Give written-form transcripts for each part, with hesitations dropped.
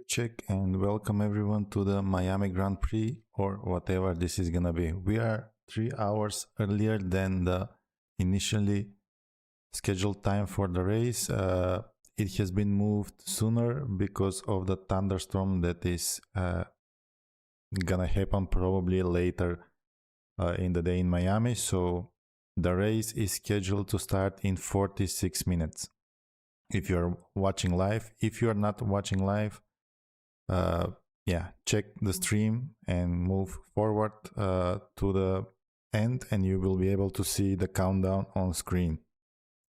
Check and welcome everyone to the Miami Grand Prix or whatever this is gonna be. We are 3 hours earlier than the initially scheduled time for the race. It has been moved sooner because of the thunderstorm that is gonna happen probably later in the day in Miami. So the race is scheduled to start in 46 minutes. If you're watching live, if you're not watching live, check the stream and move forward to the end and you will be able to see the countdown on screen.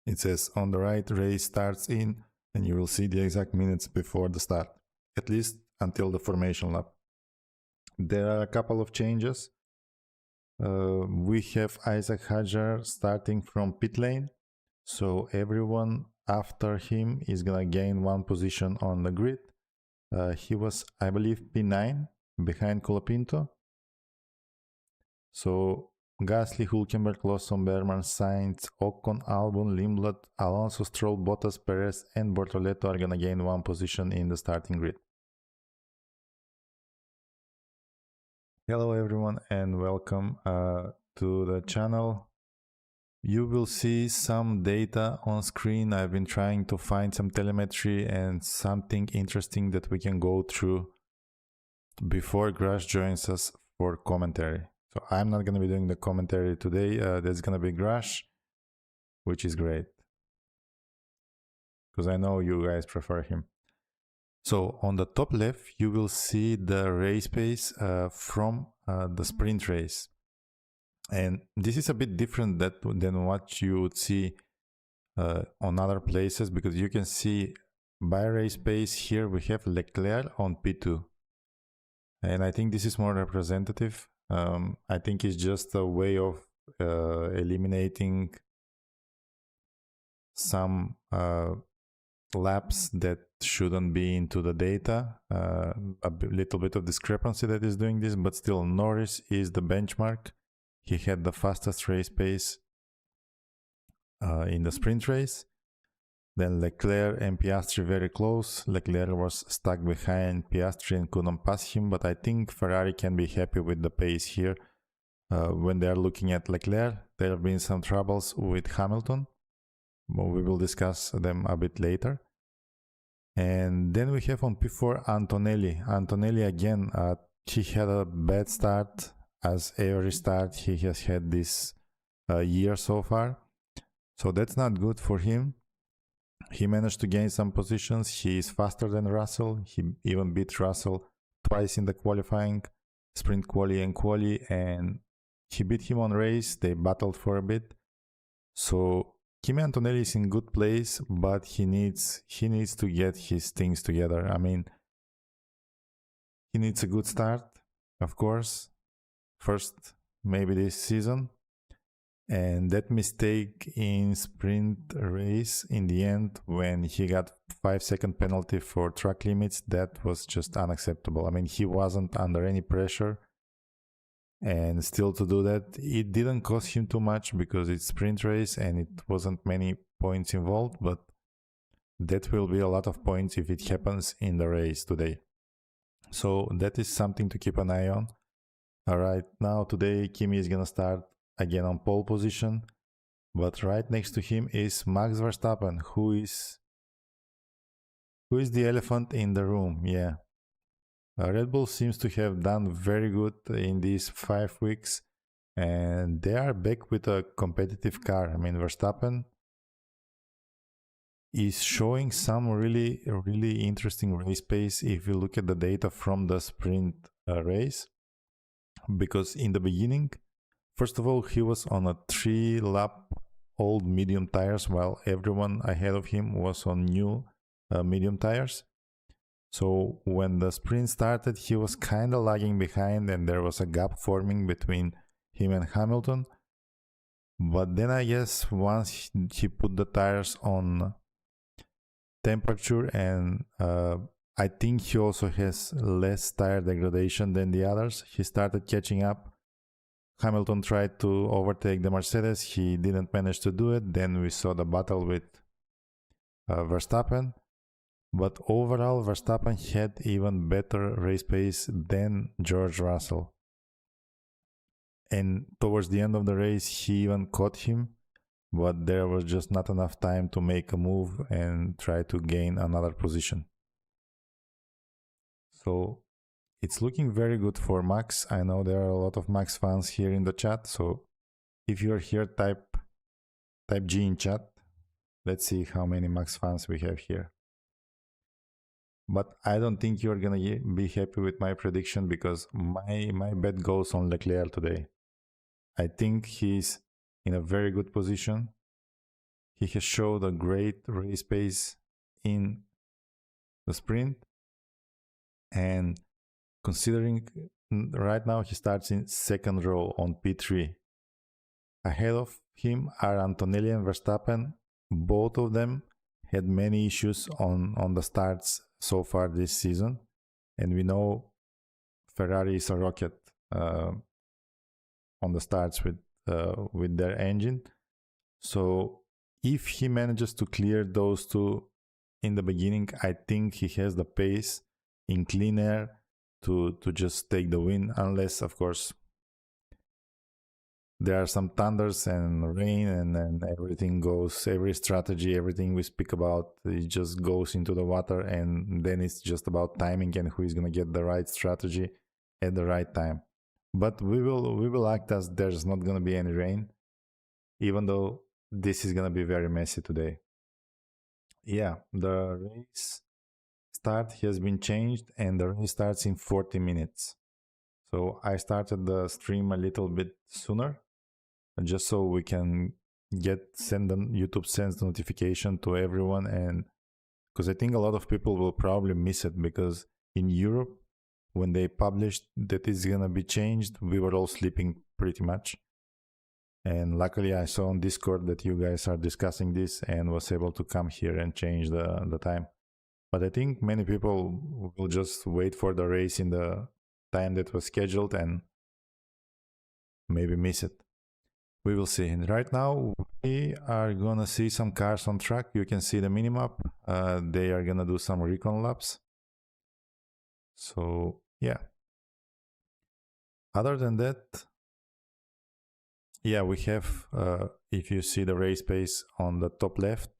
It says on the right, race starts in, and you will see the exact minutes before the start, at least until the formation lap. There are a couple of changes. We have Isaac Hajar starting from pit lane, so everyone after him is gonna gain one position on the grid. He was, I believe, P9 behind Colapinto. So Gasly, Hülkenberg, Lawson, Berman, Sainz, Ocon, Albon, Lindblad, Alonso, Stroll, Bottas, Perez, and Bortoleto are gonna gain one position in the starting grid. Hello everyone and welcome to the channel. You will see some data on screen. I've been trying to find some telemetry and something interesting that we can go through before Grash joins us for commentary. So I'm not going to be doing the commentary today. There's going to be Grash, which is great, because I know you guys prefer him. So on the top left, you will see the race pace from the sprint race. And this is a bit different than what you would see on other places, because you can see by race pace here we have Leclerc on P2. And I think this is more representative. I think it's just a way of eliminating some laps that shouldn't be into the data. A little bit of discrepancy that is doing this, but still Norris is the benchmark. He had the fastest race pace in the sprint race. Then Leclerc and Piastri very close. Leclerc was stuck behind Piastri and couldn't pass him, but I think Ferrari can be happy with the pace here. When they are looking at Leclerc, there have been some troubles with Hamilton, but we will discuss them a bit later. And then we have on P4 Antonelli. Antonelli again, he had a bad start, as every start he has had this year so far. So that's not good for him. He managed to gain some positions. He is faster than Russell. He even beat Russell twice in the qualifying, sprint quali and quali, and he beat him on race. They battled for a bit. So Kimi Antonelli is in good place, but he needs to get his things together. I mean, he needs a good start, of course. First, maybe this season. And that mistake in sprint race in the end, when he got 5-second penalty for track limits, that was just unacceptable. I mean, he wasn't under any pressure, and still to do that, it didn't cost him too much because it's sprint race and it wasn't many points involved, but that will be a lot of points if it happens in the race today. So that is something to keep an eye on. Alright, now today Kimi is gonna start again on pole position, but right next to him is Max Verstappen, who is the elephant in the room. Yeah, Red Bull seems to have done very good in these 5 weeks, and they are back with a competitive car. I mean, Verstappen is showing some really interesting race pace if you look at the data from the sprint race, because in the beginning, first of all, he was on a 3-lap old medium tires, while everyone ahead of him was on new medium tires. So when the sprint started, he was kind of lagging behind and there was a gap forming between him and Hamilton. But then I guess once he put the tires on temperature, and I think he also has less tire degradation than the others, he started catching up. Hamilton tried to overtake the Mercedes. He didn't manage to do it. Then we saw the battle with Verstappen. But overall, Verstappen had even better race pace than George Russell. And towards the end of the race, he even caught him, but there was just not enough time to make a move and try to gain another position. So it's looking very good for Max. I know there are a lot of Max fans here in the chat, so if you're here, type G in chat. Let's see how many Max fans we have here. But I don't think you're gonna be happy with my prediction because my bet goes on Leclerc today. I think he's in a very good position. He has showed a great race pace in the sprint, and considering right now he starts in second row on P3. Ahead of him are Antonelli and Verstappen. Both of them had many issues on the starts so far this season, and we know Ferrari is a rocket on the starts with their engine. So if he manages to clear those two in the beginning, I think he has the pace in clean air to just take the win, unless of course there are some thunders and rain and everything goes, every strategy, everything we speak about, it just goes into the water, and then it's just about timing and who is going to get the right strategy at the right time. But we will act as there's not going to be any rain, even though this is going to be very messy today. Yeah, the race start has been changed and the race starts in 40 minutes. So I started the stream a little bit sooner, just so we can YouTube sends the notification to everyone, and because I think a lot of people will probably miss it, because in Europe when they published that it's gonna be changed, we were all sleeping pretty much, and luckily I saw on Discord that you guys are discussing this and was able to come here and change the time. But I think many people will just wait for the race in the time that was scheduled and maybe miss it. We will see. And right now we are gonna see some cars on track. You can see the minimap. They are gonna do some recon laps. So yeah. Other than that, yeah, we have, if you see the race pace on the top left,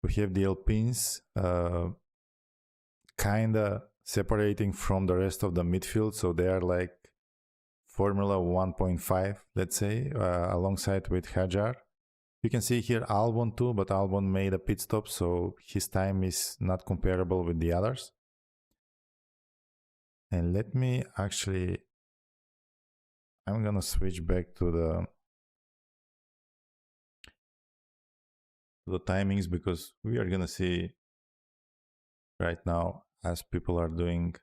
we have the Alpines kinda separating from the rest of the midfield. So they are like Formula 1.5, let's say, alongside with Hajar. You can see here Albon too, but Albon made a pit stop, so his time is not comparable with the others. And let me actually, I'm gonna switch back to the timings, because we are gonna see right now, as people are doing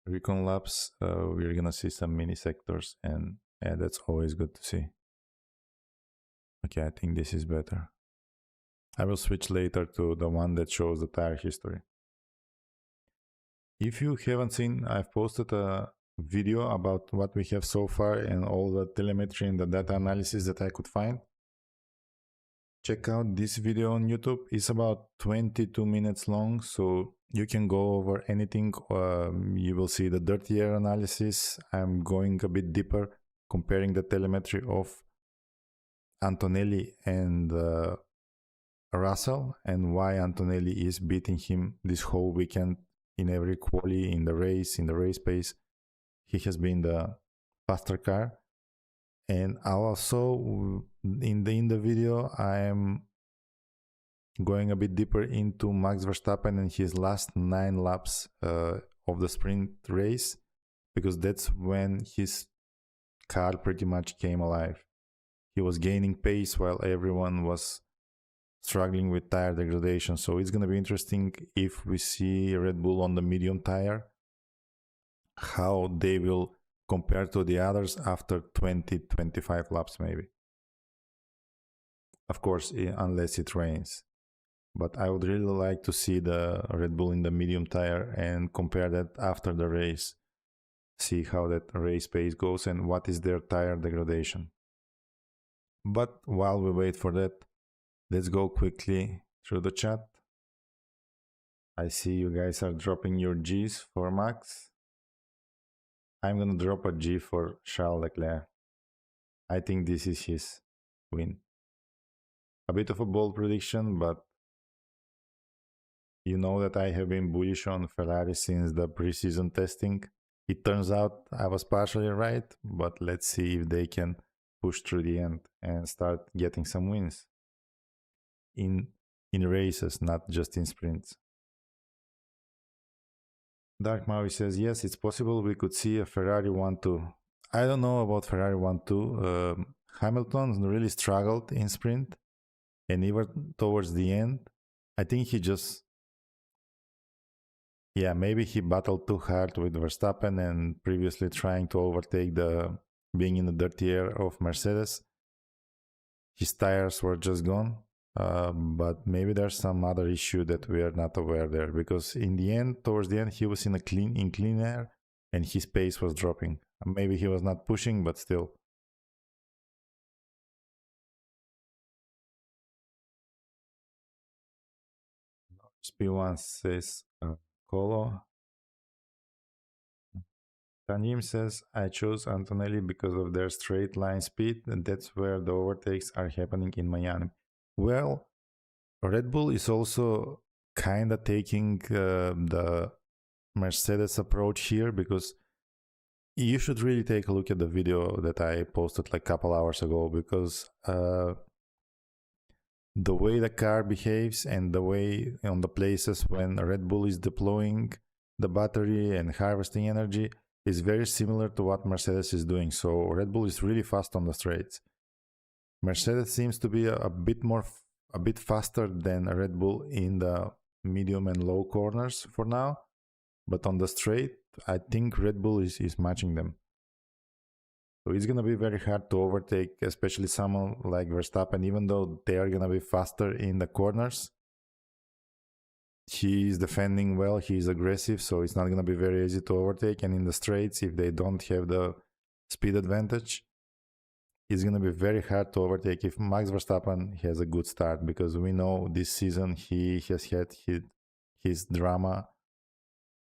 recon laps, we're gonna see some mini sectors, and that's always good to see. Okay, I think this is better. I will switch later to the one that shows the tire history. If you haven't seen, I've posted a video about what we have so far and all the telemetry and the data analysis that I could find. Check out this video on YouTube. It's about 22 minutes long, so you can go over anything. You will see the dirty air analysis. I'm going a bit deeper, comparing the telemetry of Antonelli and Russell, and why Antonelli is beating him this whole weekend in every quali, in the race pace. He has been the faster car. And also in the video I am going a bit deeper into Max Verstappen and his last 9 laps of the sprint race, because that's when his car pretty much came alive. He was gaining pace while everyone was struggling with tire degradation. So it's going to be interesting if we see Red Bull on the medium tire, how they will compare to the others after 20-25 laps maybe. Of course, unless it rains. But I would really like to see the Red Bull in the medium tire and compare that after the race. See how that race pace goes and what is their tire degradation. But while we wait for that, Let's go quickly through the chat. I see you guys are dropping your G's for Max. I'm gonna drop a G for Charles Leclerc. I think this is his win. A bit of a bold prediction, but you know that I have been bullish on Ferrari since the preseason testing. It turns out I was partially right, but let's see if they can push through the end and start getting some wins in races, not just in sprints. Dark Maui says, yes, it's possible we could see a Ferrari 1-2. I don't know about Ferrari 1-2. Hamilton really struggled in sprint, and even towards the end, I think he just, maybe he battled too hard with Verstappen and previously trying to overtake being in the dirty air of Mercedes. His tires were just gone. But maybe there's some other issue that we are not aware there, because in the end, towards the end, he was in clean air and his pace was dropping. Maybe he was not pushing, but still. P1 says Colo. Tanim says, I chose Antonelli because of their straight line speed, and that's where the overtakes are happening in Miami. Well, Red Bull is also kind of taking the Mercedes approach here, because you should really take a look at the video that I posted like a couple hours ago, because the way the car behaves and the way on the places when Red Bull is deploying the battery and harvesting energy is very similar to what Mercedes is doing. So Red Bull is really fast on the straights. Mercedes seems to be a bit faster than Red Bull in the medium and low corners for now, but on the straight, I think Red Bull is matching them. So it's going to be very hard to overtake, especially someone like Verstappen, even though they are going to be faster in the corners. He is defending well, he is aggressive, so it's not going to be very easy to overtake. And in the straights, if they don't have the speed advantage, it's going to be very hard to overtake if Max Verstappen has a good start, because we know this season he has had his drama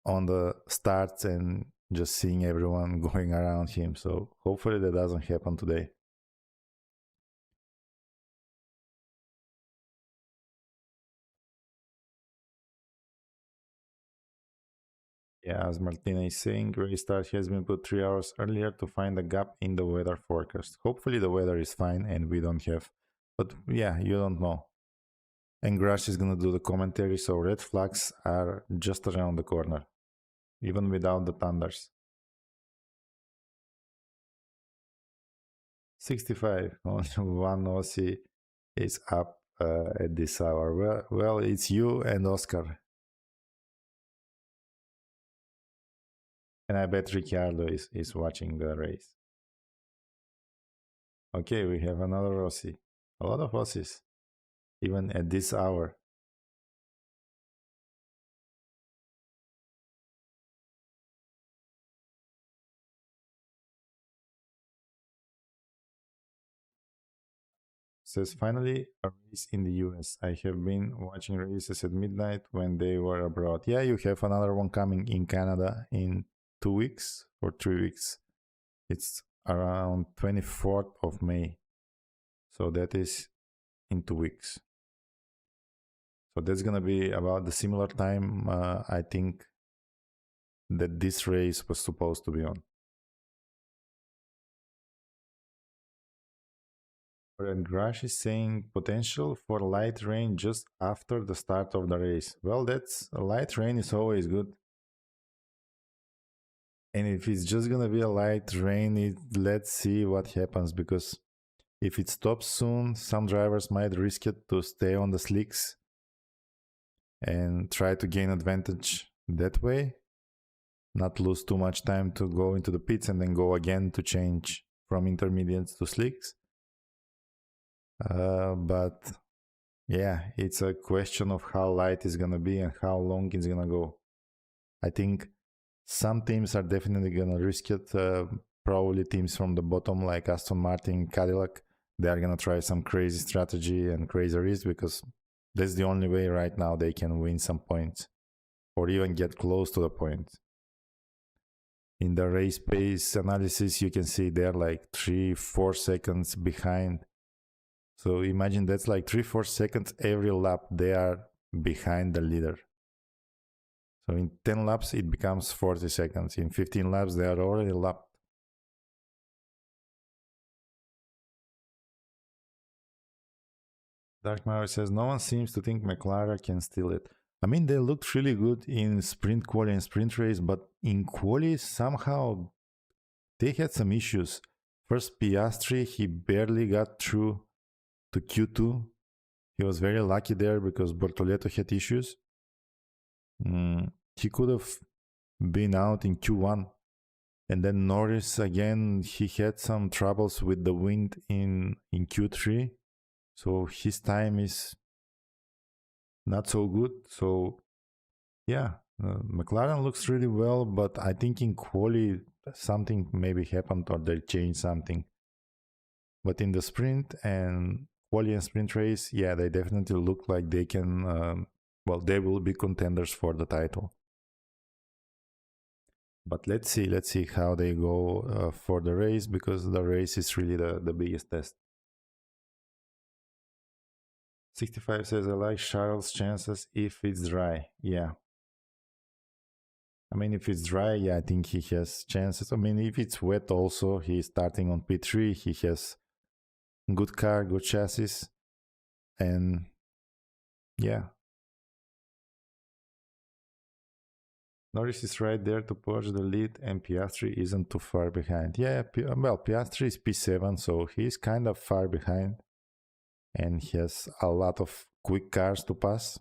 on the starts and just seeing everyone going around him. So hopefully that doesn't happen today. Yeah, as Martina is saying, race start has been put 3 hours earlier to find a gap in the weather forecast. Hopefully the weather is fine and we don't have, but yeah, you don't know. And Grash is gonna do the commentary, so red flags are just around the corner, even without the thunders. 65, only one Aussie is up at this hour. Well, it's you and Oscar. And I bet Ricciardo is watching the race. Okay, we have another Aussie. A lot of Aussies, even at this hour. Says, finally, a race in the US. I have been watching races at midnight when they were abroad. Yeah, you have another one coming in Canada in 2 weeks or 3 weeks. It's around 24th of May. So that is in 2 weeks. So that's gonna be about the similar time I think that this race was supposed to be on. And Grash is saying potential for light rain just after the start of the race. Well, that's light rain is always good. And if it's just gonna be a light rain, let's see what happens, because if it stops soon, some drivers might risk it to stay on the slicks and try to gain advantage that way, not lose too much time to go into the pits and then go again to change from intermediates to slicks. But yeah, it's a question of how light it's gonna be and how long it's gonna go. I think some teams are definitely gonna risk it, probably teams from the bottom like Aston Martin, Cadillac, they are gonna try some crazy strategy and crazy risk, because that's the only way right now they can win some points or even get close to the point. In the race pace analysis, you can see they're like 3-4 seconds behind. So imagine that's like 3-4 seconds every lap they are behind the leader. So in 10 laps it becomes 40 seconds. In 15 laps they are already lapped. Dark Mario says no one seems to think McLaren can steal it. I mean, they looked really good in sprint quali and sprint race, but in quali somehow they had some issues. First, Piastri, he barely got through to Q2. He was very lucky there because Bortoleto had issues. He could have been out in Q1. And then Norris, again, he had some troubles with the wind in Q3. So his time is not so good. So yeah, McLaren looks really well, but I think in quali something maybe happened or they changed something. But in the sprint and quali and sprint race, yeah, they definitely look like they can, well, they will be contenders for the title. But let's see how they go for the race, because the race is really the biggest test. 65 says, I like Charles' chances if it's dry. Yeah. I mean, if it's dry, yeah, I think he has chances. I mean, if it's wet also, he's starting on P3. He has good car, good chassis. And yeah. Norris is right there to push the lead, and Piastri isn't too far behind. Yeah, well, Piastri is P7, so he's kind of far behind. And he has a lot of quick cars to pass.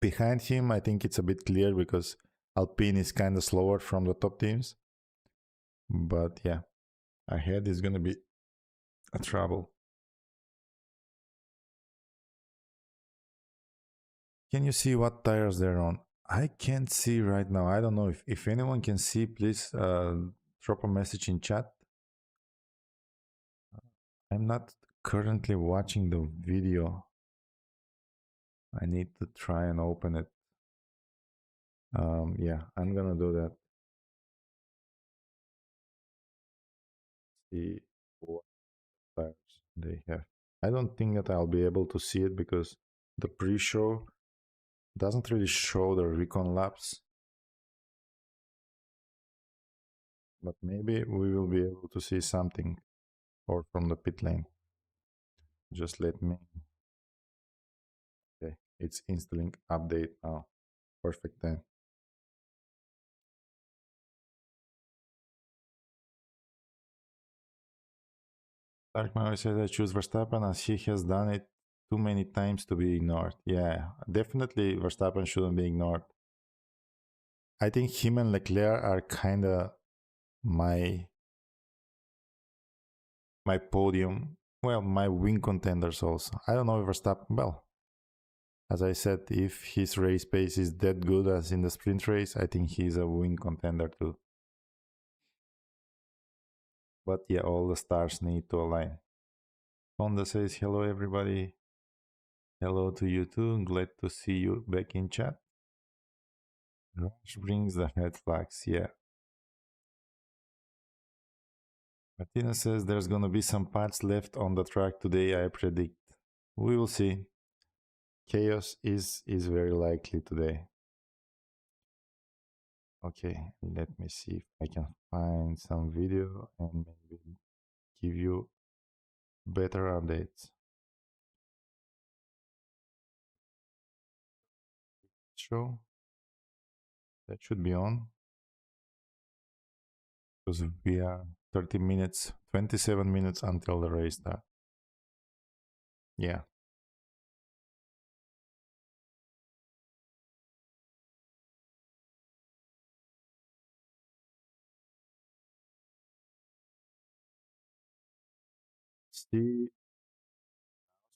Behind him, I think it's a bit clear because Alpine is kind of slower from the top teams. But yeah, ahead is going to be a trouble. Can you see what tires they're on? I can't see right now. I don't know if anyone can see. Please drop a message in chat. I'm not currently watching the video. I need to try and open it. Yeah, I'm gonna do that. See what tires they have. I don't think that I'll be able to see it because the pre-show doesn't really show the recon laps. But maybe we will be able to see something or from the pit lane. Just let me. Okay, it's installing update now. Perfect then. Dark Mario says I choose Verstappen as he has done it too many times to be ignored. Yeah, definitely Verstappen shouldn't be ignored. I think him and Leclerc are kind of my podium, well, my win contenders also. I don't know if Verstappen, well, as I said, if his race pace is that good as in the sprint race, I think he's a win contender too. But yeah, all the stars need to align. Honda says, hello everybody. Hello to you too. Glad to see you back in chat. Rush brings the red flags, yeah. Martina says there's gonna be some parts left on the track today, I predict. We will see. Chaos is very likely today. Okay, let me see if I can find some video and maybe give you better updates. Show that should be on because we are 30 minutes, 27 minutes until the race start. Yeah. See,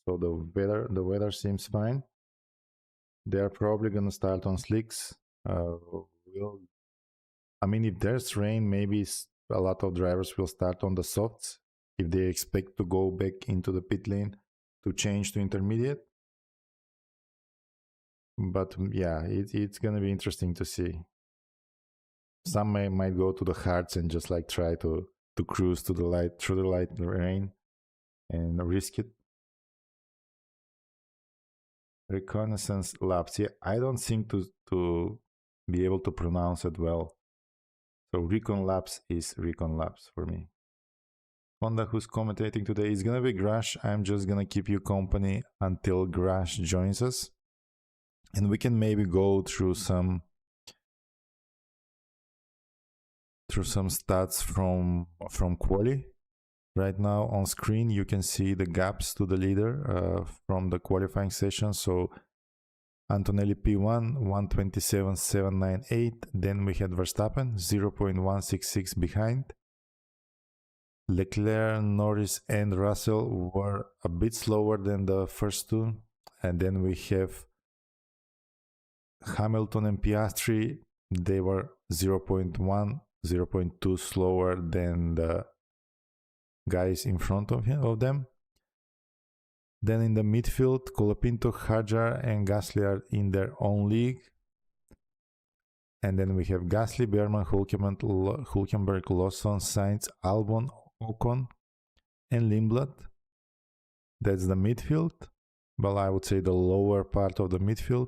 so the weather seems fine. They're probably gonna start on slicks. I mean, if there's rain, maybe a lot of drivers will start on the softs if they expect to go back into the pit lane to change to intermediate. But yeah, it's gonna be interesting to see. Some might go to the hards and just like try to cruise to the light through the light rain and risk it. Reconnaissance laps. Yeah, I don't seem to be able to pronounce it well. So recon laps is recon laps for me. Honda, who's commentating today, is gonna be Grash. I'm just gonna keep you company until Grash joins us, and we can maybe go through some stats from quali. Right now on screen you can see the gaps to the leader from the qualifying session. So Antonelli P1 127.798, then we had Verstappen 0.166 behind. Leclerc, Norris and Russell were a bit slower than the first two, and then we have Hamilton and Piastri. They were 0.1 0.2 slower than the guys in front of them. Then in the midfield, Colapinto, Hadjar and Gasly are in their own league. And then we have Gasly, Behrman, Hülkenberg, Lawson, Sainz, Albon, Ocon and Lindblad. That's the midfield. Well, I would say the lower part of the midfield.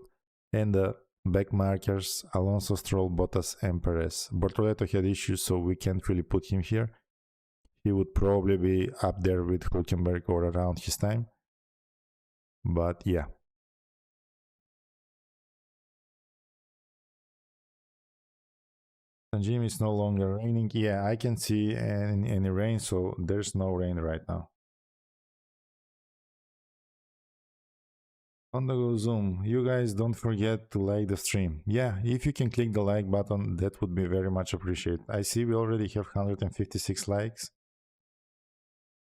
And the back markers, Alonso, Stroll, Bottas and Perez. Bortoleto had issues, so we can't really put him here. He would probably be up there with Hülkenberg or around his time. But yeah. Sanjim is no longer raining. Yeah, I can see any rain, so there's no rain right now. On the go Zoom, you guys don't forget to like the stream. Yeah, if you can click the like button, that would be very much appreciated. I see we already have 156 likes.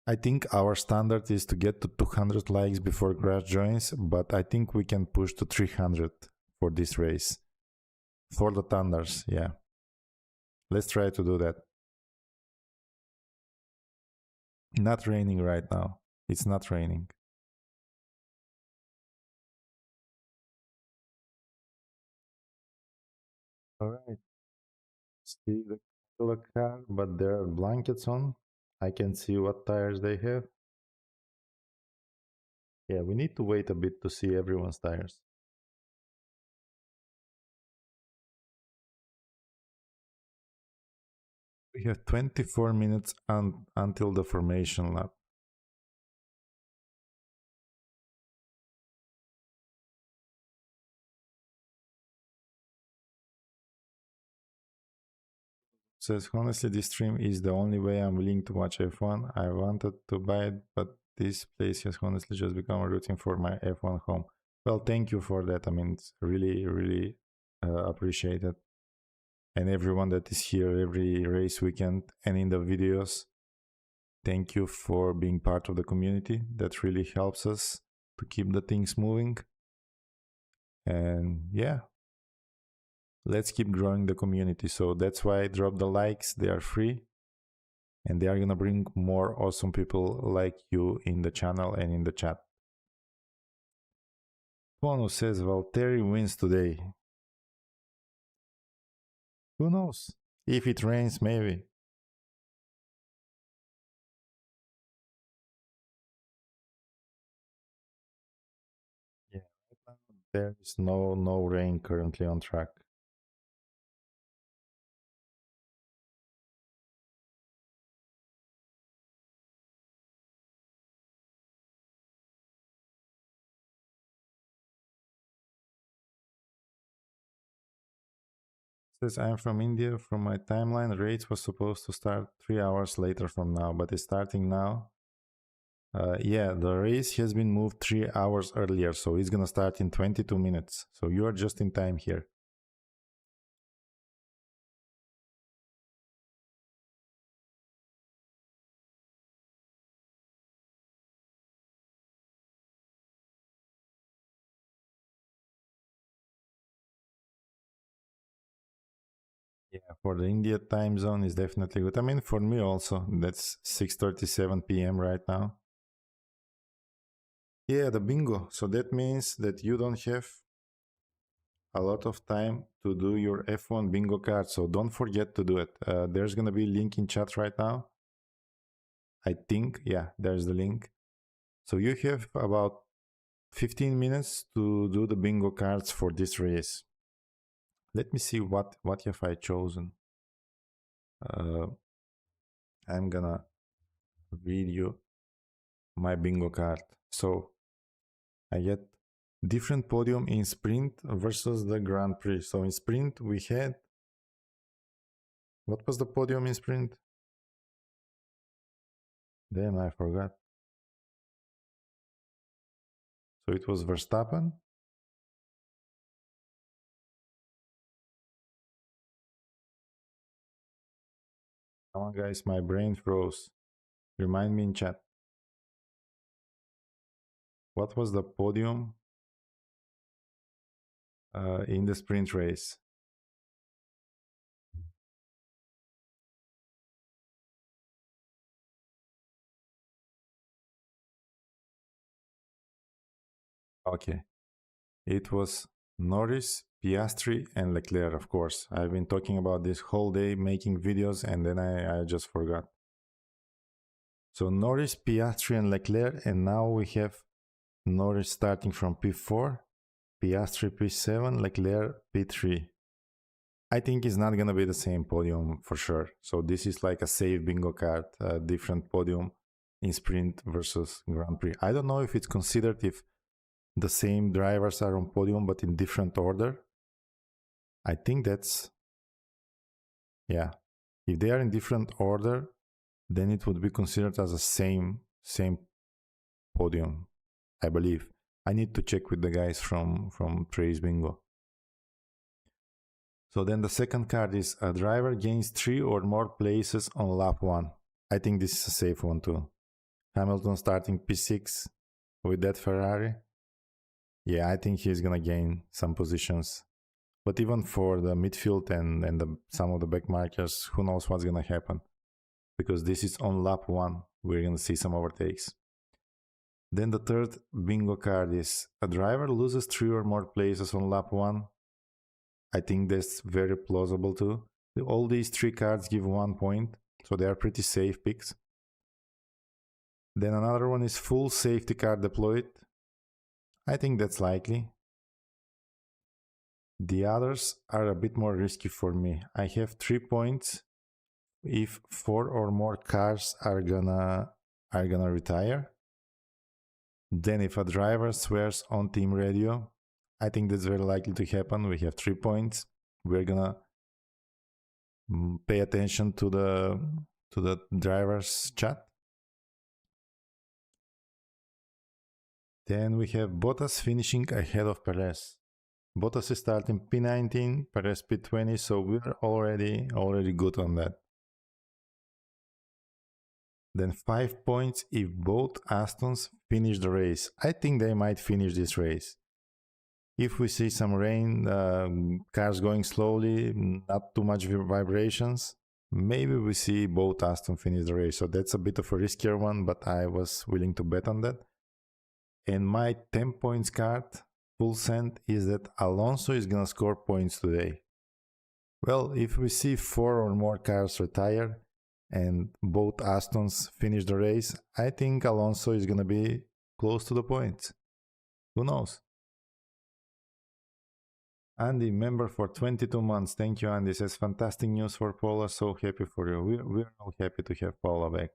I think our standard is to get to 200 likes before Crash joins, but I think we can push to 300 for this race. For the Thunders, yeah. Let's try to do that. Not raining right now. It's not raining. Alright. See the car, but there are blankets on. I can see what tires they have. Yeah, we need to wait a bit to see everyone's tires. We have 24 minutes until the formation lap. Says, honestly, this stream is the only way I'm willing to watch F1. I wanted to buy it, but this place has honestly just become a routine for my F1 home. Well, thank you for that. I mean, it's really, really appreciated. And everyone that is here every race weekend and in the videos, thank you for being part of the community. That really helps us to keep the things moving. And yeah, let's keep growing the community. So that's why I drop the likes. They are free. And they are going to bring more awesome people like you in the channel and in the chat. Bono says Valtteri wins today. Who knows? If it rains, maybe. Yeah, there is no rain currently on track. Says I'm from India. From my timeline, race was supposed to start 3 hours later from now, but it's starting now. Yeah, the race has been moved 3 hours earlier, so it's gonna start in 22 minutes. So you are just in time here. Yeah, for the India time zone is definitely good. I mean, for me also, that's 6:37 p.m. right now. Yeah, the bingo. So that means that you don't have a lot of time to do your F1 bingo card. So don't forget to do it. There's gonna be a link in chat right now. I think, yeah, there's the link. So you have about 15 minutes to do the bingo cards for this race. Let me see what have I chosen. I'm gonna read you my bingo card. So I get different podium in sprint versus the Grand Prix. So in sprint we had, what was the podium in sprint? Damn, I forgot. So it was Verstappen. Come on guys, my brain froze. Remind me in chat. What was the podium in the sprint race? Okay. It was Norris, Piastri, and Leclerc, of course. I've been talking about this whole day making videos and then I just forgot. So Norris, Piastri, and Leclerc, and now we have Norris starting from P4, Piastri P7, Leclerc P3. I think it's not gonna be the same podium for sure. So this is like a safe bingo card, a different podium in sprint versus Grand Prix. I don't know if it's considered if the same drivers are on podium but in different order. I think that's, yeah. If they are in different order, then it would be considered as a same podium, I believe. I need to check with the guys from Trace Bingo. So then the second card is a driver gains 3 or more places on lap 1. I think this is a safe one too. Hamilton starting P6 with that Ferrari. Yeah, I think he's gonna gain some positions. But even for the midfield and some of the back markers, who knows what's gonna happen. Because this is on lap 1, we're gonna see some overtakes. Then the third bingo card is a driver loses 3 or more places on lap 1. I think that's very plausible too. All these 3 cards give 1 point, so they are pretty safe picks. Then another one is full safety car deployed. I think that's likely. The others are a bit more risky for me. I have 3 points if 4 or more cars are gonna retire. Then if a driver swears on team radio, I think that's very likely to happen. We have 3 points. We're gonna pay attention to the driver's chat. Then we have Bottas finishing ahead of Perez. Bottas is starting P19, Perez P20, so we're already good on that. Then 5 points if both Astons finish the race. I think they might finish this race. If we see some rain, cars going slowly, not too much vibrations, maybe we see both Aston finish the race. So that's a bit of a riskier one, but I was willing to bet on that. And my 10 points card, full send, is that Alonso is gonna score points today. Well, if we see 4 or more cars retire and both Astons finish the race, I think Alonso is gonna be close to the points. Who knows? Andy, member for 22 months. Thank you, Andy. Says fantastic news for Paula. So happy for you. We're all happy to have Paula back.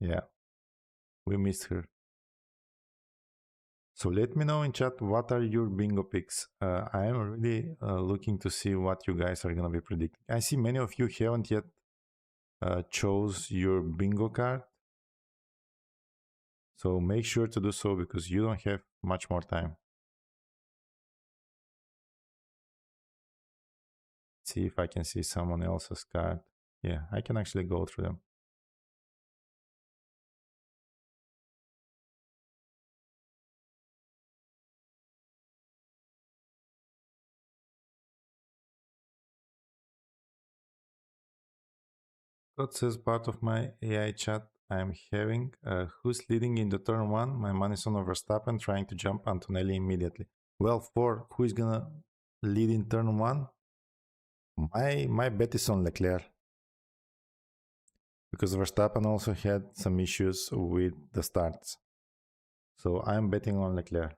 Yeah, we missed her. So let me know in chat what are your bingo picks. I am really looking to see what you guys are gonna be predicting. I see many of you haven't yet chose your bingo card. So make sure to do so because you don't have much more time. See if I can see someone else's card. Yeah, I can actually go through them. That says part of my AI chat I'm having. Who's leading in the turn one? My money's on Verstappen trying to jump Antonelli immediately. Well, for who is gonna lead in turn one? My bet is on Leclerc. Because Verstappen also had some issues with the starts. So I'm betting on Leclerc.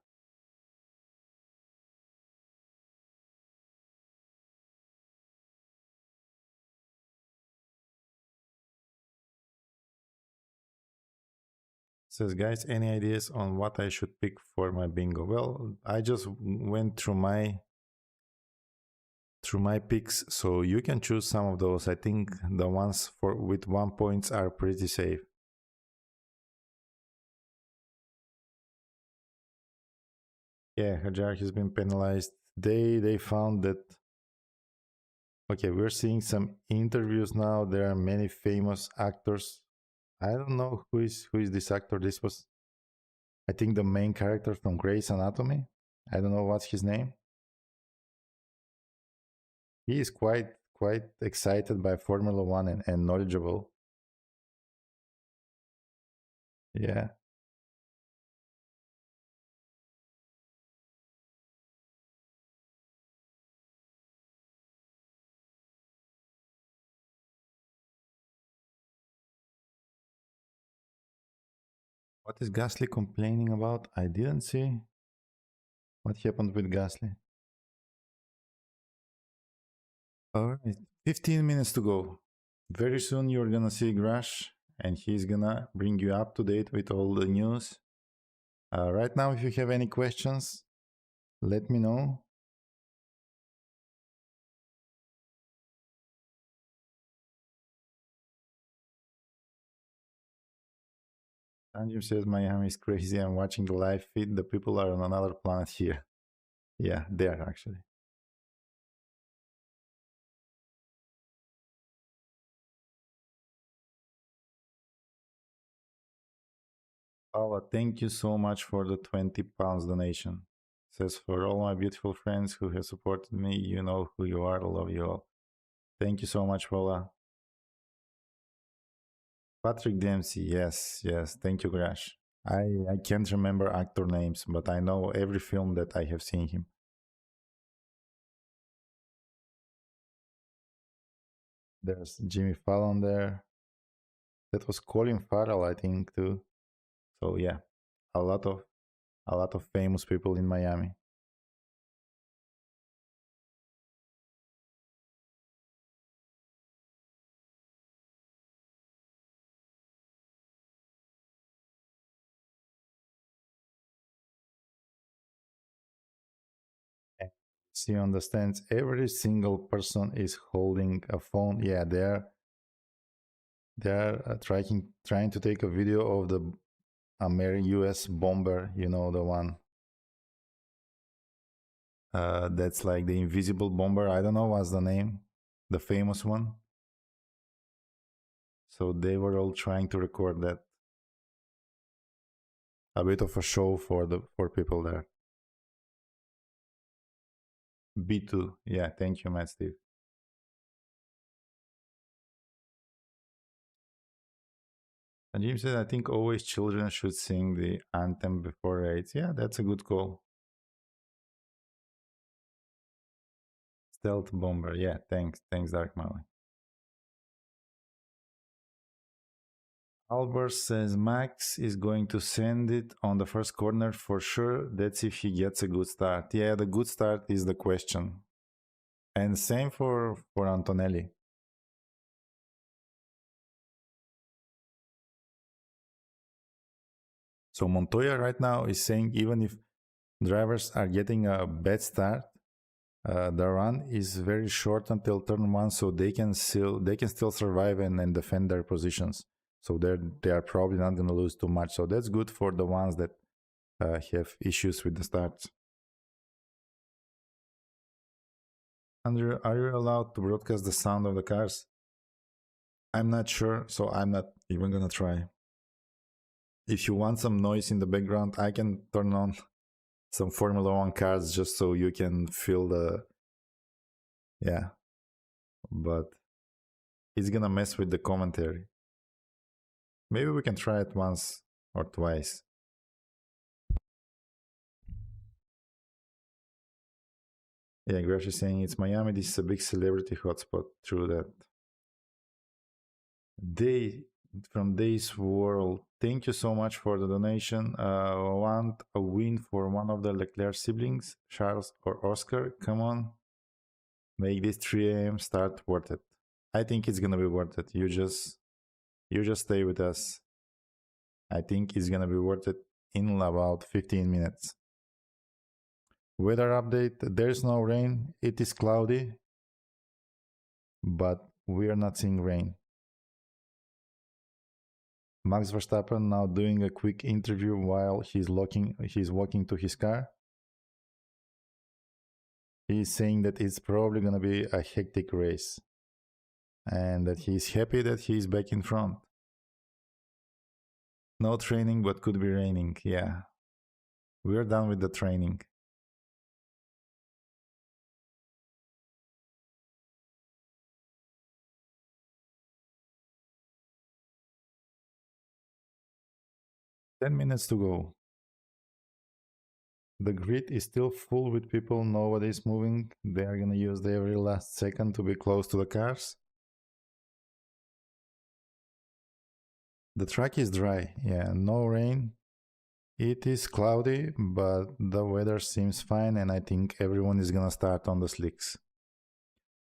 Says, guys, any ideas on what I should pick for my bingo? Well, I just went through my picks, so you can choose some of those. I think the ones for with 1 points are pretty safe. Yeah, Hajar has been penalized. They found that. Okay, we're seeing some interviews now. There are many famous actors. I don't know who is this actor. This was, I think, the main character from Grey's Anatomy. I don't know what's his name. He is quite excited by Formula One and knowledgeable. Yeah. What is Gasly complaining about? I didn't see what happened with Gasly. All right, 15 minutes to go. Very soon you're gonna see Grash, and he's gonna bring you up to date with all the news. Right now, if you have any questions, let me know. Sanjim says Miami is crazy. I'm watching the live feed. The people are on another planet here. Yeah, they are actually. Paula, thank you so much for the 20 pounds donation. Says, for all my beautiful friends who have supported me, you know who you are. I love you all. Thank you so much, Paula. Patrick Dempsey, yes. Thank you, Grash. I can't remember actor names, but I know every film that I have seen him. There's Jimmy Fallon there. That was Colin Farrell, I think, too. So yeah, a lot of famous people in Miami. And see on the stands, every single person is holding a phone. Yeah, they're trying to take a video of the American US bomber. You know, the one that's like the invisible bomber. I don't know what's the name, the famous one. So they were all trying to record that. A bit of a show for people there. B2, yeah, thank you, Matt Steve. And Jim said, I think always children should sing the anthem before raids. Yeah, that's a good call. Stealth bomber, yeah, thanks, Dark Molly. Albert says Max is going to send it on the first corner for sure. That's if he gets a good start. Yeah, the good start is the question. And same for Antonelli. So Montoya right now is saying even if drivers are getting a bad start, the run is very short until turn one, so they can still survive and defend their positions. So they are probably not going to lose too much. So that's good for the ones that have issues with the starts. Andrew, are you allowed to broadcast the sound of the cars? I'm not sure, so I'm not even gonna try. If you want some noise in the background, I can turn on some Formula One cars just so you can feel the, yeah. But It's gonna mess with the commentary. Maybe we can try it once or twice. Yeah, Grash is saying it's Miami. This is a big celebrity hotspot. True that. They from Days World. Thank you so much for the donation. Want a win for one of the Leclerc siblings, Charles or Oscar? Come on, make this 3 a.m. start worth it. I think it's gonna be worth it. You just stay with us. I think it's gonna be worth it in about 15 minutes. Weather update: there's no rain. It is cloudy, but we are not seeing rain. Max Verstappen now doing a quick interview while he's walking to his car. He's saying that it's probably going to be a hectic race and that he's happy that he's back in front. No training, but could be raining. Yeah, we're done with the training. Ten minutes to go. The grid is still full with people. Nobody's moving. They are going to use the every last second to be close to the cars. The track is dry. Yeah, no rain. It is cloudy, but the weather seems fine, and I think everyone is gonna start on the slicks.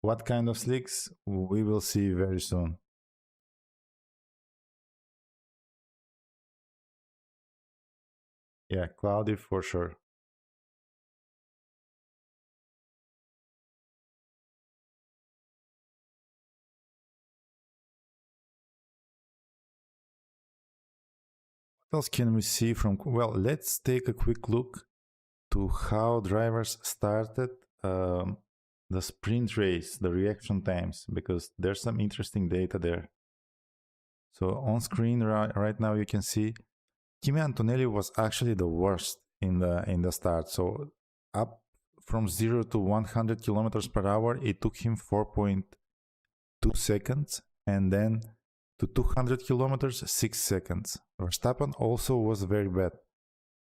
What kind of slicks? We will see very soon. Yeah, cloudy for sure. What else can we see from? Well, let's take a quick look to how drivers started the sprint race, the reaction times, because there's some interesting data there. So on screen right now you can see Kimi Antonelli was actually the worst in the start. So up from 0 to 100 kilometers per hour, it took him 4.2 seconds, and then to 200 kilometers, 6 seconds. Verstappen also was very bad.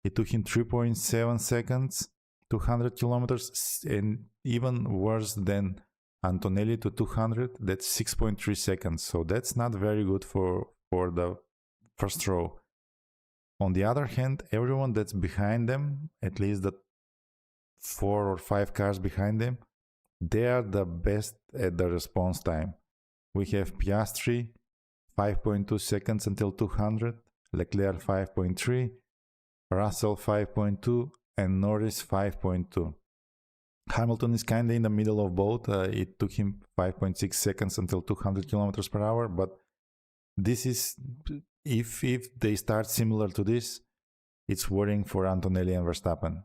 It took him 3.7 seconds, 200 kilometers, and even worse than Antonelli to 200, that's 6.3 seconds. So that's not very good for the first row. On the other hand, everyone that's behind them, at least the 4 or 5 cars behind them, they are the best at the response time. We have Piastri, 5.2 seconds until 200, Leclerc 5.3, Russell 5.2, and Norris 5.2. Hamilton is kind of in the middle of both. It took him 5.6 seconds until 200 kilometers per hour, but this is, if they start similar to this, it's worrying for Antonelli and Verstappen.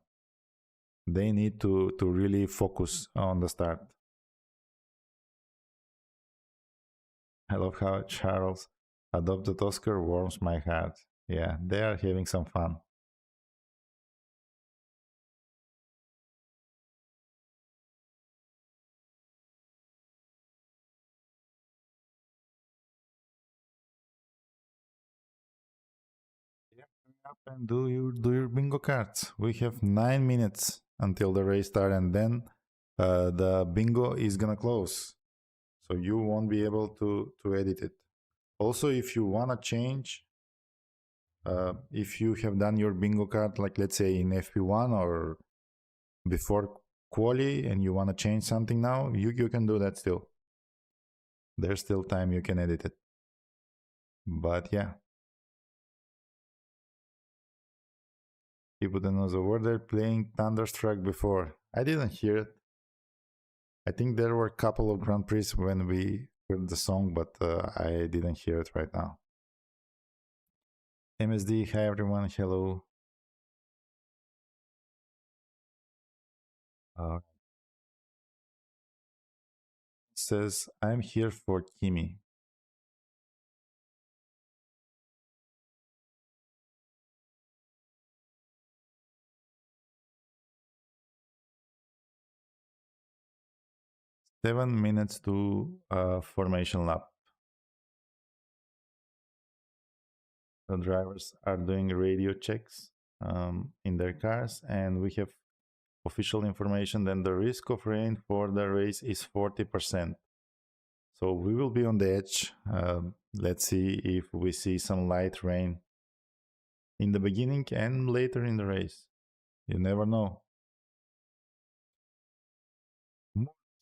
They need to really focus on the start. I love how Charles adopted Oscar warms my heart. Yeah, they are having some fun. Yeah, up and do your bingo cards. We have 9 minutes until the race start, and then the bingo is gonna close, so you won't be able to edit it. Also, if you wanna change, if you have done your bingo card, like let's say in FP1 or before quali, and you wanna change something now, you can do that still. There's still time, you can edit it. But yeah. People don't know the word. They're playing Thunderstruck before. I didn't hear it. I think there were a couple of Grand Prix when we heard the song, but I didn't hear it right now. MSD, hi everyone, hello. Says, I'm here for Kimi. Seven minutes to formation lap. The drivers are doing radio checks in their cars, and we have official information that the risk of rain for the race is 40%. So we will be on the edge. Let's see if we see some light rain in the beginning and later in the race. You never know.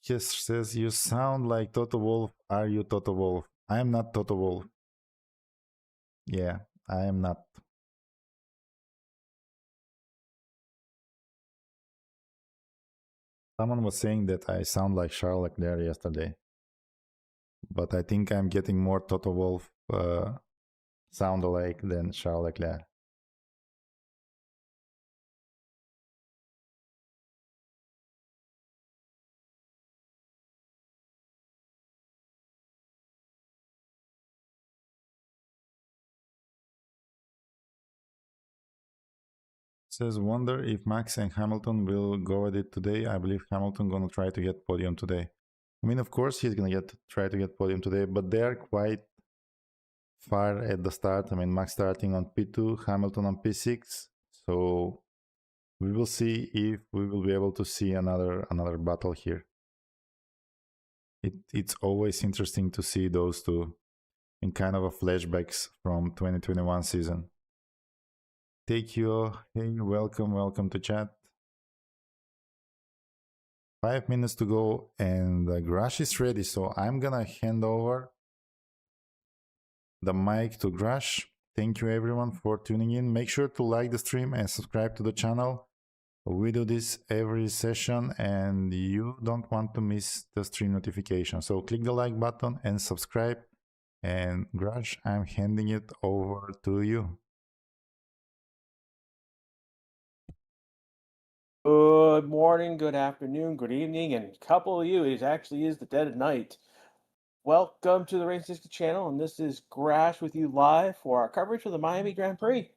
Yes, says you sound like Toto Wolff. Are you Toto Wolff? I am not Toto Wolff. Yeah, I am not. Someone was saying that I sound like Charles Leclerc yesterday, but I think I'm getting more Toto Wolff sound alike than Charles Leclerc. Says, wonder if Max and Hamilton will go at it today. I believe Hamilton gonna try to get podium today. I mean, of course he's gonna try to get podium today, but they are quite far at the start. I mean, Max starting on P2, Hamilton on P6. So we will see if we will be able to see another battle here. It's always interesting to see those two in kind of a flashbacks from 2021 season. Take you, hey, welcome to chat. 5 minutes to go and the Grash is ready, so I'm gonna hand over the mic to Grash. Thank you everyone for tuning in. Make sure to like the stream and subscribe to the channel. We do this every session and you don't want to miss the stream notification. So click the like button and subscribe. And Grash, I'm handing it over to you. Good morning, good afternoon, good evening, and a couple of you, it actually is the dead of night. Welcome to the Race 60 channel, and this is Grash with you live for our coverage of the Miami Grand Prix.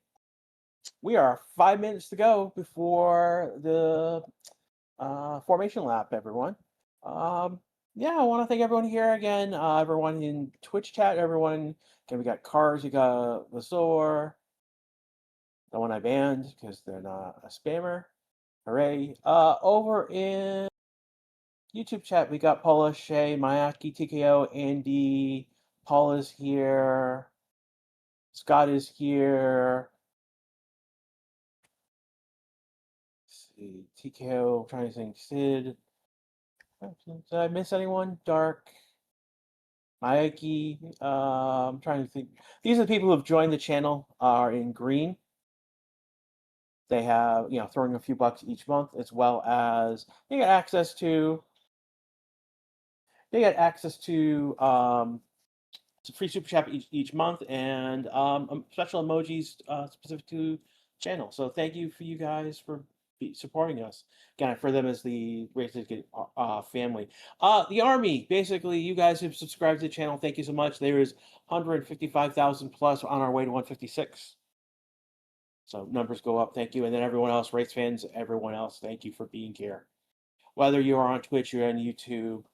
We are 5 minutes to go before the formation lap, everyone. Yeah, I want to thank everyone here again, everyone in Twitch chat, everyone. Okay, we got Cars, you got Lazor, the one I banned because they're not a spammer. Hooray. Over in YouTube chat, we got Paula, Shay, Mayaki, TKO, Andy, Paula's here, Scott is here. Let's see, TKO, I'm trying to think, Sid. Did I miss anyone? Dark, Mayaki, I'm trying to think. These are the people who have joined the channel, are in green. They have, throwing a few bucks each month, as well as they get access to it's a free super chat each month and special emojis specific to channel. So thank you for you guys for supporting us. Again, for them as the Race Ticket family. The Army, basically, you guys who've subscribed to the channel, thank you so much. There is 155,000 plus on our way to 156. So numbers go up, thank you. And then everyone else, race fans, everyone else, thank you for being here. Whether you are on Twitch, you're on YouTube,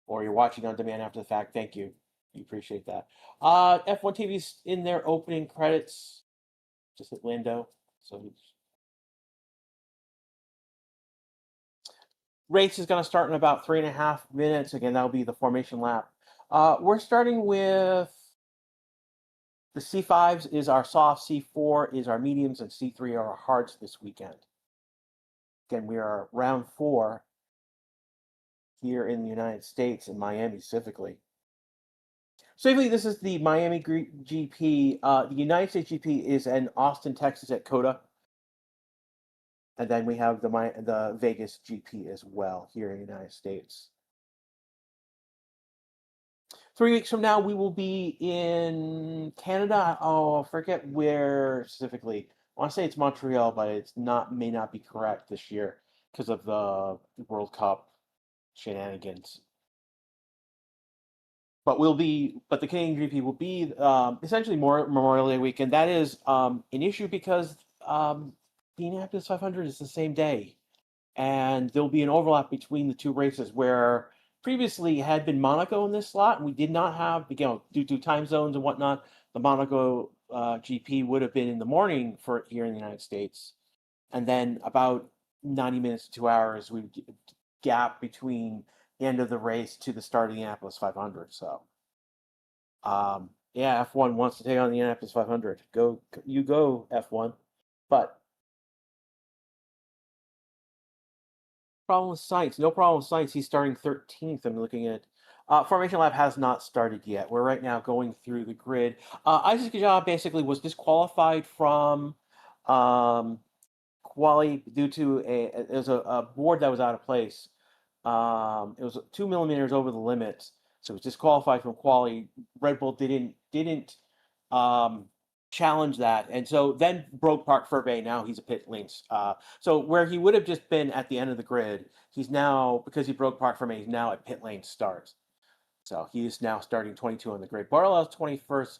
or you're watching on demand after the fact, thank you. We appreciate that. F1 TV's in their opening credits. Just at Lando. So race is going to start in about 3.5 minutes. Again, that'll be the formation lap. We're starting with the C5s is our soft, C4 is our mediums, and C3 are our hards this weekend. Again, we are round 4 here in the United States, in Miami specifically. So basically, this is the Miami GP. The United States GP is in Austin, Texas at COTA. And then we have the Vegas GP as well here in the United States. 3 weeks from now, we will be in Canada. Oh, I forget where specifically. I want to say it's Montreal, but it's may not be correct this year because of the World Cup shenanigans. But the Canadian GP will be essentially more Memorial Day weekend. That is an issue because the Indianapolis 500 is the same day, and there'll be an overlap between the two races where previously had been Monaco in this slot, and we did not have, due to time zones and whatnot, the Monaco GP would have been in the morning for here in the United States, and then about 90 minutes to 2 hours we would gap between the end of the race to the start of the Indianapolis 500. So, yeah, F1 wants to take on the Indianapolis 500. Go, you go, F1. But problem with Science, no problem with Science. He's starting 13th. I'm looking at Formation Lab has not started yet. We're right now going through the grid. Isaac Ajah basically was disqualified from quali due to it was a board that was out of place. It was 2 millimeters over the limit, so it was disqualified from quali. Red Bull didn't challenge that, and so then broke Park Furby. Now he's a pit lanes. So where he would have just been at the end of the grid, he's now, because he broke Park Furby, he's now at pit lane start. So he is now starting 22 on the grid. Bartolo's 21st.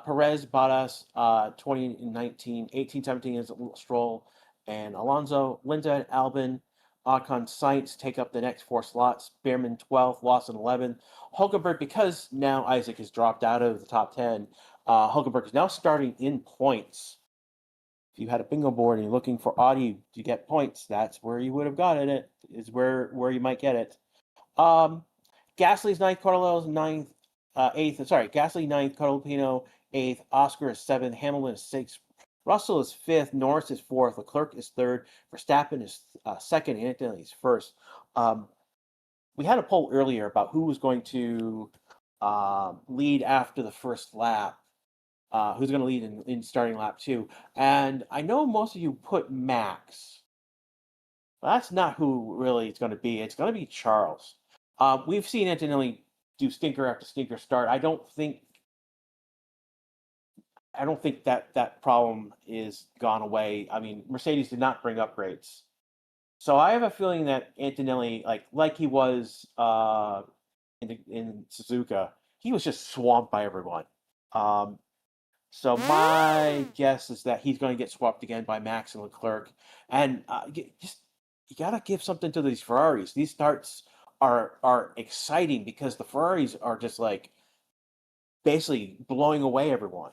Perez, Bottas, 2019, 18, 17 is Stroll and Alonso. Linda and Albon, Ocon, Sainz take up the next 4 slots. Behrman 12th, Lawson 11th. Hulkenberg, because now Isaac has dropped out of the top 10, Hulkenberg is now starting in points. If you had a bingo board and you're looking for Audi to get points, that's where you would have gotten it, is where you might get it. Gasly's 9th, Carlos 9th, 8th. Sorry, Gasly 9th, Colapino 8th, Oscar is 7th, Hamilton is 6th, Russell is 5th, Norris is 4th, Leclerc is 3rd, Verstappen is 2nd, and Anthony is 1st. We had a poll earlier about who was going to lead after the first lap. Who's going to lead in starting lap 2? And I know most of you put Max. But that's not who really it's going to be. It's going to be Charles. We've seen Antonelli do stinker after stinker start. I don't think that problem is gone away. I mean, Mercedes did not bring upgrades, so I have a feeling that Antonelli, like he was in Suzuka, he was just swamped by everyone. So my guess is that he's going to get swapped again by Max and Leclerc, and you gotta give something to these Ferraris. These starts are exciting because the Ferraris are just like basically blowing away everyone.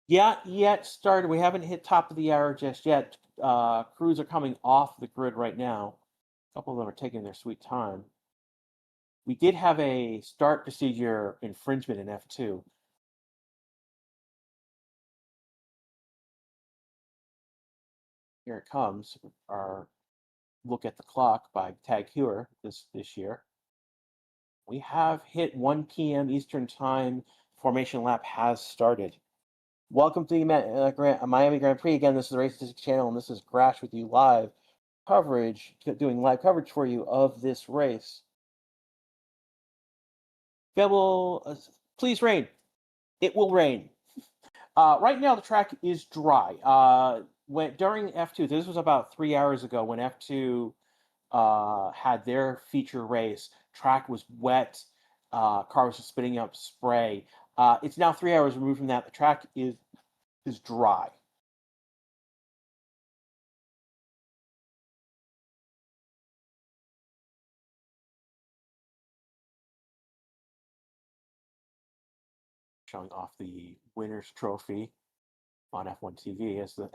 Yeah, yet started. We haven't hit top of the hour just yet. Crews are coming off the grid right now. A couple of them are taking their sweet time. We did have a start procedure infringement in F2. Here it comes. Our look at the clock by Tag Heuer this year. We have hit 1 p.m. Eastern Time. Formation lap has started. Welcome to the Miami Grand Prix. Again, this is the Race Statistics channel, and this is Grash with you live coverage, doing live coverage for you of this race. Please rain. It will rain. Right now, the track is dry. During F2, this was about 3 hours ago when F2 had their feature race. Track was wet. Cars were spitting up spray. It's now 3 hours removed from that. The track is dry. Showing off the winner's trophy on F1 TV as the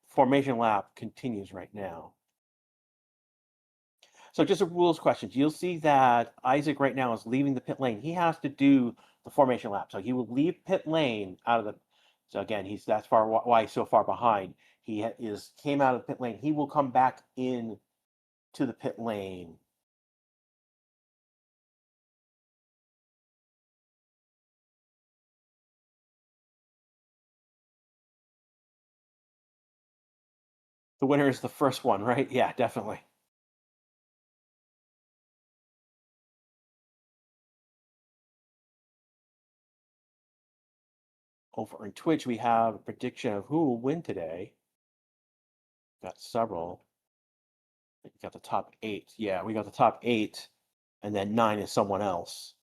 formation lap continues right now. So just a rules question. You'll see that Isaac right now is leaving the pit lane. He has to do the formation lap. So he will leave pit lane out of the. So again, that's why he's so far behind. He came out of the pit lane. He will come back in to the pit lane. The winner is the first one, right? Yeah, definitely. Over on Twitch, we have a prediction of who will win today. Got several. You got the top 8. Yeah, we got the top 8, and then 9 is someone else.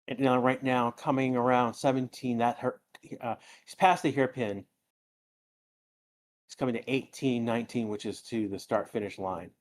And right now, coming around 17, that hurt. He's past the hairpin. He's coming to 18-19, which is to the start-finish line.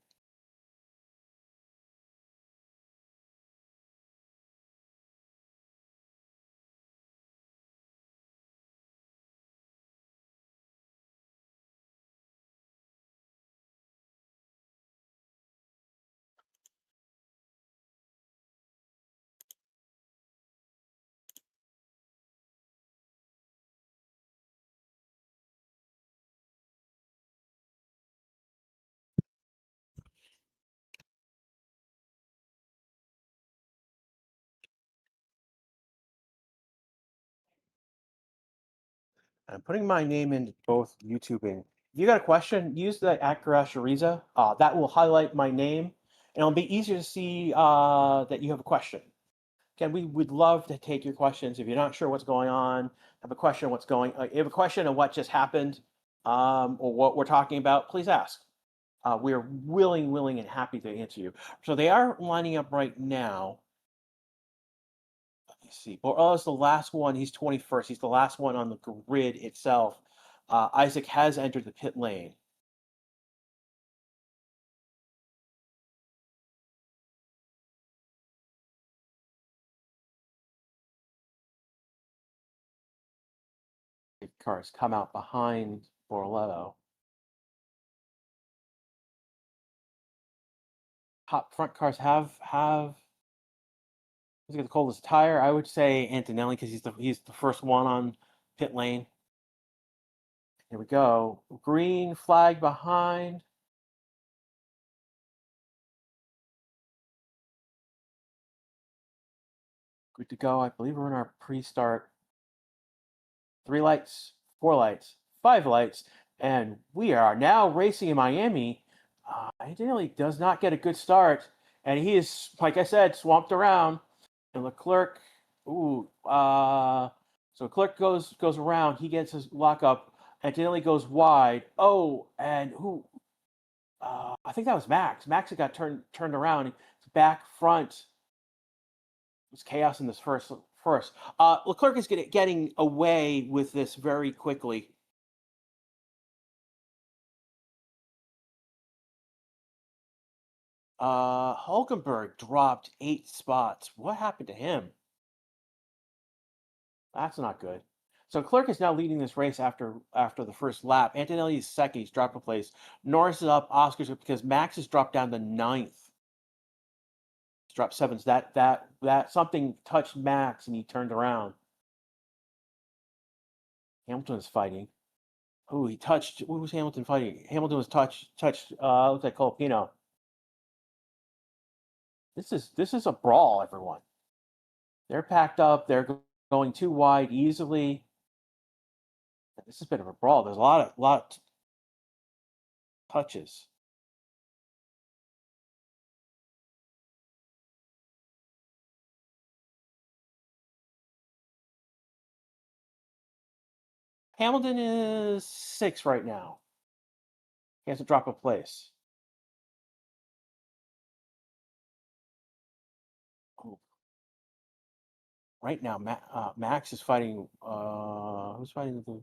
I'm putting my name into both YouTubing. If you got a question, use the @Garashariza. That will highlight my name, and it'll be easier to see that you have a question. Again, we would love to take your questions. If you're not sure what's going on, have a question, you have a question of what just happened, or what we're talking about, please ask. We are willing, and happy to answer you. So they are lining up right now. Let me see. Borello's the last one. He's 21st. He's the last one on the grid itself. Isaac has entered the pit lane. Cars come out behind Borello. Top front cars have let's get the coldest tire. I would say Antonelli because he's the first one on pit lane. Here we go. Green flag behind. Good to go. I believe we're in our pre-start. 3 lights, 4 lights, 5 lights, and we are now racing in Miami. Antonelli does not get a good start, and he is, like I said, swamped around. And Leclerc, so Leclerc goes around. He gets his lockup. Antonelli goes wide. Oh, and who? I think that was Max. Max got turned around. Back front. It was chaos in this first. Leclerc is getting away with this very quickly. Hulkenberg dropped 8 spots. What happened to him? That's not good. So Clerk is now leading this race after the first lap. Antonelli is second. He's dropped a place. Norris is up. Oscar's up because Max has dropped down to 9th. He's dropped 7th. That something touched Max and he turned around. Hamilton is fighting. Oh, he touched. What was Hamilton fighting? Hamilton was touched. Looks like Colapino. This is a brawl, everyone. They're packed up. They're going too wide easily. This is a bit of a brawl. There's a lot of touches. Hamilton is 6 right now. He has to drop a place. Oh. Right now, Max is fighting. Who's fighting with the?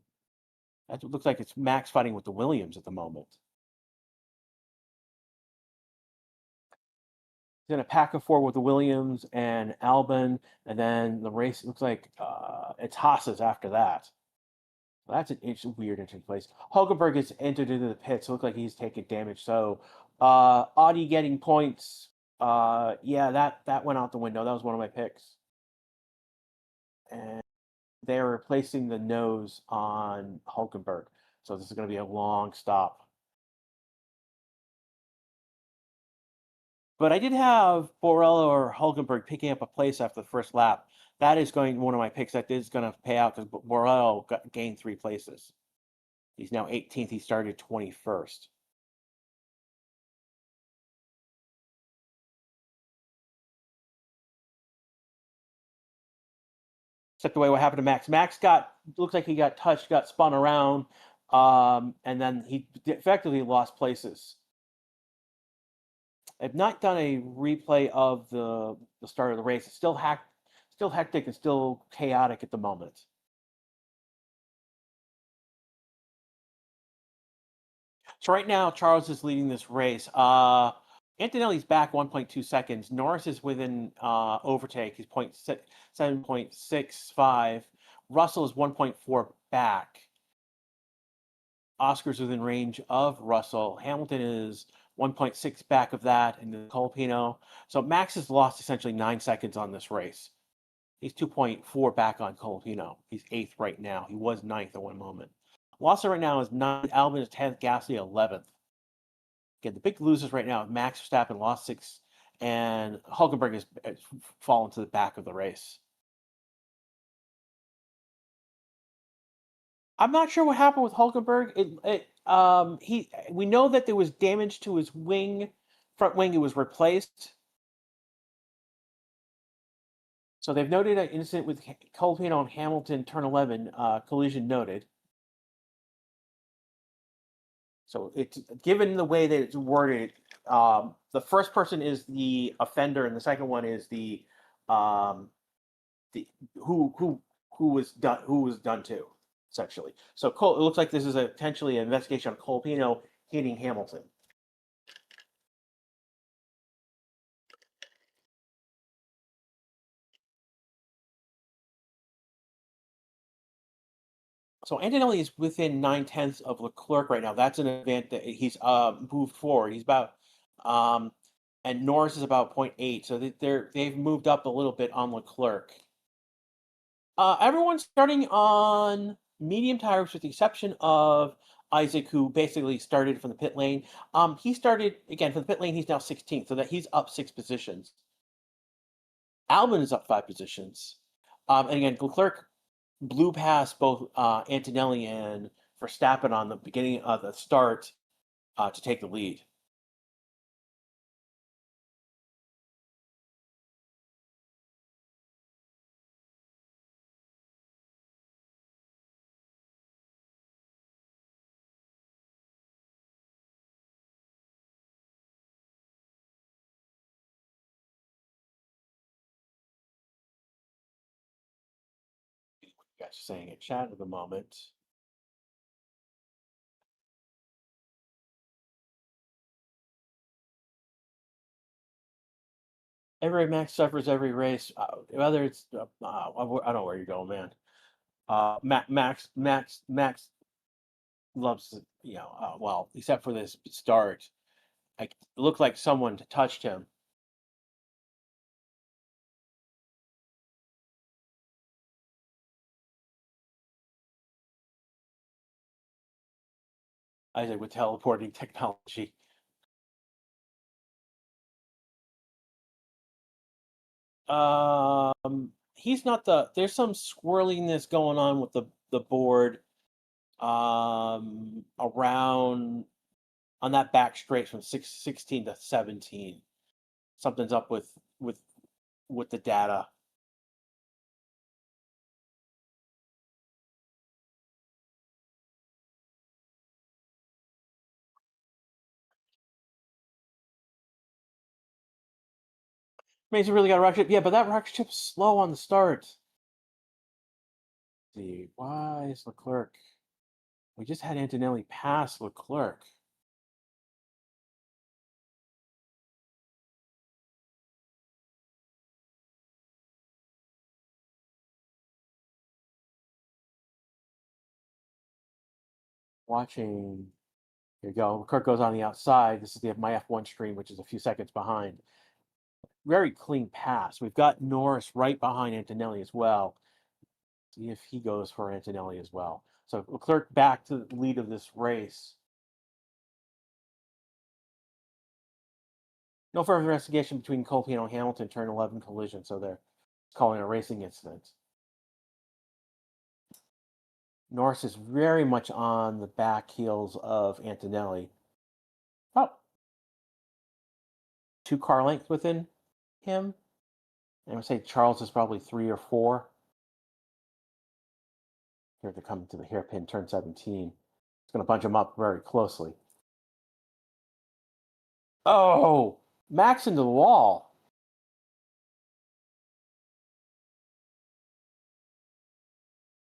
That looks like it's Max fighting with the Williams at the moment. He's in a pack of 4 with the Williams and Albon, and then the race looks like it's Haas's after that. That's a weird entry place. Hulkenberg is entered into the pits. So it looks like he's taking damage. So Audi getting points. Yeah, that went out the window. That was one of my picks. And they're replacing the nose on Hulkenberg. So this is going to be a long stop. But I did have Borello or Hulkenberg picking up a place after the first lap. That is one of my picks. That is going to pay out because Borello gained 3 places. He's now 18th. He started 21st. Except the way what happened to Max. Max looks like he got touched, got spun around, and then he effectively lost places. I've not done a replay of the start of the race. It's still hectic and still chaotic at the moment. So right now, Charles is leading this race. Antonelli's back 1.2 seconds. Norris is within overtake. He's 7.65. Russell is 1.4 back. Oscar's within range of Russell. Hamilton is 1.6 back of that, and then Colapino. So Max has lost essentially 9 seconds on this race. He's 2.4 back on Colapino. He's 8th right now. He was 9th at one moment. Lawson right now is 9th. Albin is 10th. Gasly 11th. Again, the big losers right now, Max Verstappen lost 6, and Hulkenberg has fallen to the back of the race. I'm not sure what happened with Hulkenberg. We know that there was damage to his wing, front wing. It was replaced. So they've noted an incident with Colapino and Hamilton, turn 11, collision noted. So it's given the way that it's worded. The first person is the offender, and the second one is the who was done to, essentially. So it looks like this is potentially an investigation on Colapino hitting Hamilton. So Antonelli is within 9/10 of Leclerc right now. That's an event that he's moved forward. He's about and Norris is about 0.8. So they've moved up a little bit on Leclerc. Everyone's starting on medium tires with the exception of Isaac, who basically started from the pit lane. He started again from the pit lane. He's now 16th, so that he's up 6 positions. Albin is up 5 positions. And again, Leclerc blew past both Antonelli and Verstappen on the beginning of the start to take the lead. What you guys are saying in chat at the moment. Every Max suffers every race, whether it's I don't know where you're going, man. Max loves, well, except for this start, it looked like someone touched him. I said with teleporting technology. He's not there's some swirliness going on with the board around on that back straight from 16 to 17. Something's up with the data. Mason really got a rocket ship. Yeah, but that rocket ship's slow on the start. Let's see, why is Leclerc? We just had Antonelli pass Leclerc. Watching. Here you go. Leclerc goes on the outside. This is my F1 stream, which is a few seconds behind. Very clean pass. We've got Norris right behind Antonelli as well. See if he goes for Antonelli as well. So Leclerc back to the lead of this race. No further investigation between Colapino and Hamilton, turn 11 collision, so they're calling a racing incident. Norris is very much on the back heels of Antonelli. Oh, 2 car lengths within him. I would say Charles is probably 3 or 4. Here to come to the hairpin turn 17. It's going to bunch them up very closely. Oh, Max into the wall.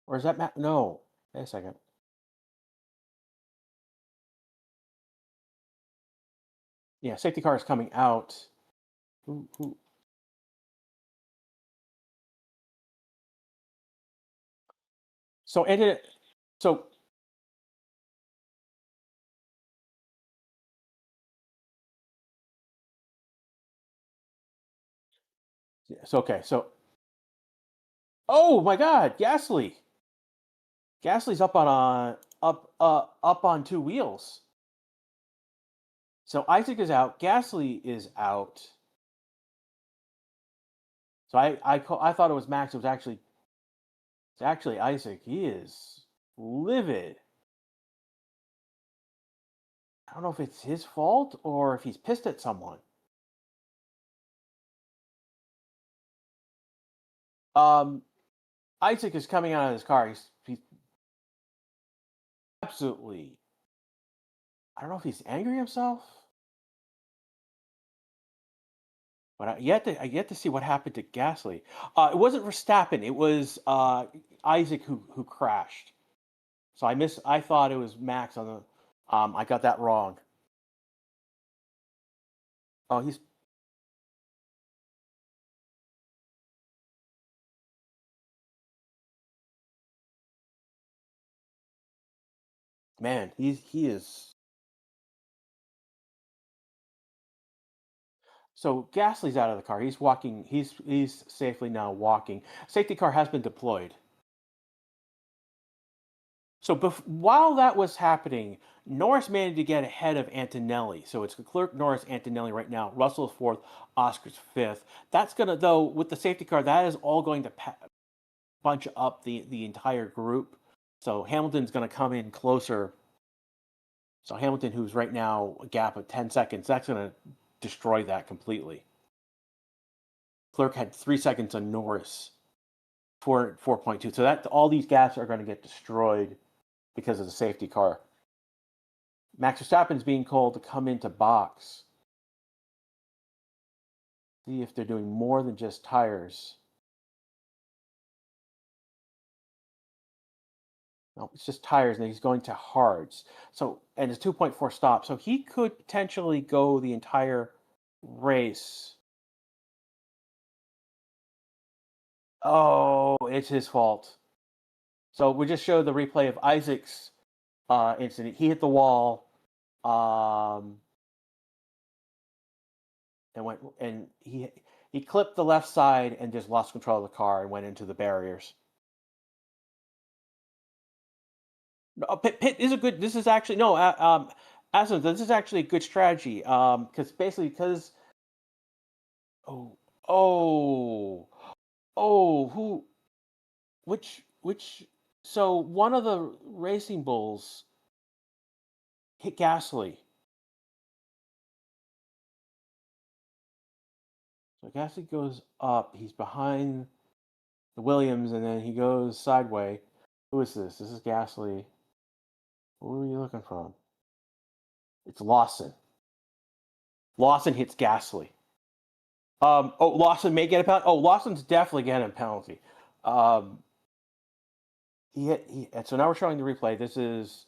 Or is that Max? No. Wait a second. Yeah, safety car is coming out. Who? So ended. So yes, okay. So oh my God, Gasly. Gasly's up on up on two wheels. So Isaac is out. Gasly is out. So I thought it was Max. It's actually Isaac. He is livid. I don't know if it's his fault or if he's pissed at someone. Um, Isaac is coming out of his car. He's absolutely. I don't know if he's angry himself, but I yet to see what happened to Gasly. It wasn't Verstappen. It was Isaac who crashed. So I thought it was Max on the. I got that wrong. Oh, he's man. He is. So Gasly's out of the car. He's walking. He's safely now walking. Safety car has been deployed. So while that was happening, Norris managed to get ahead of Antonelli. So it's Leclerc, Norris, Antonelli right now. Russell's fourth, Oscar's fifth. That's gonna though with the safety car, that is all going to bunch up the entire group. So Hamilton's gonna come in closer. So Hamilton, who's right now a gap of 10 seconds, that's gonna destroy that completely. Clerk had 3 seconds on Norris, 4.2. So that all these gaps are going to get destroyed because of the safety car. Max Verstappen's being called to come into box. See if they're doing more than just tires. No, it's just tires, and he's going to hards. So, and it's 2.4 stops. So he could potentially go the entire race. Oh, it's his fault. So we just showed the replay of Isaac's incident. He hit the wall, um, and went and he clipped the left side and just lost control of the car and went into the barriers. No, pit is a good. This is actually no. Aston, this is actually a good strategy. Because basically, because oh oh oh who which so one of the racing bulls hit Gasly. So Gasly goes up. He's behind the Williams, and then he goes sideways. Who is this? This is Gasly. Who are you looking for? It's Lawson. Lawson hits Gasly. Oh, Lawson may get a penalty. Oh, Lawson's definitely getting a penalty. Um, he hit. So now we're showing the replay. This is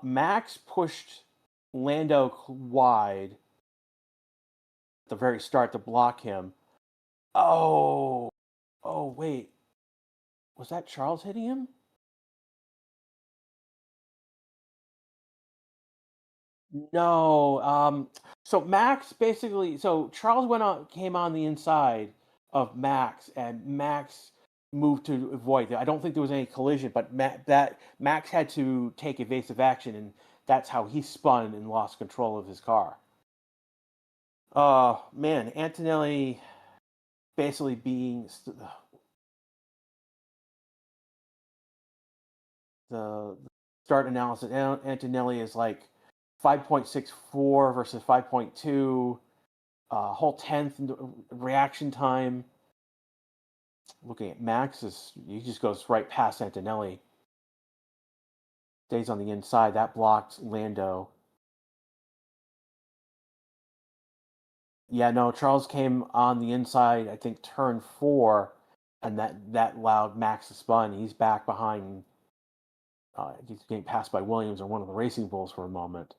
Max pushed Lando wide at the very start to block him. Oh, oh wait, was that Charles hitting him? No. So Max basically, so Charles came on the inside of Max, and Max moved to avoid it. I don't think there was any collision, but that Max had to take evasive action, and that's how he spun and lost control of his car. Oh man, Antonelli basically being the start analysis. Antonelli is like 5.64 versus 5.2. Whole tenth reaction time. Looking at Max, he just goes right past Antonelli. Stays on the inside. That blocked Lando. Yeah, no, Charles came on the inside, I think turn four, and that allowed Max to spun. He's back behind. He's getting passed by Williams or one of the Racing Bulls for a moment.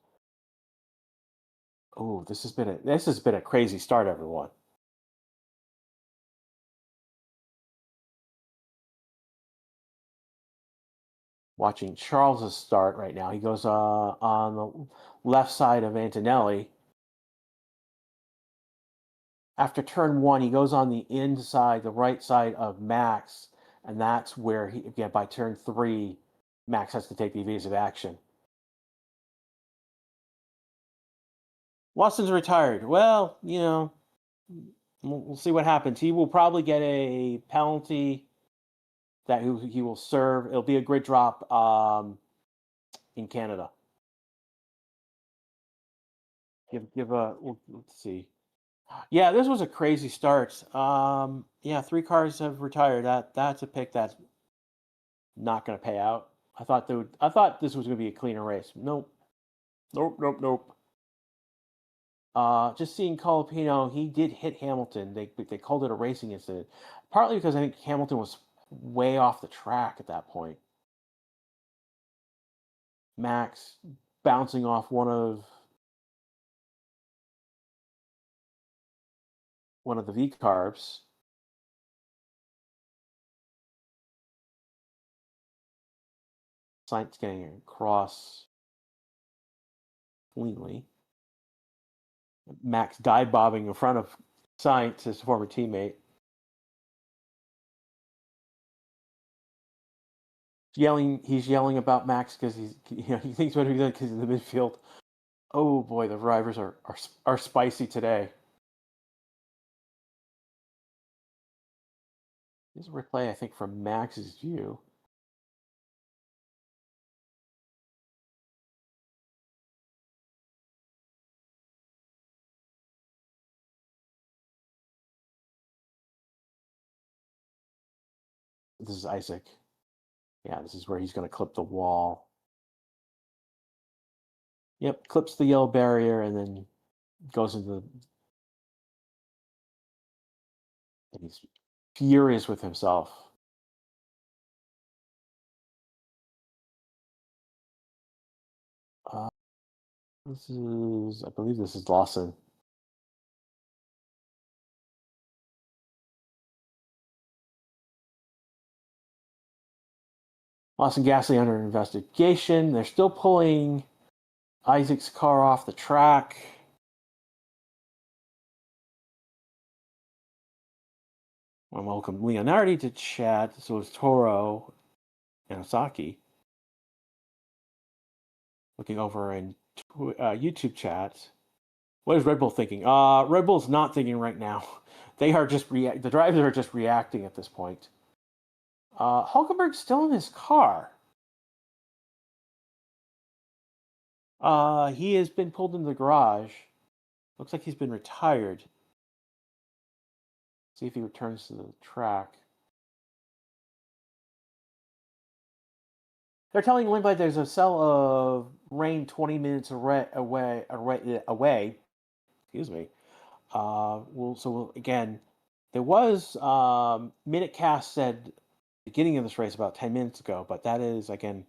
Oh, this has been a crazy start, everyone. Watching Charles's start right now. He goes on the left side of Antonelli. After turn one, he goes on the inside, the right side of Max, and that's where he again by turn three, Max has to take the evasive action. Watson's retired. Well, we'll see what happens. He will probably get a penalty that he will serve. It'll be a grid drop in Canada. Let's see. Yeah, this was a crazy start. Yeah, three cars have retired. That's a pick that's not going to pay out. I thought this was going to be a cleaner race. Nope. Nope. Nope. Nope. Just seeing Colapino, he did hit Hamilton. They called it a racing incident, partly because I think Hamilton was way off the track at that point. Max bouncing off one of the V carbs. Sainz getting across cleanly. Max dive bobbing in front of Sainz, his former teammate. He's yelling about Max because he thinks what he's doing because of the midfield. Oh boy, the drivers are spicy today. This is a replay, I think, from Max's view. This is Isaac. Yeah, this is where he's going to clip the wall. Yep, clips the yellow barrier and then goes into the... And he's furious with himself. I believe this is Lawson. Lawson Gasly under investigation. They're still pulling Isaac's car off the track. I welcome Leonardi to chat. So is Toro and Osaki. Looking over in YouTube chat. What is Red Bull thinking? Red Bull's not thinking right now. They are just the drivers are just reacting at this point. Hulkenberg's still in his car. He has been pulled into the garage. Looks like he's been retired. See if he returns to the track. They're telling Limelight there's a cell of rain 20 minutes away. Excuse me. Again, there was Minute Cast said beginning of this race about 10 minutes ago, but that is again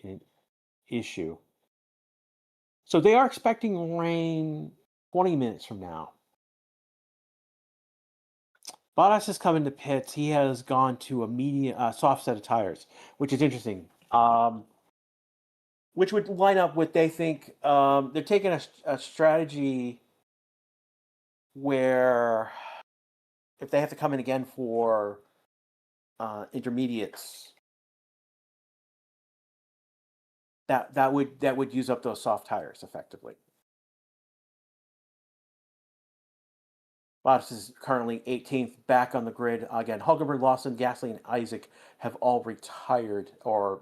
an issue. So they are expecting rain 20 minutes from now. Bottas has come into pits. He has gone to a medium, soft set of tires, which is interesting. Which would line up with they think they're taking a strategy where if they have to come in again for intermediates, that would use up those soft tires effectively. Bottas is currently 18th, back on the grid again. Hulkenberg, Lawson, Gasly, and Isaac have all retired or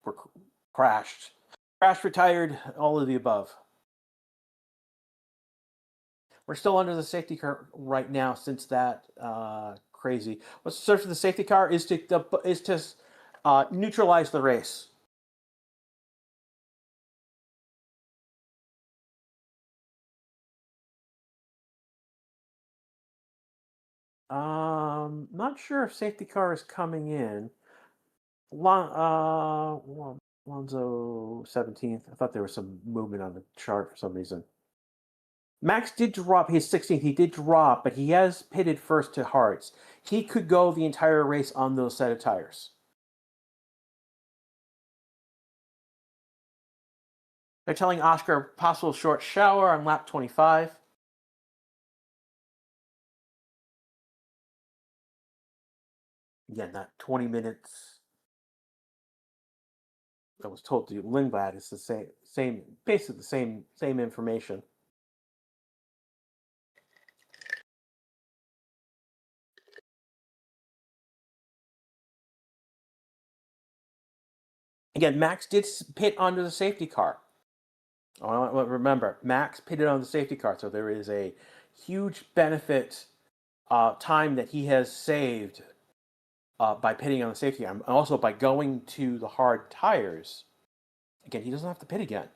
were crashed, retired, all of the above. We're still under the safety car right now since that crazy. What's the search for the safety car is to neutralize the race. Not sure if safety car is coming in. Alonso 17th. I thought there was some movement on the chart for some reason. Max did drop his 16th. He did drop, but he has pitted first to hards. He could go the entire race on those set of tires. They're telling Oscar possible short shower on lap 25. Again, that 20 minutes I was told to Lindblad is the same, basically the same information. Again, Max did pit onto the safety car. Remember, Max pitted on the safety car, so there is a huge benefit time that he has saved by pitting on the safety car, and also by going to the hard tires. Again, he doesn't have to pit again.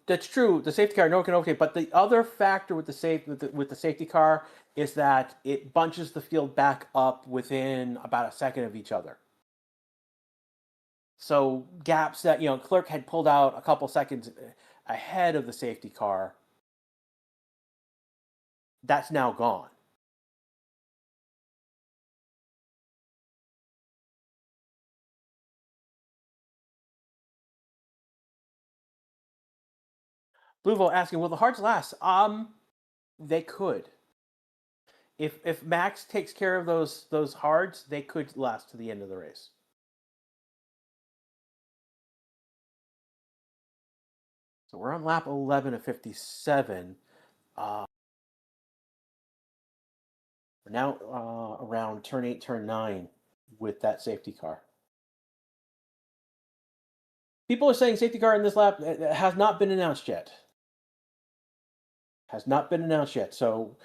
That's true. The safety car, no one can overtake. But the other factor with the safety car is that it bunches the field back up within about a second of each other. So gaps that Clerk had pulled out a couple seconds ahead of the safety car, that's now gone. Blueville asking, will the hards last? They could. If Max takes care of those hards, they could last to the end of the race. So we're on lap 11 of 57. We're now around turn 8, turn 9 with that safety car. People are saying safety car in this lap has not been announced yet. Has not been announced yet. So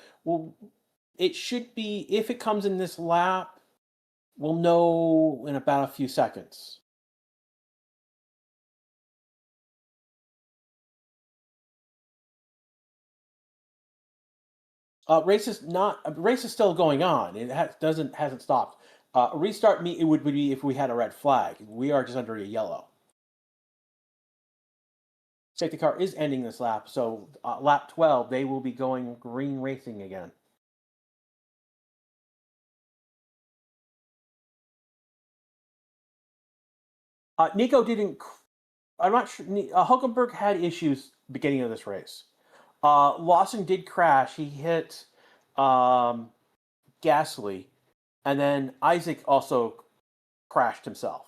it should be, if it comes in this lap, we'll know in about a few seconds. Race is still going on. It hasn't stopped. Restart it would be if we had a red flag. We are just under a yellow. Safety car is ending this lap, so lap 12 they will be going green racing again. Nico didn't. I'm not sure. Hulkenberg had issues beginning of this race. Lawson did crash. He hit Gasly, and then Isaac also crashed himself.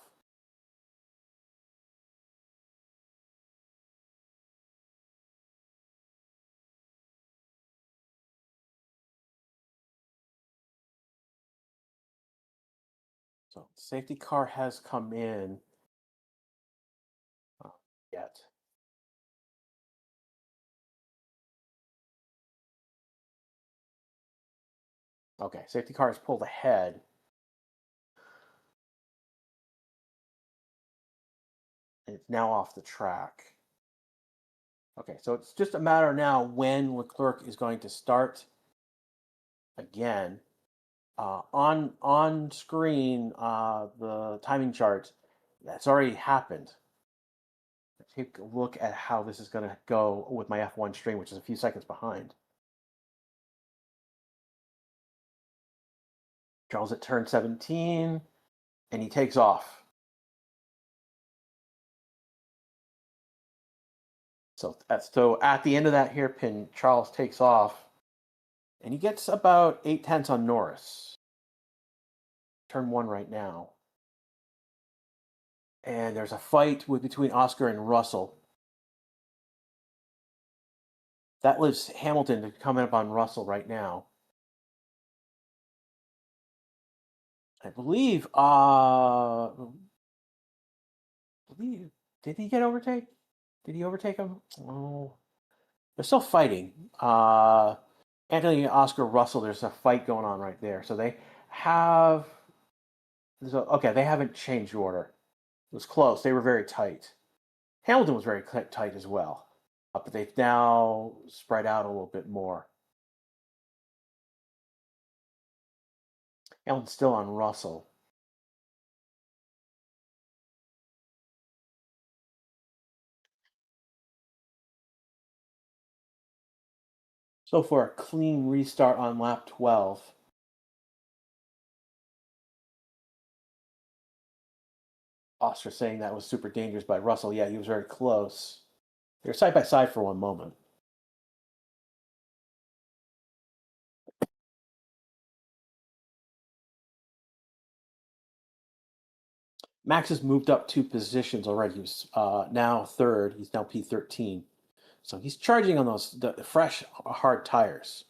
So safety car has come in. Yet. Okay, safety car has pulled ahead. And it's now off the track. Okay, so it's just a matter now when Leclerc is going to start again. On screen, the timing chart, that's already happened. Take a look at how this is going to go with my F1 stream, which is a few seconds behind. Charles at turn 17, and he takes off. So at the end of that hairpin, Charles takes off, and he gets about 0.8 on Norris. Turn 1 right now. And there's a fight between Oscar and Russell. That leaves Hamilton coming up on Russell right now. I believe, did he get overtake? Did he overtake him? Oh, they're still fighting. Anthony, Oscar, Russell, there's a fight going on right there. So they have, okay, they haven't changed order. It was close. They were very tight. Hamilton was very tight as well. But they've now spread out a little bit more. Hamilton's still on Russell. So for a clean restart on lap 12. Oster saying that was super dangerous by Russell. Yeah, he was very close. They were side by side for one moment. Max has moved up 2 positions already. He's now third. He's now P13. So he's charging on the fresh, hard tires,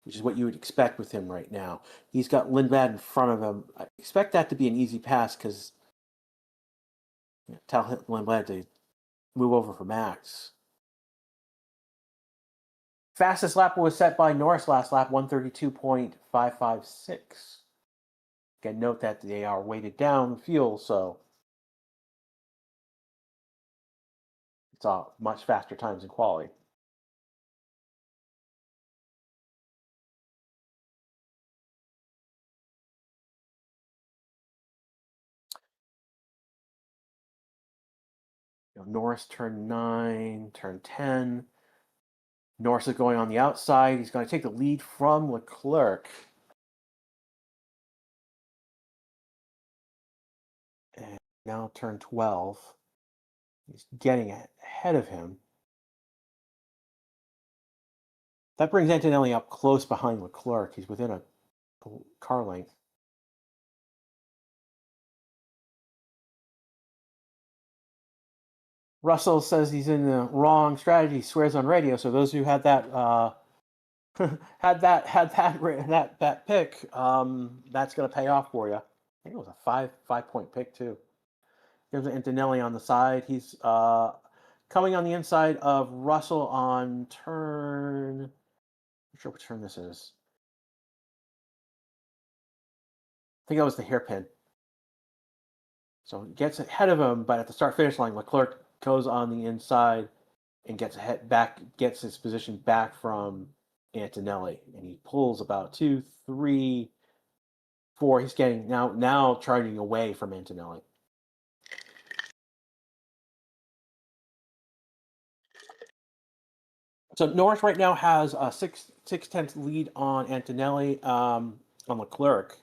which is what you would expect with him right now. He's got Lindblad in front of him. I expect that to be an easy pass because tell Lindblad to move over for Max. Fastest lap was set by Norris last lap, 132.556. Again, note that they are weighted down fuel, so it's much faster times in quality. Norris turn 9, turn 10. Norris is going on the outside. He's going to take the lead from Leclerc. And now turn 12. He's getting ahead of him. That brings Antonelli up close behind Leclerc. He's within a car length. Russell says he's in the wrong strategy. Swears on radio. So those who had that had that pick, that's going to pay off for you. I think it was a 5-point pick too. There's Antonelli on the side. He's coming on the inside of Russell on turn. I'm not sure what turn this is. I think that was the hairpin. So he gets ahead of him, but at the start-finish line, Leclerc goes on the inside and gets his position back from Antonelli, and he pulls about 2, 3, 4. He's getting now charging away from Antonelli. So Norris right now has a 6/10 lead on Antonelli, on Leclerc.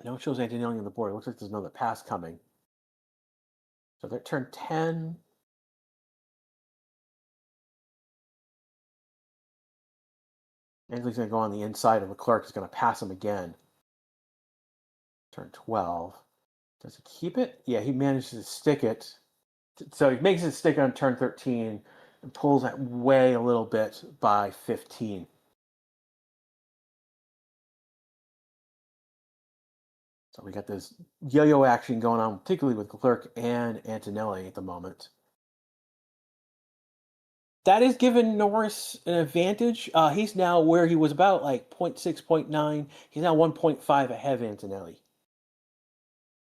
Now it shows Antonelli on the board. It looks like there's another pass coming. So they're turn 10. Anthony's going to go on the inside, and Leclerc is going to pass him again. Turn 12. Does he keep it? Yeah, he manages to stick it. So he makes it stick on turn 13 and pulls that way a little bit by 15. So we got this yo-yo action going on, particularly with Leclerc and Antonelli at the moment. That is giving Norris an advantage. He's now where he was about like 0.6, 0.9. He's now 1.5 ahead of Antonelli.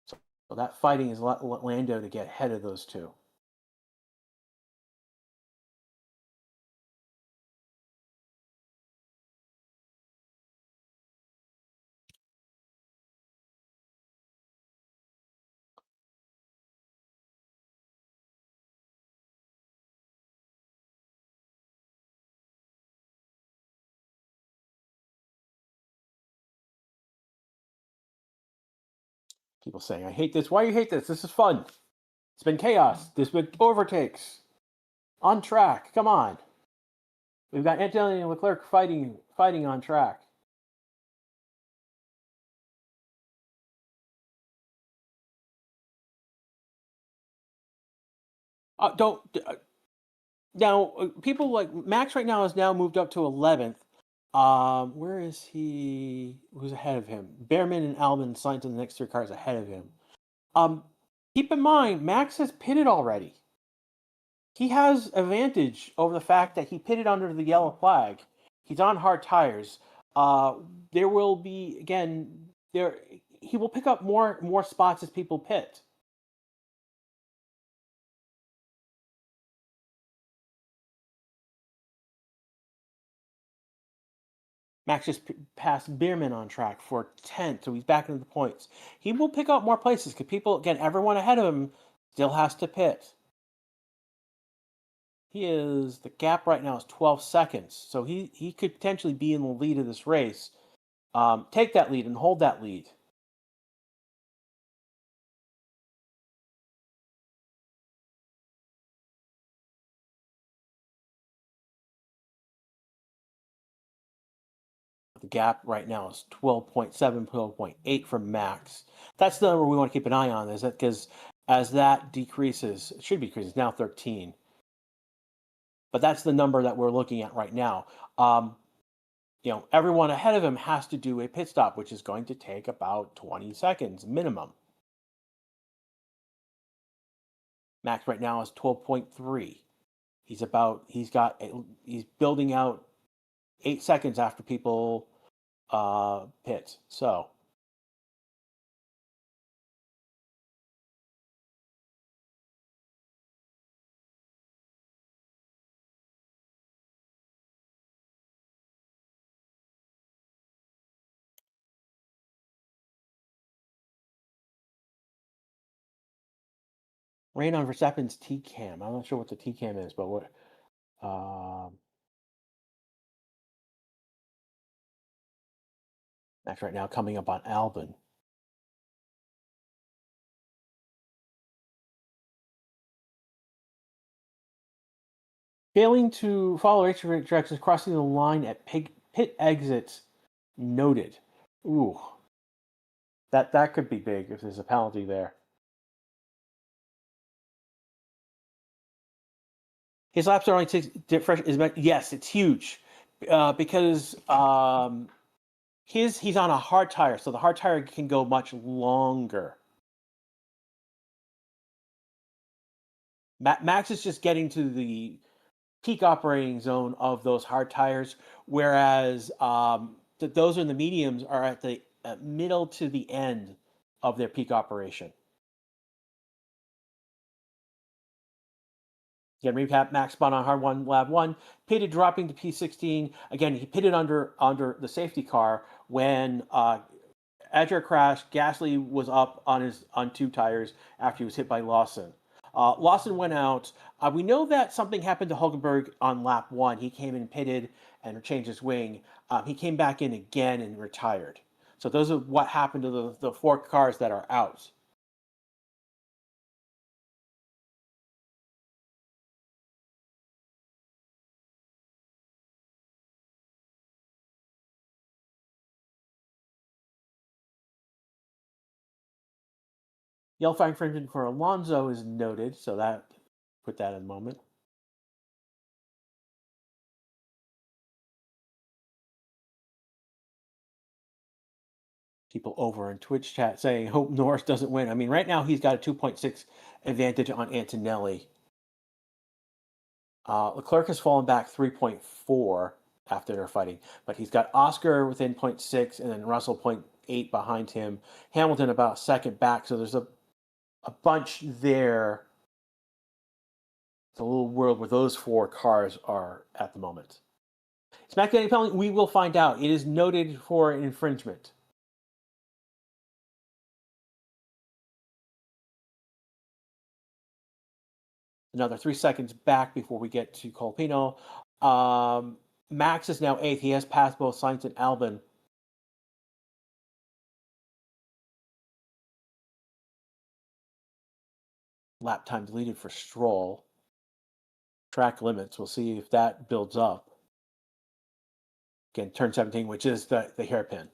So that fighting is Lando to get ahead of those two. People saying, I hate this. Why do you hate this? This is fun. It's been chaos. There's been overtakes. On track. Come on. We've got Antonelli and Leclerc fighting on track. Now people like Max right now has now moved up to 11th. Where is he? Who's ahead of him? Behrman and Albon signed to the next 3 cars ahead of him. Keep in mind, Max has pitted already. He has advantage over the fact that he pitted under the yellow flag. He's on hard tires. There will be he will pick up more spots as people pit. Max just passed Bierman on track for 10th, so he's back into the points. He will pick up more places because people, again, everyone ahead of him still has to pit. The gap right now is 12 seconds, so he could potentially be in the lead of this race. Take that lead and hold that lead. The gap right now is 12.7, 12.8 from Max. That's the number we want to keep an eye on, is that because as that decreases, it should decrease, it's now 13. But that's the number that we're looking at right now. Everyone ahead of him has to do a pit stop, which is going to take about 20 seconds minimum. Max right now is 12.3. He's building out 8 seconds after people pit. So rain on Verstappen's T-cam. I'm not sure what the T-cam is, but what Max right now coming up on Albon. Failing to follow race directions, crossing the line at pit exits noted. Ooh, that could be big if there's a penalty there. His laps are only 6 fresh. Yes, it's huge because he's on a hard tire, so the hard tire can go much longer. Max is just getting to the peak operating zone of those hard tires, whereas those in the mediums are at the middle to the end of their peak operation. Again, recap: Max spun on hard one, lap 1, pitted dropping to P16. Again, he pitted under the safety car when after a crash, Gasly was up on 2 tires after he was hit by Lawson. Lawson went out. We know that something happened to Hulkenberg on lap 1. He came in, pitted, and changed his wing. He came back in again and retired. So those are what happened to the 4 cars that are out. Yellow flag infringement for Alonso is noted, so that put that in a moment. People over in Twitch chat saying, hope Norris doesn't win. I mean, right now he's got a 2.6 advantage on Antonelli. Leclerc has fallen back 3.4 after they're fighting, but he's got Oscar within 0.6 and then Russell 0.8 behind him. Hamilton about a second back, so there's a bunch there. It's a little world where those 4 cars are at the moment. SmackDown penalty, we will find out. It is noted for infringement. Another 3 seconds back before we get to Colpino. Max is now 8th. He has passed both Sainz and Albon. Lap time deleted for Stroll. Track limits. We'll see if that builds up. Again, turn 17, which is the hairpin.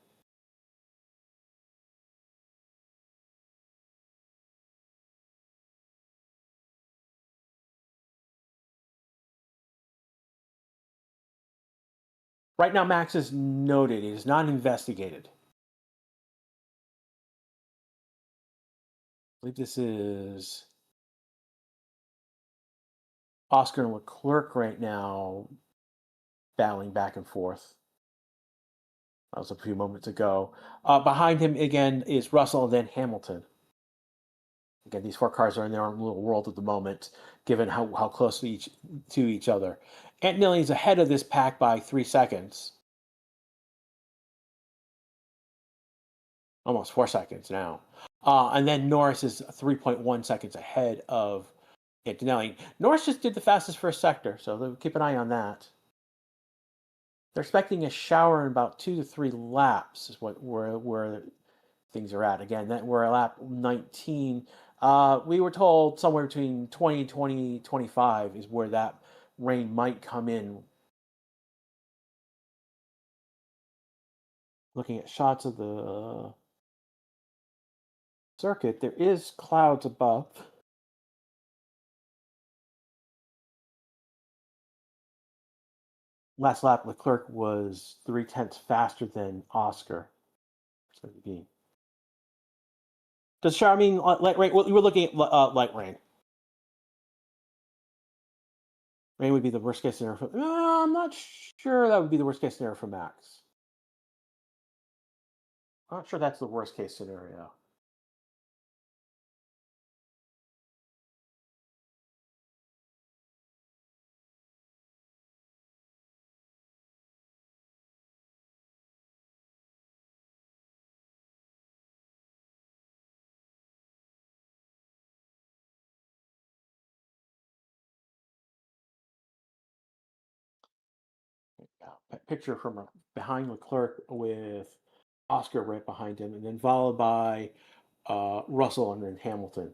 Right now, Max is noted. It is not investigated. I believe this is Oscar and Leclerc right now battling back and forth. That was a few moments ago. Behind him, again, is Russell and then Hamilton. Again, these 4 cars are in their own little world at the moment, given how close to each other. Antonelli is ahead of this pack by 3 seconds. almost 4 seconds now. And then Norris is 3.1 seconds ahead of Antonelli. Norris just did the fastest first sector, so keep an eye on that. They're expecting a shower in about 2 to 3 laps is where things are at. Again, that we're at lap 19. We were told somewhere between 20, 25 is where that rain might come in. Looking at shots of the circuit, there is clouds above. Last lap, Leclerc was 0.3 faster than Oscar. So does shower mean light rain? Well, you were looking at light rain. Rain would be the worst case scenario. I'm not sure that would be the worst case scenario for Max. I'm not sure that's the worst case scenario. Picture from behind Leclerc with Oscar right behind him, and then followed by Russell and then Hamilton.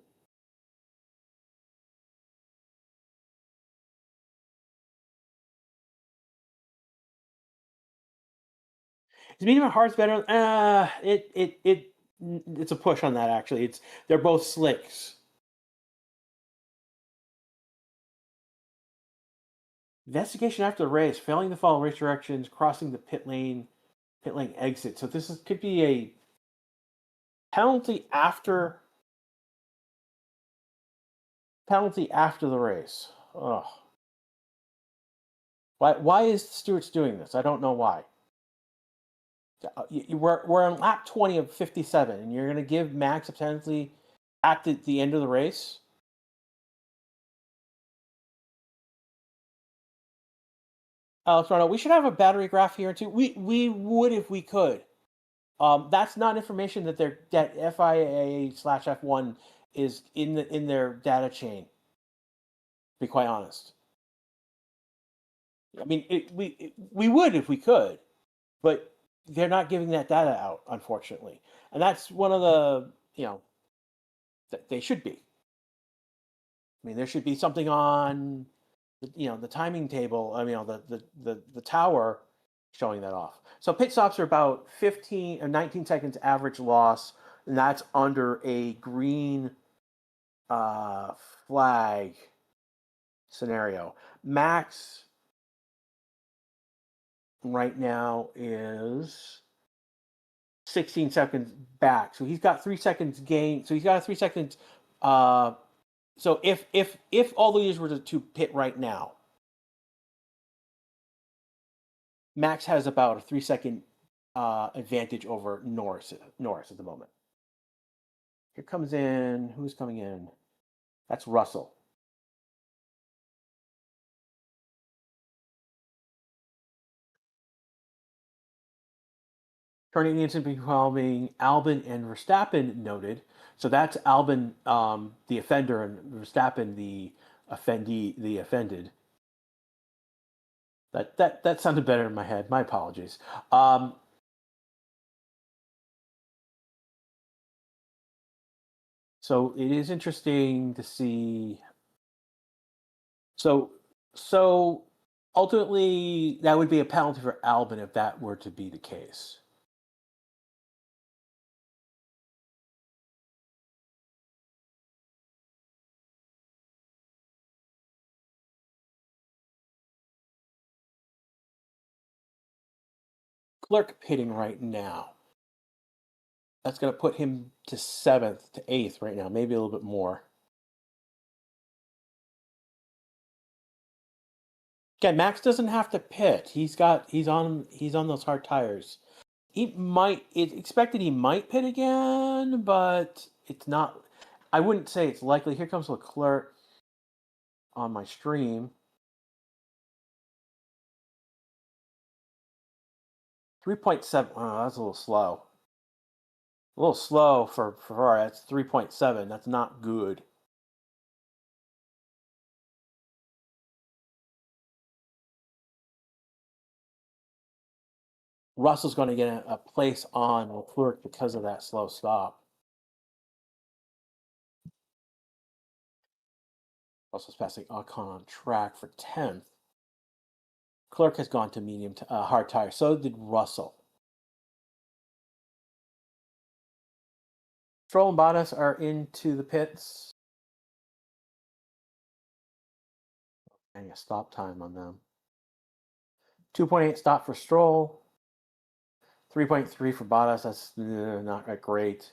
Is medium hard's better? It's a push on that actually. They're both slicks. Investigation after the race, failing to follow race directions, crossing the pit lane exit. So could be a penalty after the race. Ugh. Why is Stewart's doing this? I don't know why. We're on lap 20 of 57, and you're going to give Max a penalty at the end of the race? Alex Ronald, we should have a battery graph here too. We would if we could. That's not information that FIA/F1 is in their data chain. To be quite honest, I mean, we would if we could, but they're not giving that data out, unfortunately, and that's one of the that they should be. I mean, there should be something on the timing table. I mean, the tower showing that off. So pit stops are about 15 or 19 seconds average loss, and that's under a green flag scenario. Max right now is 16 seconds back, so he's got 3 seconds gain. So he's got a 3 seconds. So if all the leaders were to pit right now, Max has about a 3 second advantage over Norris at the moment. Here comes in. Who's coming in? That's Russell. Turning into becoming Albon and Verstappen noted. So that's Albon, the offender, and Verstappen, the offended. That sounded better in my head. My apologies. So it is interesting to see. So ultimately, that would be a penalty for Albon if that were to be the case. Clerk pitting right now. That's going to put him to 7th to 8th right now, maybe a little bit more. Again, Max doesn't have to pit. He's on those hard tires. It's expected he might pit again, but it's not. I wouldn't say it's likely. Here comes Leclerc on my stream. 3.7. Oh, that's a little slow. A little slow for Ferrari. That's 3.7. That's not good. Russell's going to get a place on Leclerc because of that slow stop. Russell's passing Ocon on track for 10th. Leclerc has gone to medium hard tire. So did Russell. Stroll and Bottas are into the pits. And a stop time on them. 2.8 stop for Stroll. 3.3 for Bottas. That's not great.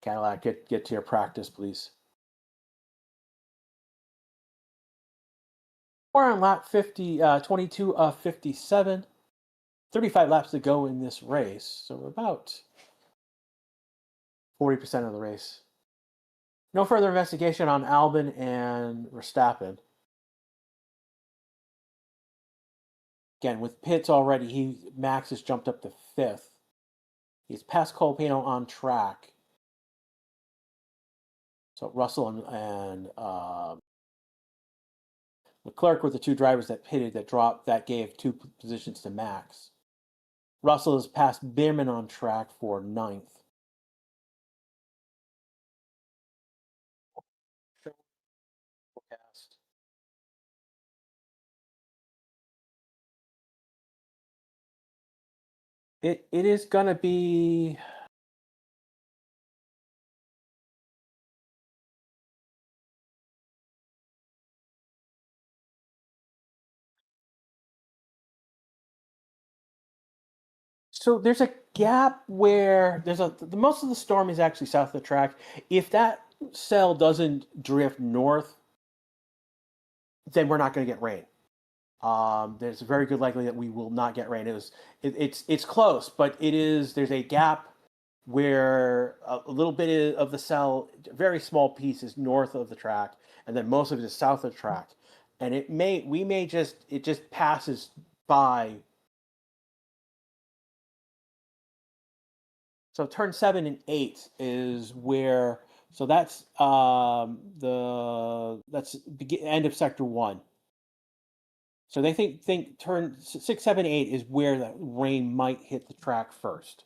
Cadillac, get to your practice, please. We're on lap 22 of 57. 35 laps to go in this race. So we're about 40% of the race. No further investigation on Albon and Verstappen. Again, with pits already, Max has jumped up to 5th. He's passed Colpino on track. So Russell and Leclerc were the two drivers that pitted that gave 2 positions to Max. Russell has passed Bierman on track for 9th. It is going to be so there's a gap where the most of the storm is actually south of the track. If that cell doesn't drift north, then we're not going to get rain. There's a very good likelihood that we will not get rain. It's close, but there's a gap where a little bit of the cell, a very small piece, is north of the track, and then most of it is south of the track, and it just passes by. So turn 7 and 8 is where. So that's end of sector 1. So they think turn 6, 7, 8 is where the rain might hit the track first.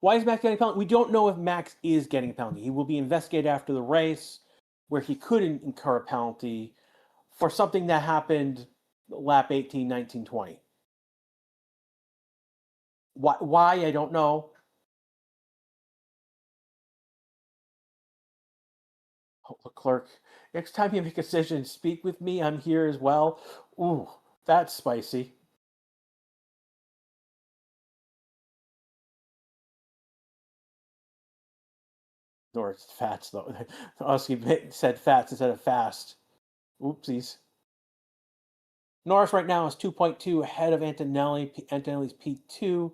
Why is Max getting a penalty? We don't know if Max is getting a penalty. He will be investigated after the race, where he could incur a penalty for something that happened lap 18, 19, 20. Why I don't know. Oh, Leclerc, next time you make a decision, speak with me. I'm here as well. Ooh, that's spicy. Or it's Fats, though. Oski said Fats instead of Fast. Oopsies. Norris right now is 2.2 ahead of Antonelli. Antonelli's P2.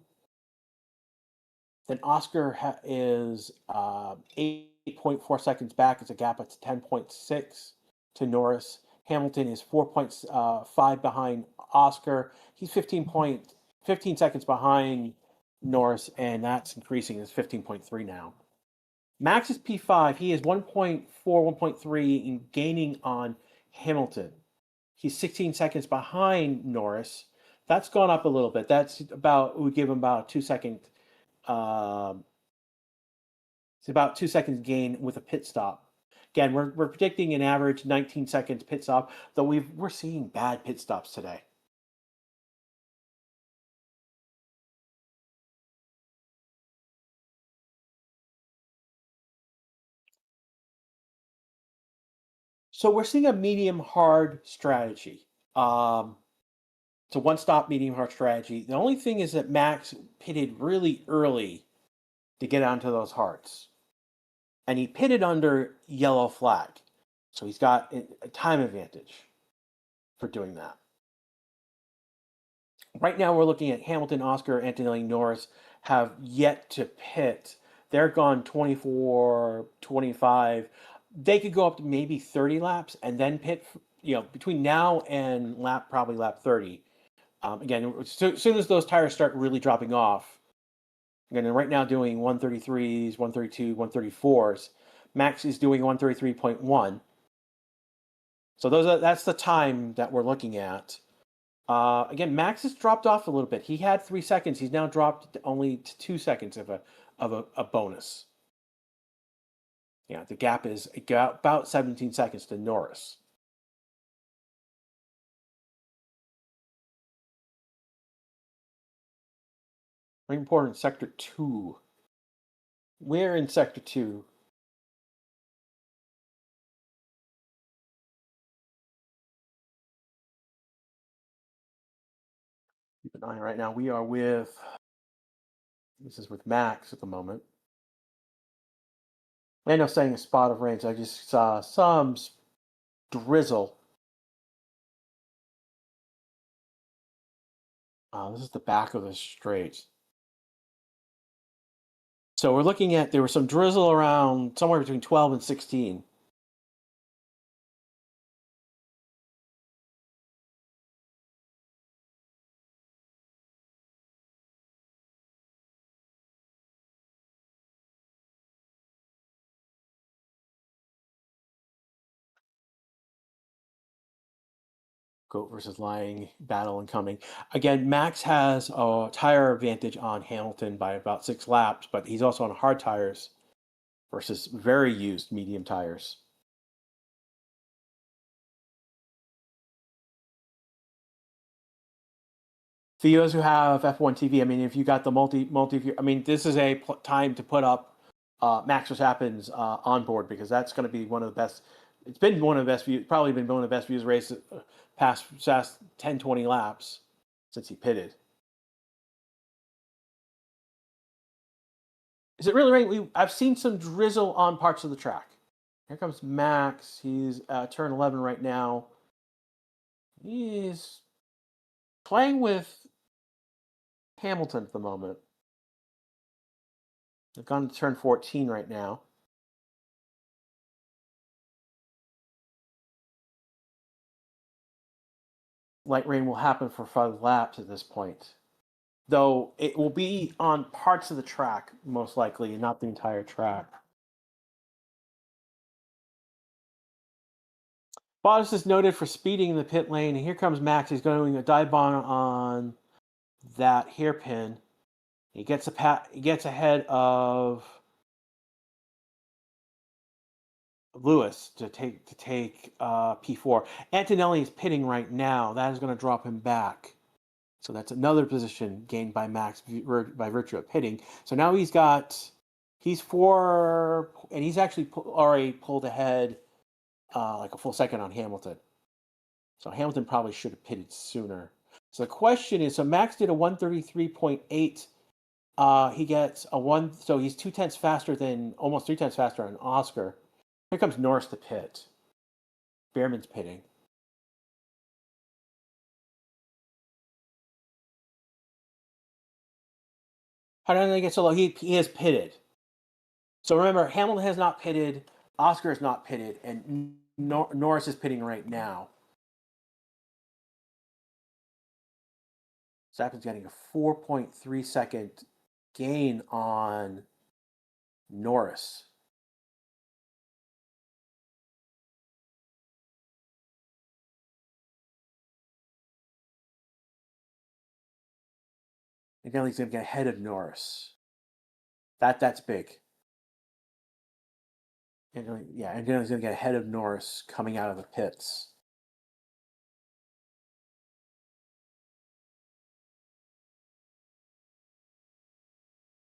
Then Oscar is 8.4 seconds back. It's a gap of 10.6 to Norris. Hamilton is 4.5 behind Oscar. He's 15 seconds behind Norris, and that's increasing. It's 15.3 now. Max is P5. He is 1.4, 1.3 in gaining on Hamilton. He's 16 seconds behind Norris. That's gone up a little bit. We give him about a 2-second. It's about 2 seconds gain with a pit stop. Again, we're predicting an average 19 seconds pit stop, though we're seeing bad pit stops today. So we're seeing a medium-hard strategy. It's a one-stop medium-hard strategy. The only thing is that Max pitted really early to get onto those hards. And he pitted under yellow flag. So he's got a time advantage for doing that. Right now we're looking at Hamilton, Oscar, Antonelli, Norris have yet to pit. They're gone 24, 25. They could go up to maybe 30 laps and then pit, between now and probably lap 30. Again, as soon as those tires start really dropping off, again, right now doing 133s, 132, 134s. Max is doing 133.1. So that's the time that we're looking at. Again, Max has dropped off a little bit. He had 3 seconds. He's now dropped only to 2 seconds of a bonus. Yeah, the gap is about 17 seconds to Norris. Very important, Sector 2. We're in Sector 2. Keep an eye right now. We are this is with Max at the moment. I know saying a spot of rain, so I just saw some drizzle. This is the back of the straight. So we're looking at, there was some drizzle around somewhere between 12 and 16. Goat versus lying battle incoming. Again, Max has a tire advantage on Hamilton by about 6 laps, but he's also on hard tires versus very used medium tires. For those who have F1 TV, I mean, if you got the multi, I mean, this is a time to put up Max Verstappen's on board, because that's going to be one of the best. It's been one of the best views, probably been one of the best views races past 10, 20 laps since he pitted. Is it really raining? I've seen some drizzle on parts of the track. Here comes Max. He's turn 11 right now. He's playing with Hamilton at the moment. They've gone to turn 14 right now. Light rain will happen for 5 laps at this point, though it will be on parts of the track, most likely, and not the entire track. Bottas is noted for speeding in the pit lane, and here comes Max. He's going a dive bomb on that hairpin. He gets ahead of Lewis to take P4. Antonelli is pitting right now. That is going to drop him back. So that's another position gained by Max by virtue of pitting. So now he's 4, and he's actually already pulled ahead like a full second on Hamilton. So Hamilton probably should have pitted sooner. So the question is, so Max did a 133.8. He gets a 1, so he's 0.2 faster than, almost 3 tenths faster on Oscar. Here comes Norris to pit. Behrman's pitting. How did they get so low? He has pitted. So remember, Hamilton has not pitted, Oscar has not pitted, and Norris is pitting right now. Verstappen's getting a 4.3 second gain on Norris. Again, he's going to get ahead of Norris. That's big. And yeah, and he's going to get ahead of Norris coming out of the pits.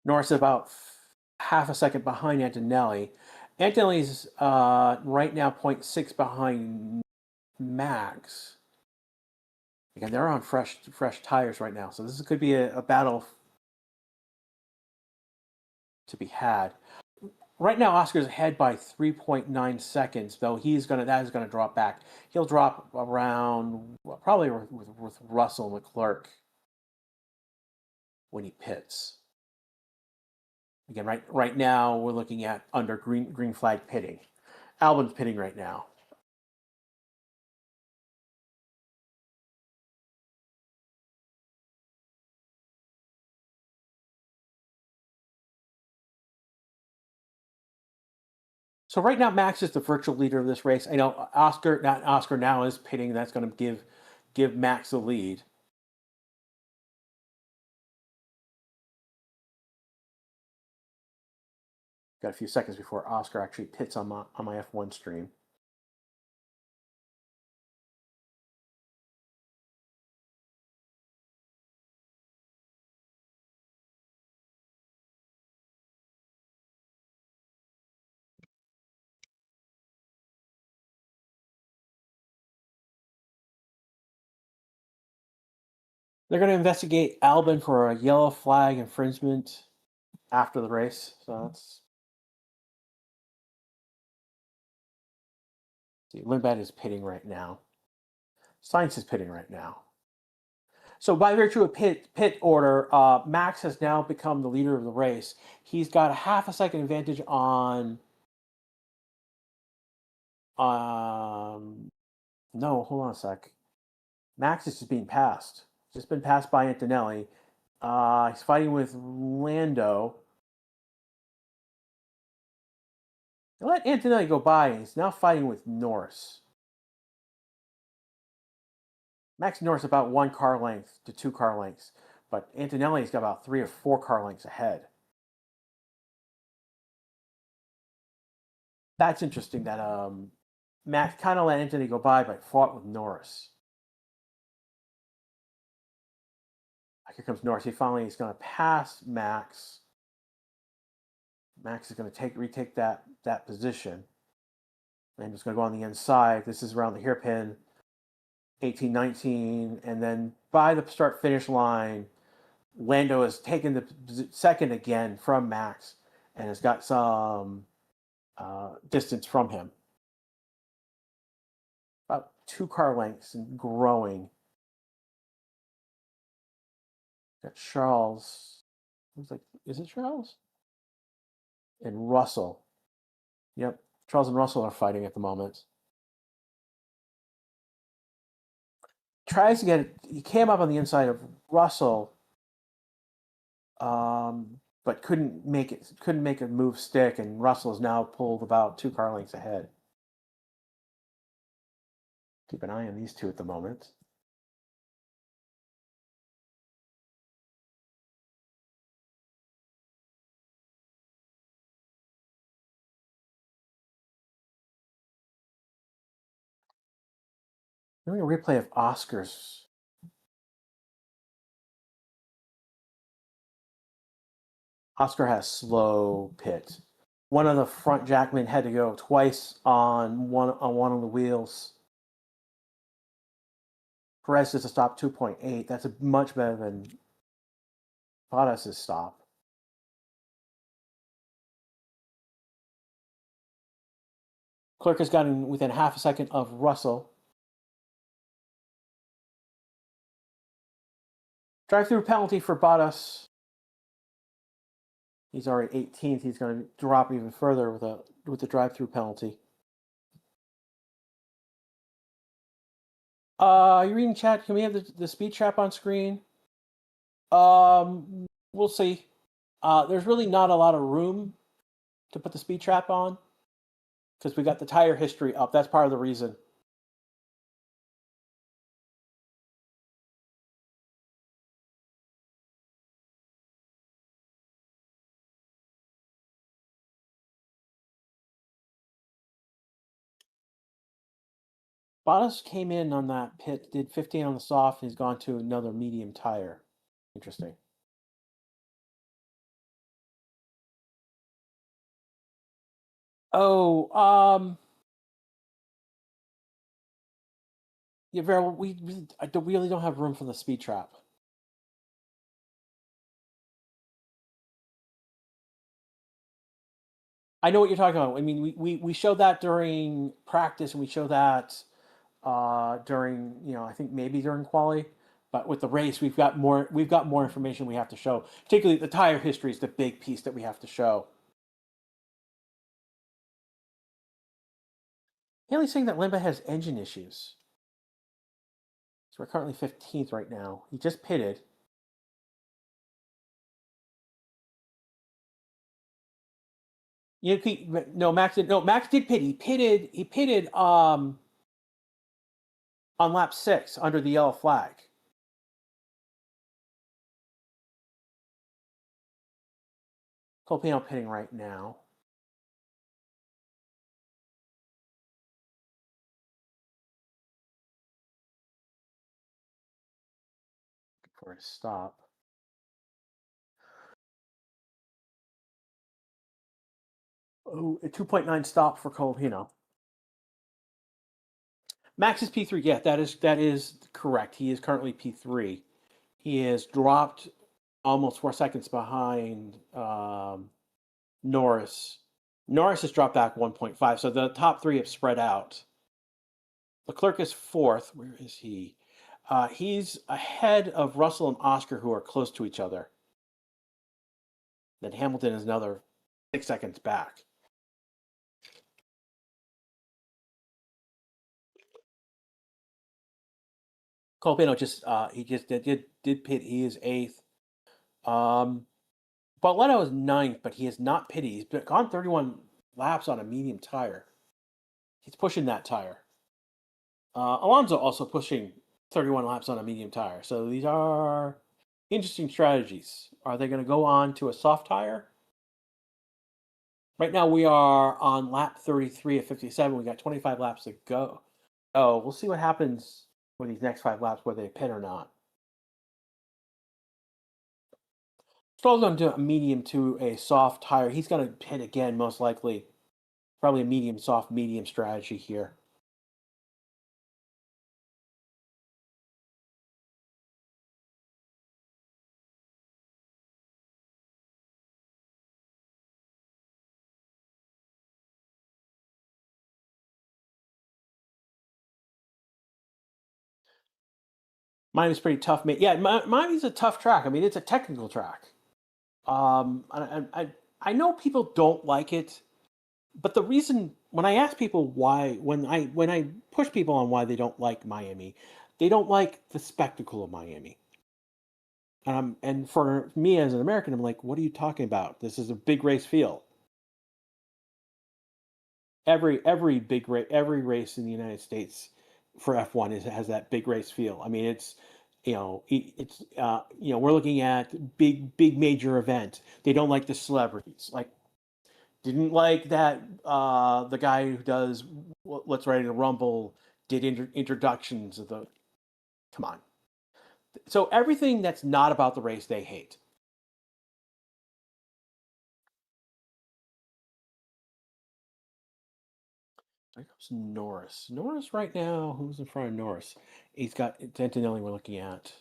Norris is about half a second behind Antonelli. Antonelli's right now 0.6 behind Max. Again, they're on fresh tires right now, so this could be a battle to be had. Right now, Oscar's ahead by 3.9 seconds, though that is going to drop back. He'll drop around, probably with Russell Leclerc when he pits. Again, right now we're looking at under green flag pitting. Albon's pitting right now. So right now, Max is the virtual leader of this race. I know Oscar now is pitting. That's going to give Max the lead. Got a few seconds before Oscar actually pits on my F1 stream. They're going to investigate Albon for a yellow flag infringement after the race. So that's. See, Limbad is pitting right now. Science is pitting right now. So by virtue of pit order, Max has now become the leader of the race. He's got a half a second advantage on. No, hold on a sec. Max is just being passed. Just been passed by Antonelli. He's fighting with Lando. They let Antonelli go by, and he's now fighting with Norris. Max Norris about 1 car length to 2 car lengths, but Antonelli's got about 3 or 4 car lengths ahead. That's interesting that Max kind of let Antonelli go by, but fought with Norris. Here comes Norris. He's going to pass Max. Max is going to retake that position. And just going to go on the inside. This is around the hairpin, 18, 19, and then by the start-finish line, Lando has taken the second again from Max and has got some distance from him. About 2 car lengths and growing. Got Charles. Looks like, is it Charles? And Russell. Yep, Charles and Russell are fighting at the moment. Tries to get it. He came up on the inside of Russell, but couldn't make a move stick, and Russell is now pulled about 2 car lengths ahead. Keep an eye on these two at the moment. Doing a replay of Oscar's. Oscar has slow pit. One of the front jackmen had to go twice on one of the wheels. Perez is a stop 2.8. That's much better than Bottas' stop. Clerk has gotten within half a second of Russell. Drive-through penalty for Bottas. He's already 18th. He's going to drop even further with the drive-through penalty. You reading chat? Can we have the speed trap on screen? We'll see. There's really not a lot of room to put the speed trap on because we got the tire history up. That's part of the reason. Bottas came in on that pit, did 15 on the soft, and he's gone to another medium tire. Interesting. Oh, yeah, very well, we really don't have room for the speed trap. I know what you're talking about. I mean, we showed that during practice, and we show that during, I think maybe during quali. But with the race, we've got more information we have to show. Particularly the tire history is the big piece that we have to show. Haley's saying that Limba has engine issues. So we're currently 15th right now. He just pitted. No, Max did. No, Max did pit. He pitted on lap 6 under the yellow flag. Colpino pitting right now. For a stop. Oh, a 2.9 stop for Colpino. Max is P3. Yeah, that is correct. He is currently P3. He has dropped almost 4 seconds behind Norris. Norris has dropped back 1.5, so the top 3 have spread out. Leclerc is 4th. Where is he? He's ahead of Russell and Oscar, who are close to each other. Then Hamilton is another 6 seconds back. Colpino just did pit. He is 8th. Barletta is 9th, but he has not pitted. He's gone 31 laps on a medium tire. He's pushing that tire. Alonso also pushing 31 laps on a medium tire. So these are interesting strategies. Are they going to go on to a soft tire? Right now we are on lap 33 of 57. We got 25 laps to go. Oh, we'll see what happens with these next 5 laps, whether they pit or not. Stroll's going to do a medium to a soft tire. He's going to pit again, most likely. Probably a medium, soft, medium strategy here. Miami's pretty tough. Yeah, Miami's a tough track. I mean, it's a technical track. I know people don't like it, but the reason when I ask people why, when I push people on why they don't like Miami, they don't like the spectacle of Miami. And for me as an American, I'm like, what are you talking about? This is a big race field. Every race in the United States for F1 has that big race feel. I mean, it's we're looking at big major event. They don't like the celebrities. Like, didn't like that the guy who does Let's Ready to Rumble did introductions of the. Come on. So everything that's not about the race they hate. There comes Norris. Norris right now, who's in front of Norris? He's got Antonelli we're looking at.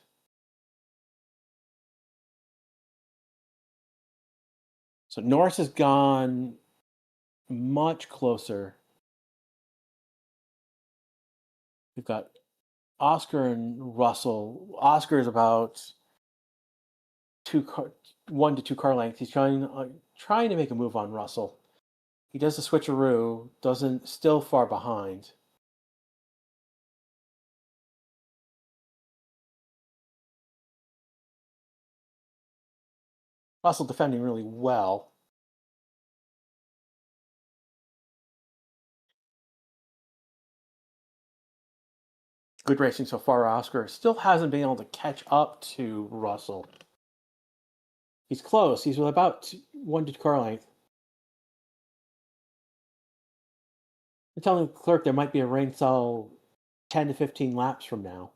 So Norris has gone much closer. We've got Oscar and Russell. Oscar is about 1 to 2 car lengths. He's trying to make a move on Russell. He does the switcheroo, still far behind. Russell defending really well. Good racing so far. Oscar still hasn't been able to catch up to Russell. He's close. He's about 1 to 2 car length. I'm telling the clerk there might be a rain cell 10 to 15 laps from now.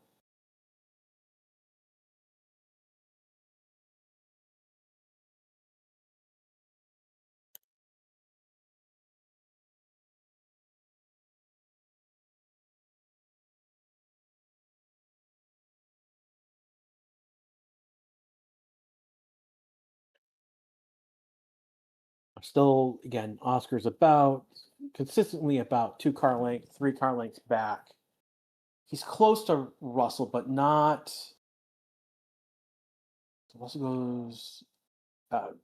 Still, again, Oscar's consistently about 3 car lengths back. He's close to Russell, but not. Russell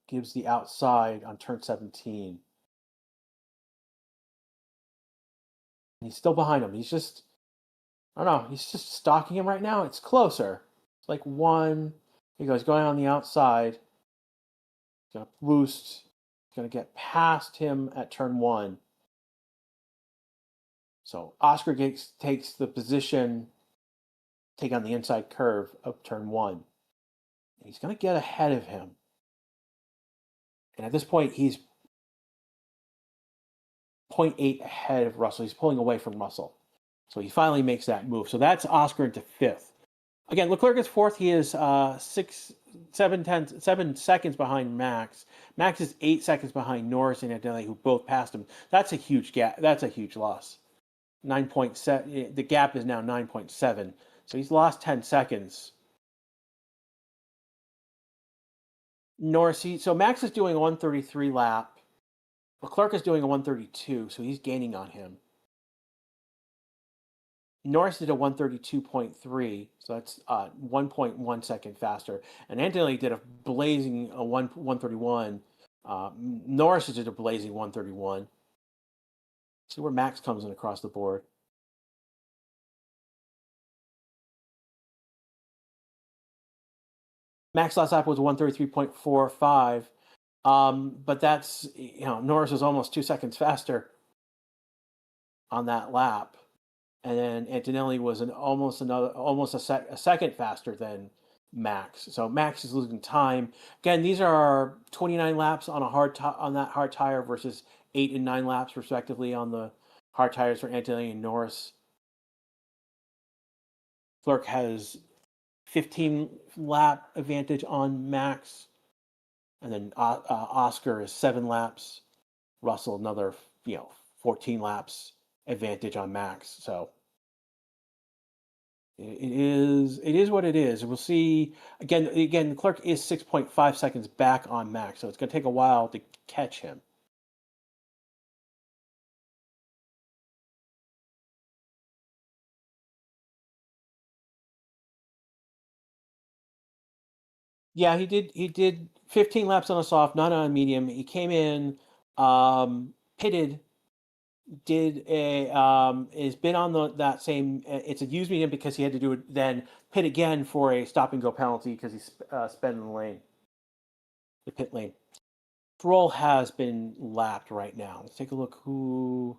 gives the outside on turn 17. And he's still behind him. He's just stalking him right now. It's closer. It's like 1. He goes going on the outside. Gonna boost. going to get past him at turn 1. So Oscar takes the position, take on the inside curve of turn 1. And he's going to get ahead of him. And at this point, he's 0.8 ahead of Russell. He's pulling away from Russell. So he finally makes that move. So that's Oscar into 5th. Again, Leclerc is 4th. He is 7 seconds behind Max. Max is 8 seconds behind Norris and Antonelli, who both passed him. That's a huge gap. That's a huge loss. 9.7. The gap is now 9.7. So he's lost 10 seconds. Norris, so Max is doing a 133 lap. Leclerc is doing a 132, so he's gaining on him. Norris did a 132.3, so that's 1.1 second faster. And Antonelli did a blazing 131. Norris did a blazing 131. See where Max comes in across the board. Max last lap was 133.45, but that's, Norris was almost 2 seconds faster on that lap. And then Antonelli was almost a second faster than Max. So Max is losing time. Again, these are 29 laps on that hard tire versus 8 and 9 laps respectively on the hard tires for Antonelli and Norris. Leclerc has 15 lap advantage on Max, and then Oscar is 7 laps. Russell another 14 laps advantage on Max. So it is what it is. We'll see. Again, Leclerc is 6.5 seconds back on Max, so it's going to take a while to catch him. Yeah, he did 15 laps on a soft, not on a medium. He came in, pitted, has been on that same. It's a used medium because he had to do it, then pit again for a stop and go penalty because he sped in the lane, the pit lane. Stroll has been lapped right now. Let's take a look who.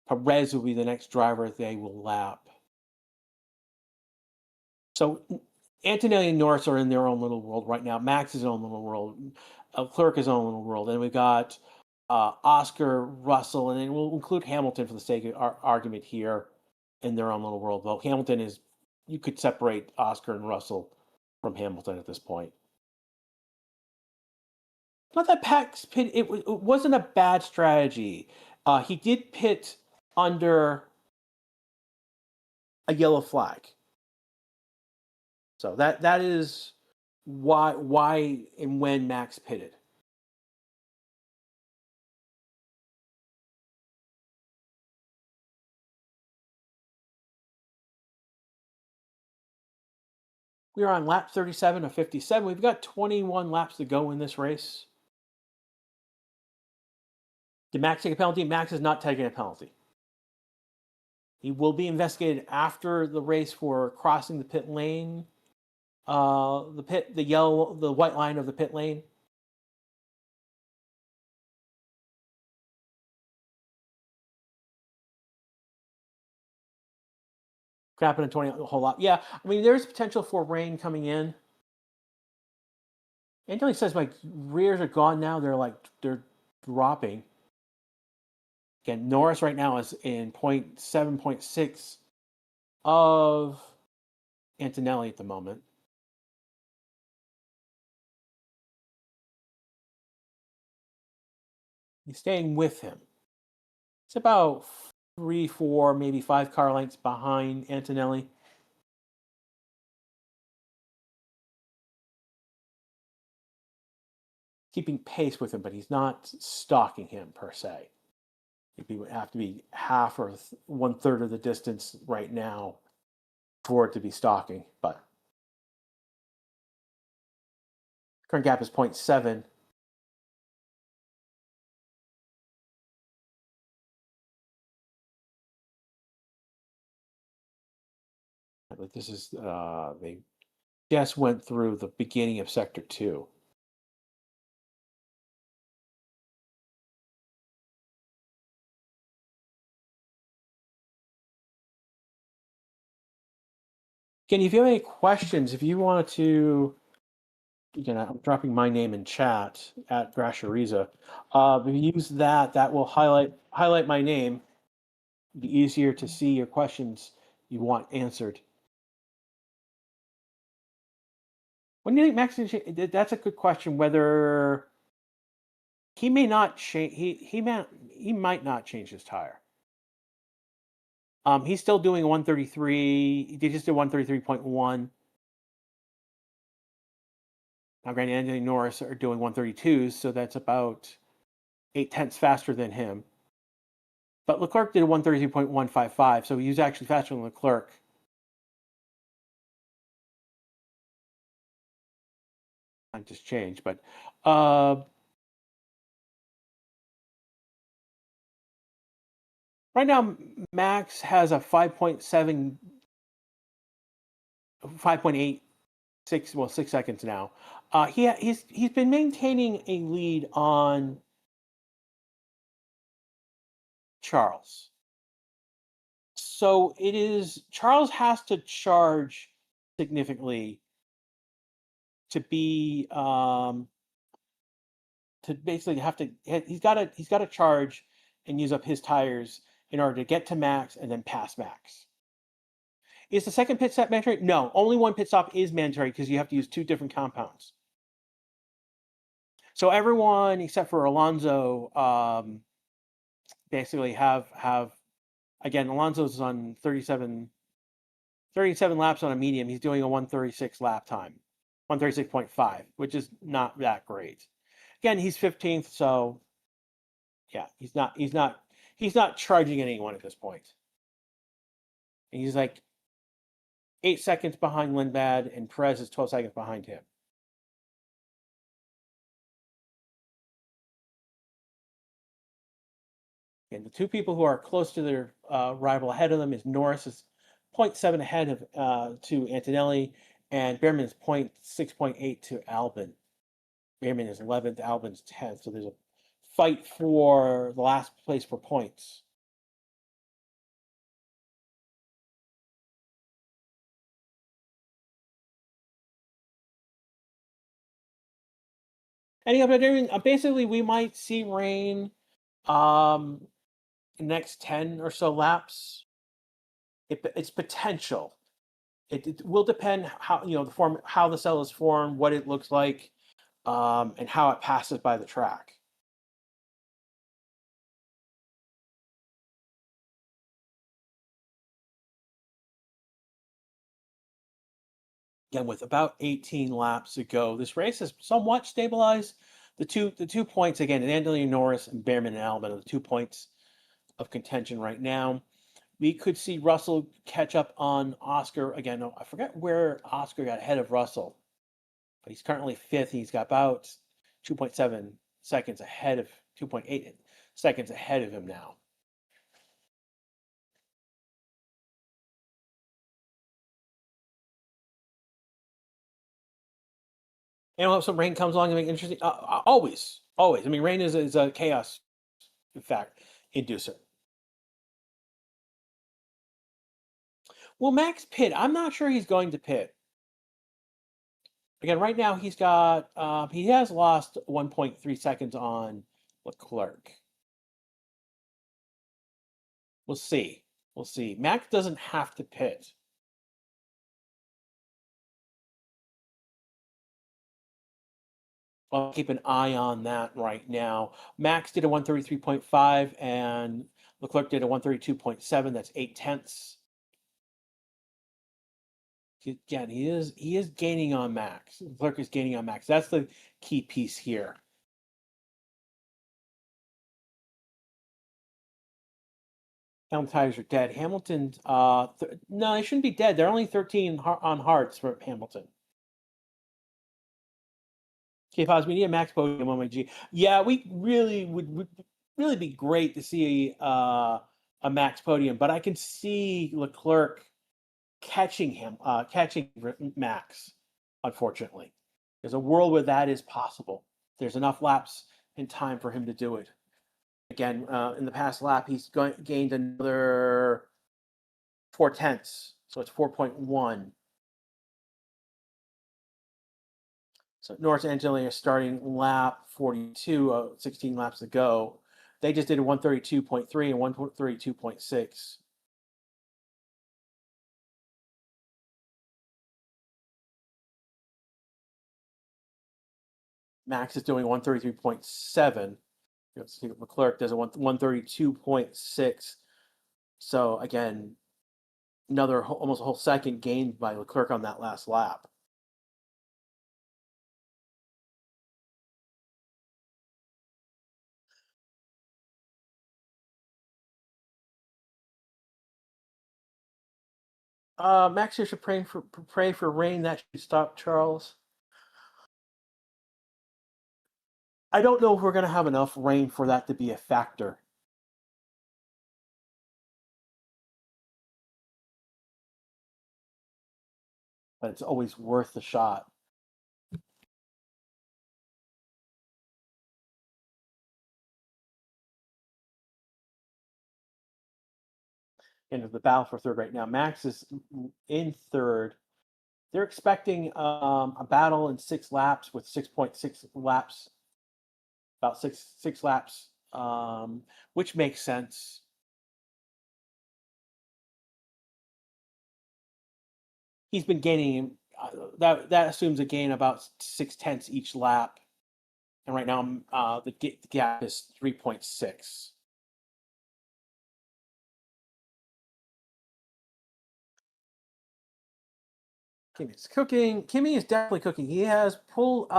Perez will be the next driver they will lap. So Antonelli and Norris are in their own little world right now. Max is in his own little world. Leclerc is his own little world. And we've got Oscar, Russell, and then we'll include Hamilton for the sake of our argument here in their own little world. Though Hamilton is, you could separate Oscar and Russell from Hamilton at this point. Not that Pax pit, it wasn't a bad strategy. He did pit under a yellow flag. So that is why and when Max pitted. We are on lap 37 of 57. We've got 21 laps to go in this race. Did Max take a penalty? Max is not taking a penalty. He will be investigated after the race for crossing the pit lane. The white line of the pit lane. Could happen in 20 a whole lot. Yeah, I mean, there's potential for rain coming in. Anthony says my rears are gone now. They're dropping. Again, Norris right now is in 7.6 of Antonelli at the moment. He's staying with him. It's about 3, 4, maybe 5 car lengths behind Antonelli. Keeping pace with him, but he's not stalking him per se. He would have to be half or 1/3 of the distance right now for it to be stalking. But current gap is 0.7. This is they just went through the beginning of sector 2. Again, if you have any questions, if you want to, again, I'm dropping my name in chat at Grashariza. If you use that, that will highlight my name. It'll be easier to see your questions you want answered. When do you think Max is? That's a good question. Whether he may not change, he might not change his tire. He's still doing a 133. They just did 133.1. Now, granted, Anthony Norris are doing 132s, so that's about 0.8 faster than him. But Leclerc did a 132.155, so he was actually faster than Leclerc. I just changed, but right now Max has a 5.7, 5.86, well, 6 seconds now. He's been maintaining a lead on Charles. So it is, Charles has to charge significantly to be to basically have to, he's got to charge and use up his tires in order to get to Max and then pass Max. Is the second pit stop mandatory? No, only one pit stop is mandatory because you have to use 2 different compounds. So everyone except for Alonso basically have again, Alonso's on 37 laps on a medium. He's doing a 136 lap time, 136.5, which is not that great. Again, he's 15th, so yeah, he's not charging anyone at this point. And he's like 8 seconds behind Lindblad, and Perez is 12 seconds behind him. And the 2 people who are close to their rival ahead of them is Norris is 0.7 ahead of to Antonelli, and Behrman is 0.6.8 to Albon. Behrman is 11th, Albon's 10th. So there's a fight for the last place for points. Anyway, basically we might see rain next 10 or so laps. It's potential. It will depend how, the form, how the cell is formed, what it looks like, and how it passes by the track. Again, with about 18 laps to go, this race has somewhat stabilized. The two points again, Anthony Norris and Behrman and Albon are the 2 points of contention right now. We could see Russell catch up on Oscar again. I forget where Oscar got ahead of Russell, but he's currently 5th. He's got about 2.7 seconds ahead of 2.8 seconds ahead of him now. And if some rain comes along and make it interesting, always. I mean, rain is a chaos, in fact, inducer. Well, Max pit. I'm not sure he's going to pit. Again, right now he's got he has lost 1.3 seconds on Leclerc. We'll see. We'll see. Max doesn't have to pit. I'll keep an eye on that right now. Max did a 133.5 and Leclerc did a 132.7. That's 0.8. Again, he is gaining on Max. Leclerc is gaining on Max. That's the key piece here. Hamilton tires are dead. Hamilton, no, they shouldn't be dead. They're only 13 on hards for Hamilton. Okay, pause media Max podium on my G. Yeah, we really would really be great to see a Max podium, but I can see Leclerc catching Max. Unfortunately, there's a world where that is possible. There's enough laps in time for him to do it. Again, in the past lap, he's gained another 0.4, so it's 4.1. So Norris and Antonelli are starting lap 42, 16 laps to go. They just did a 132.3 and 132.6. Max is doing 133.7. Let's see, Leclerc does a 132.6. So again, another almost a whole second gained by Leclerc on that last lap. Max here should pray for rain. That should stop Charles. I don't know if we're going to have enough rain for that to be a factor. But it's always worth the shot. Into the battle for third right now. Max is in third. They're expecting a battle in 6 laps with 6.6 laps, about six laps, which makes sense. He's been gaining that assumes a gain about 0.6 each lap, and right now the gap is 3.6. Kimmy's cooking. Kimmy is definitely cooking. He has pulled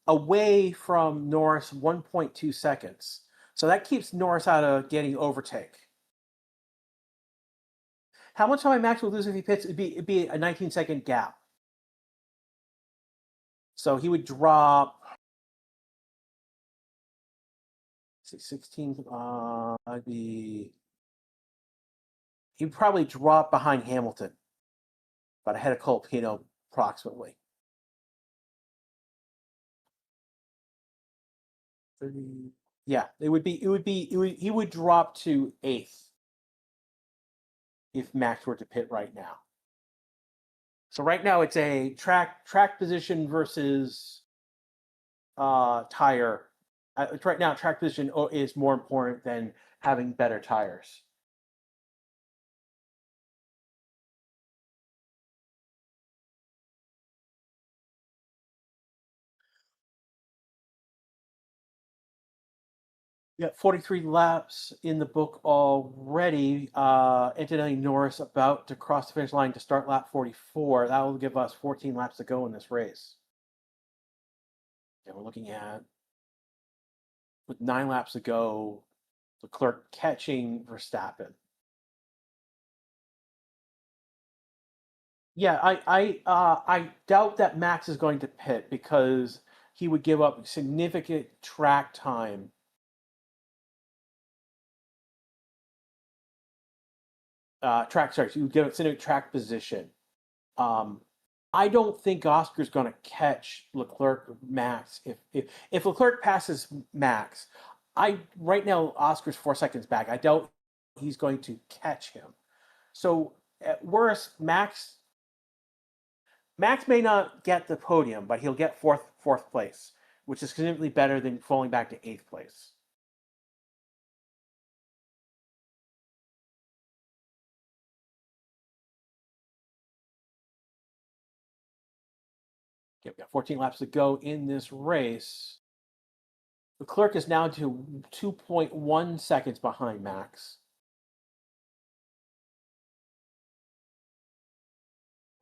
away from Norris 1.2 seconds. So that keeps Norris out of getting overtake. How much time Max would lose if he pits? It'd be a 19-second gap. So he would drop 16. I'd be. He'd probably drop behind Hamilton, but ahead of Colapino approximately. 30, yeah, he would drop to 8th if Max were to pit right now. So right now it's a track position versus tire. Right now track position is more important than having better tires. We got 43 laps in the book already. Antonelli Norris about to cross the finish line to start lap 44. That will give us 14 laps to go in this race. And we're looking at, with 9 laps to go, Leclerc catching Verstappen. Yeah, I doubt that Max is going to pit because he would give up significant track time. He would give up significant track position. I don't think Oscar's going to catch Leclerc or Max. If Leclerc passes Max, right now Oscar's 4 seconds back. I doubt he's going to catch him. So at worst, Max may not get the podium, but he'll get fourth place, which is significantly better than falling back to 8th place. Okay, we've got 14 laps to go in this race. Leclerc is now to 2.1 seconds behind Max.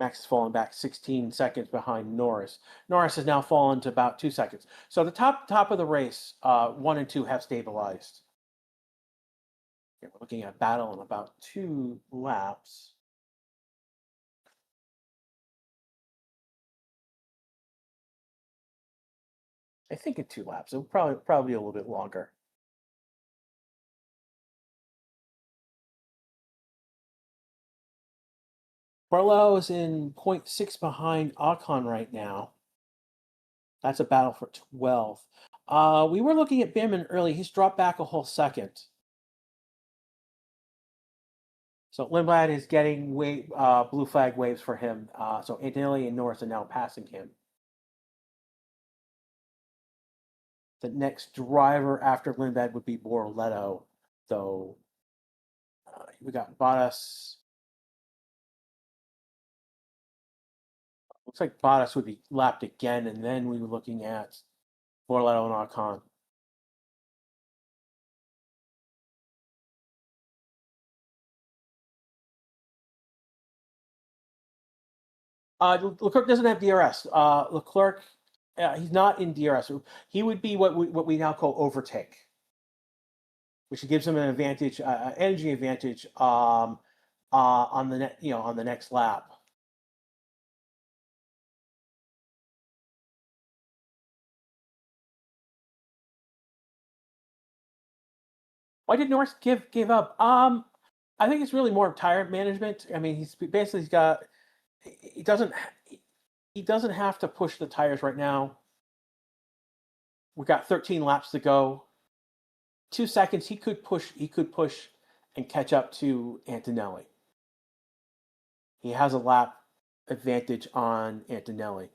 Max has fallen back 16 seconds behind Norris. Norris has now fallen to about 2 seconds. So the top of the race, 1 and 2 have stabilized. Here we're looking at a battle in about 2 laps. I think in 2 laps. It'll probably be a little bit longer. Barlow is in 0.6 behind Ocon right now. That's a battle for 12th. We were looking at Bimman early. He's dropped back a whole second. So Lindblad is getting blue flag waves for him. So Antonelli and Norris are now passing him. The next driver after Lindbergh would be Borletto, though. We got Bottas. Looks like Bottas would be lapped again, and then we were looking at Borletto and Ocon. Leclerc doesn't have DRS. Leclerc, he's not in DRS. He would be what we now call overtake, which gives him an advantage, energy advantage, on the next lap. Why did Norris give up? I think it's really more tire management. I mean, he's got. He doesn't have to push the tires right now. We've got 13 laps to go. 2 seconds. He could push and catch up to Antonelli. He has a lap advantage on Antonelli.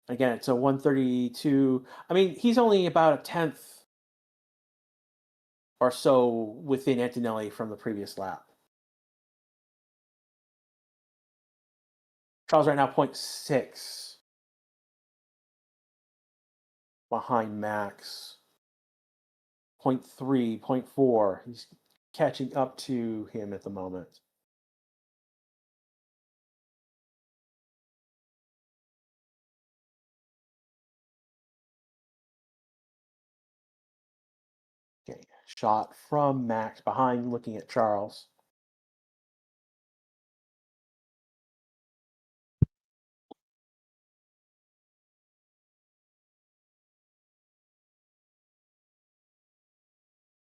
Again, it's a 132. I mean, he's only about a tenth or so within Antonelli from the previous lap. Charles right now 0.6 behind Max. 0.3, 0.4. He's catching up to him at the moment. Okay, shot from Max behind, looking at Charles.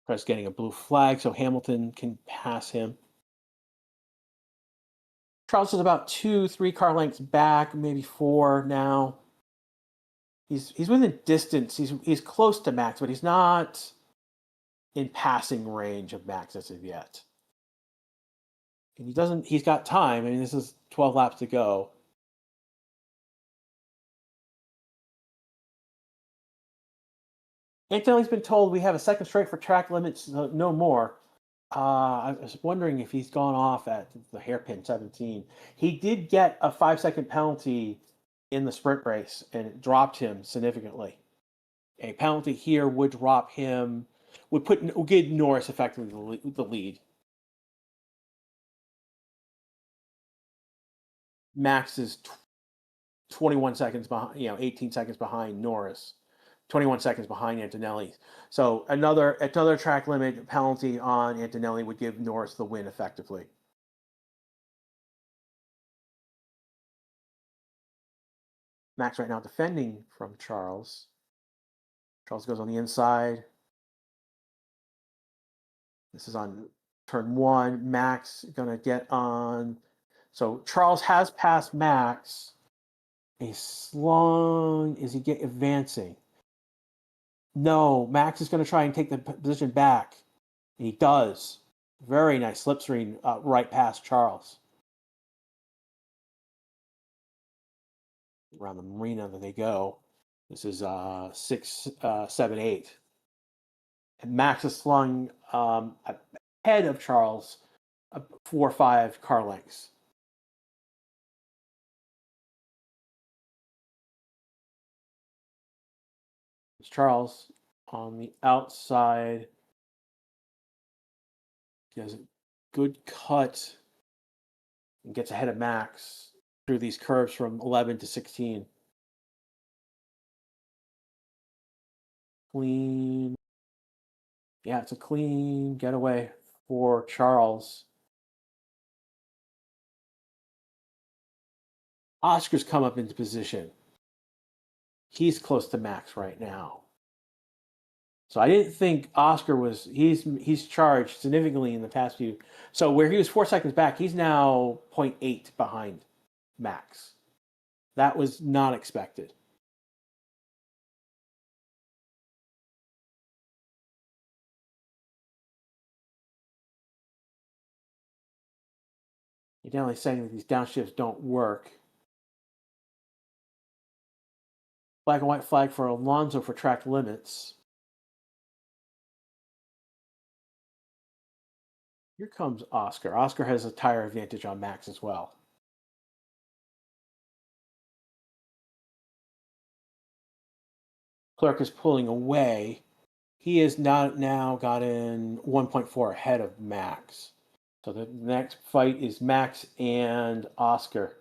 Charles getting a blue flag, so Hamilton can pass him. Charles is about 2-3 car lengths back, maybe 4 now. He's within distance. He's close to Max, but he's not in passing range of Max as of yet. And he's got time. I mean, this is 12 laps to go. Antonelli's been told we have a second strike for track limits, no more. I was wondering if he's gone off at the hairpin 17. He did get a 5-second penalty in the sprint race, and it dropped him significantly. A penalty here would drop him, would give Norris effectively the lead. Max is 21 seconds behind, 18 seconds behind Norris, 21 seconds behind Antonelli. So another track limit penalty on Antonelli would give Norris the win effectively. Max right now defending from Charles. Charles goes on the inside. This is on turn 1. Max gonna get on. So Charles has passed Max. Is he advancing? No, Max is going to try and take the position back. And he does. Very nice slipstream right past Charles. Around the marina that they go. This is 6, 7, 8. And Max is slung ahead of Charles 4 or 5 car lengths. It's Charles on the outside. He has a good cut and gets ahead of Max through these curves from 11 to 16. Clean. Yeah, it's a clean getaway for Charles. Oscar's come up into position. He's close to Max right now. So I didn't think Oscar was. He's charged significantly in the past few. So where he was 4 seconds back, he's now 0.8 behind Max. That was not expected. You're definitely saying that these downshifts don't work. Black and white flag for Alonso for track limits. Here comes Oscar. Oscar has a tire advantage on Max as well. Clerk is pulling away. He has now gotten 1.4 ahead of Max. So the next fight is Max and Oscar.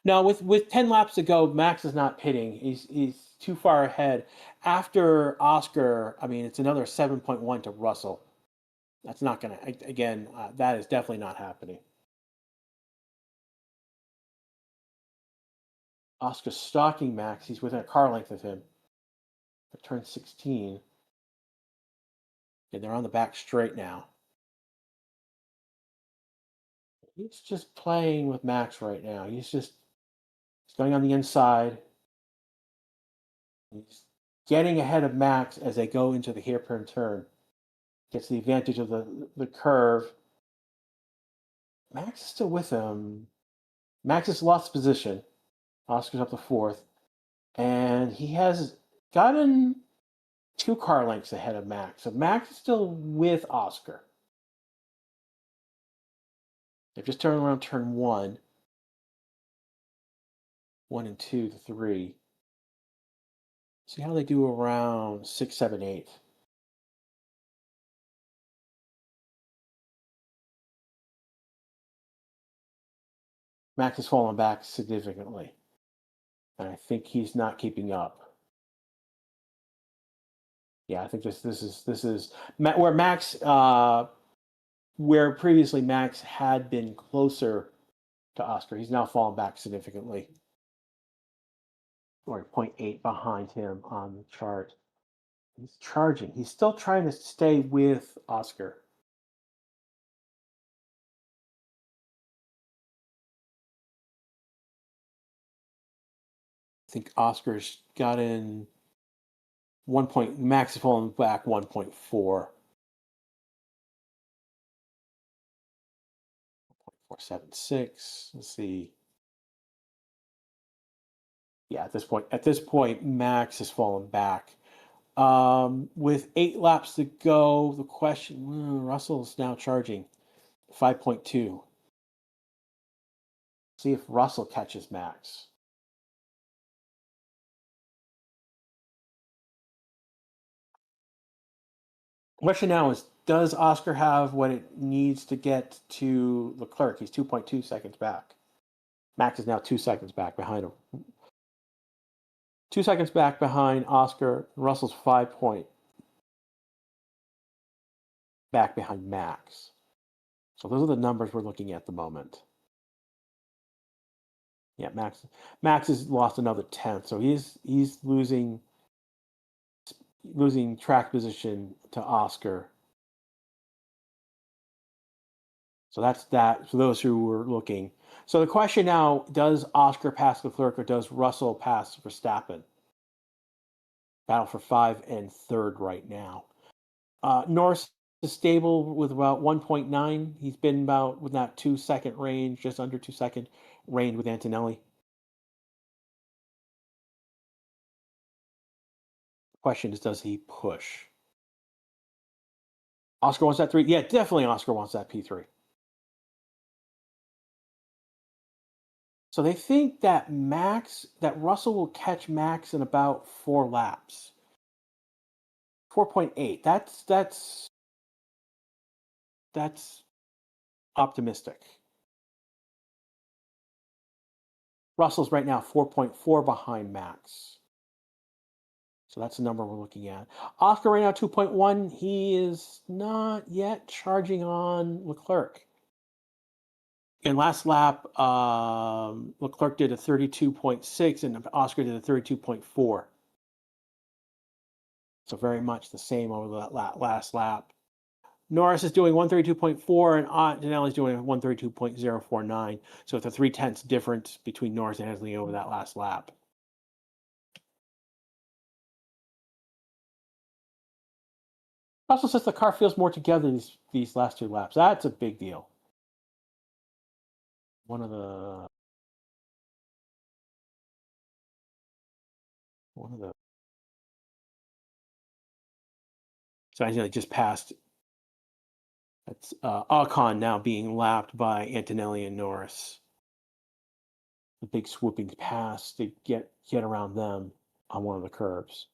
Now with 10 laps to go, Max is not pitting. He's too far ahead. After Oscar, I mean, it's another 7.1 to Russell. That's not going to, again, that is definitely not happening. Oscar's stalking Max. He's within a car length of him. At turn 16. And they're on the back straight now. He's just playing with Max right now. He's going on the inside. He's getting ahead of Max as they go into the hairpin turn. Gets the advantage of the curve. Max is still with him. Max has lost position. Oscar's up to fourth. And he has gotten 2 car lengths ahead of Max. So Max is still with Oscar. They've just turned around turn 1. 1 and 2 to 3. See how they do around 6, 7, 8. Max has fallen back significantly. And I think he's not keeping up. Yeah, I think this is where Max where previously Max had been closer to Oscar. He's now fallen back significantly. Or 0.8 behind him on the chart. He's charging. He's still trying to stay with Oscar. I think Oscar's got in 1 point. Max is falling back 1.4. 476. Let's see. Yeah, at this point, Max has fallen back. With 8 laps to go, the question: Russell's now charging 5.2. See if Russell catches Max. Question now is: does Oscar have what it needs to get to Leclerc? He's 2.2 seconds back. Max is now 2 seconds back behind him. 2 seconds back behind Oscar. Russell's 5 point back behind Max. So those are the numbers we're looking at the moment. Yeah, Max has lost another 10th, so he's losing track position to Oscar. So that's that for those who were looking. So the question now: does Oscar pass Leclerc or does Russell pass Verstappen? Battle for 5 and 3rd right now. Norris is stable with about 1.9. He's been about with that 2 second range, just under 2 second range with Antonelli. The question is, does he push? Oscar wants that 3. Yeah, definitely Oscar wants that P3. So they think that Russell will catch Max in about 4 laps. 4.8. That's optimistic. Russell's right now 4.4 behind Max. So that's the number we're looking at. Oscar right now 2.1. He is not yet charging on Leclerc. In last lap, Leclerc did a 32.6 and Oscar did a 32.4. So very much the same over that last lap. Norris is doing 132.4 and Antonelli's doing 132.049. So it's a 0.3 difference between Norris and Antonelli over that last lap. Russell says the car feels more together these last 2 laps. That's a big deal. One of the so I just passed. That's Ocon now being lapped by Antonelli and Norris. A big swooping pass to get around them on one of the curves.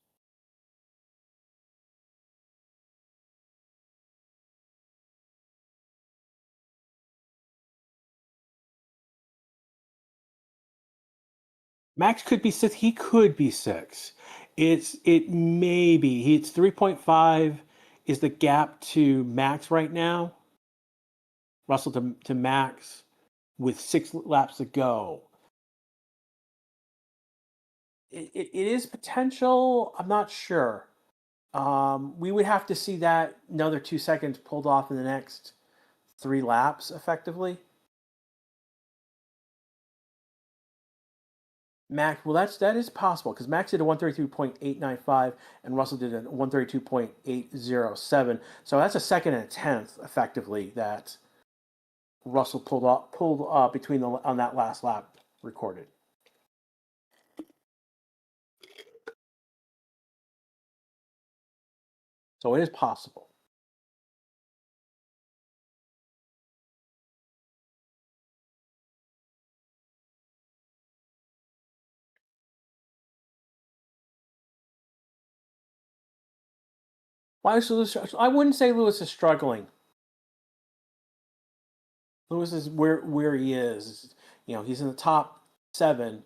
Max could be 6. He could be 6. It may be. It's 3.5 is the gap to Max right now. Russell to Max with 6 laps to go. It is potential. I'm not sure. We would have to see that another 2 seconds pulled off in the next 3 laps, effectively. Max, well, that is possible because Max did a 132.895 and Russell did a 132.807. So that's a second and a tenth, effectively, that Russell pulled between on that last lap recorded. So it is possible. Why is Lewis? I wouldn't say Lewis is struggling. Lewis is where he is. He's in the top 7.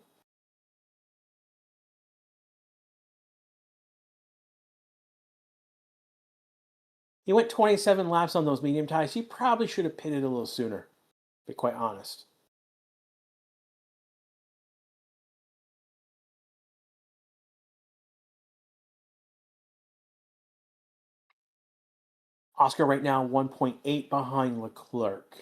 He went 27 laps on those medium tires. He probably should have pitted a little sooner, to be quite honest. Oscar right now 1.8 behind Leclerc.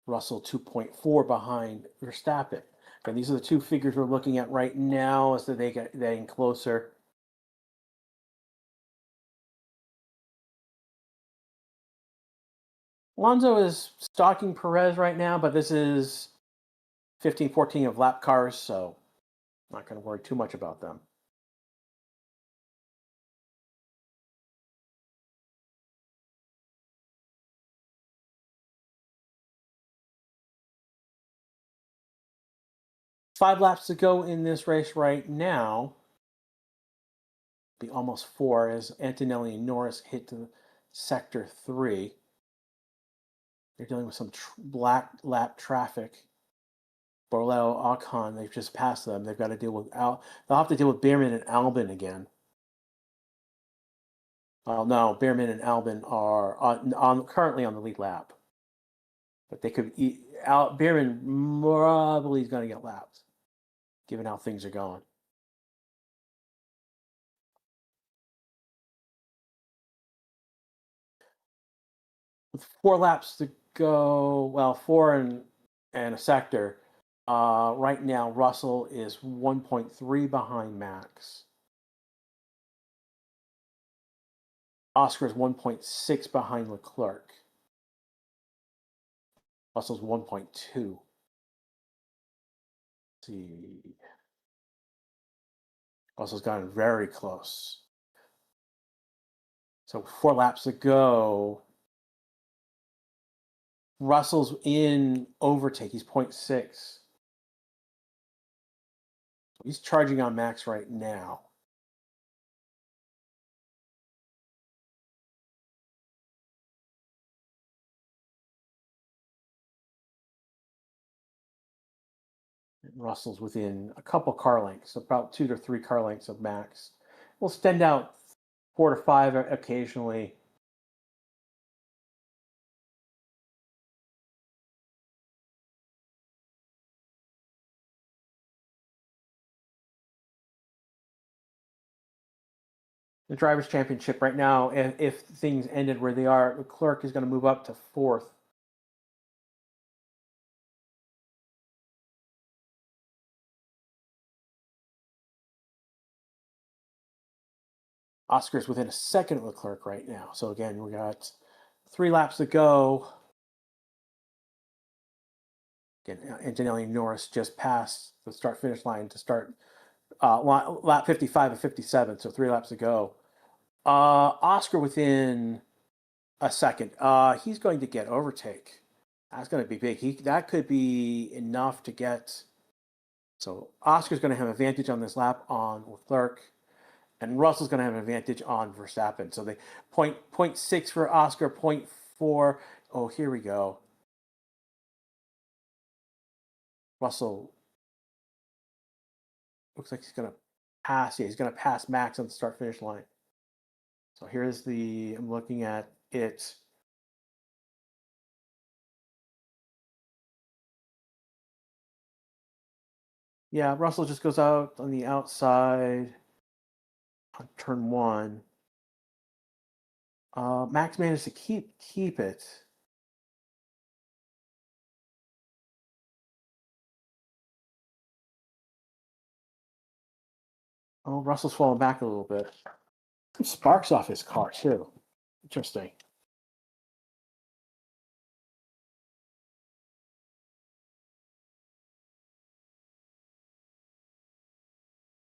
Russell 2.4 behind Verstappen. And these are the 2 figures we're looking at right now as they get getting closer. Alonso is stalking Perez right now, but this is 15-14 of lap cars, so I'm not going to worry too much about them. Five laps to go in this race right now. Be almost 4 as Antonelli and Norris hit to sector 3. They're dealing with some black lap traffic. Borleto, Ocon, they've just passed them. They've got to deal with they'll have to deal with Bierman and Albon again. No, Bierman and Albon are currently on the lead lap, but they could. Bierman probably is going to get lapped, given how things are going. With 4 laps to go, well, 4 and a sector. Right now, Russell is 1.3 behind Max. Oscar is 1.6 behind Leclerc. Russell's 1.2. See. Russell's gotten very close. So 4 laps to go. Russell's in overtake. He's 0.6. He's charging on Max right now. And Russell's within a couple car lengths, about 2 to 3 car lengths of Max. We'll extend out 4 to 5 occasionally. The Drivers' Championship right now, if things ended where they are, Leclerc is going to move up to 4th. Oscar's within a second of Leclerc right now. So again, we got 3 laps to go. Again, Antonelli and Norris just passed the start-finish line to start lap 55 and 57, so 3 laps to go. Oscar within a second. He's going to get overtake. That's going to be big. That could be enough to get. So Oscar's going to have an advantage on this lap on Leclerc, and Russell's going to have an advantage on Verstappen. So they point 6 for Oscar, 0.4. Oh, here we go. Russell looks like he's going to pass. Yeah, he's going to pass Max on the start-finish line. So here's I'm looking at it. Yeah, Russell just goes out on the outside on turn 1. Max managed to keep it. Oh, Russell's falling back a little bit. Some sparks off his car too. Interesting.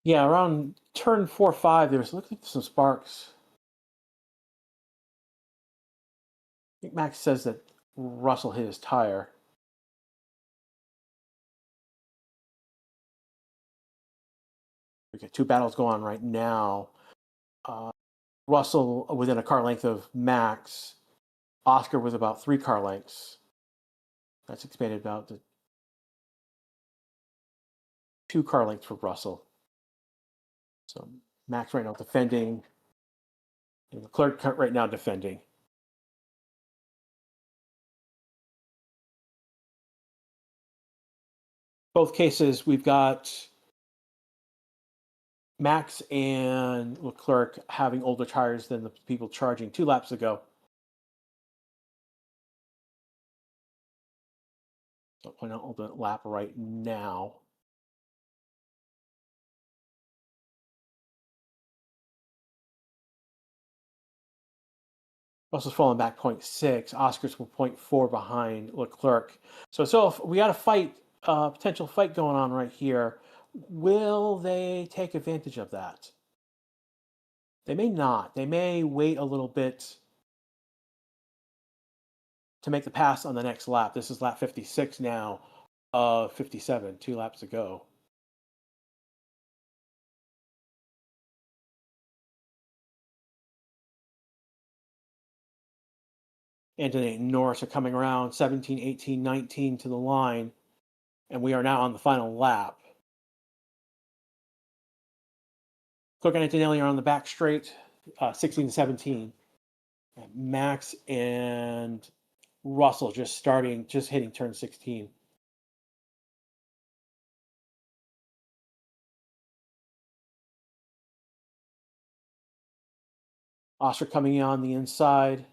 Yeah, around turn 4, 5, there's looks like some sparks. I think Max says that Russell hit his tire. We got 2 battles going on right now. Russell within a car length of Max. Oscar was about 3 car lengths. That's expanded about to 2 car lengths for Russell. So Max right now defending, and Leclerc right now defending. Both cases, we've got Max and Leclerc having older tires than the people charging 2 laps ago. So point out the lap right now. Russell's falling back 0.6. Oscar's 0.4 behind Leclerc. So if we got a fight, potential fight going on right here. Will they take advantage of that? They may not. They may wait a little bit to make the pass on the next lap. This is lap 56 now of 57, 2 laps to go. Anthony and Norris are coming around 17, 18, 19 to the line, and we are now on the final lap. Cook and Antonelli are on the back straight, 16 to 17. And Max and Russell just hitting turn 16. Oscar coming in on the inside,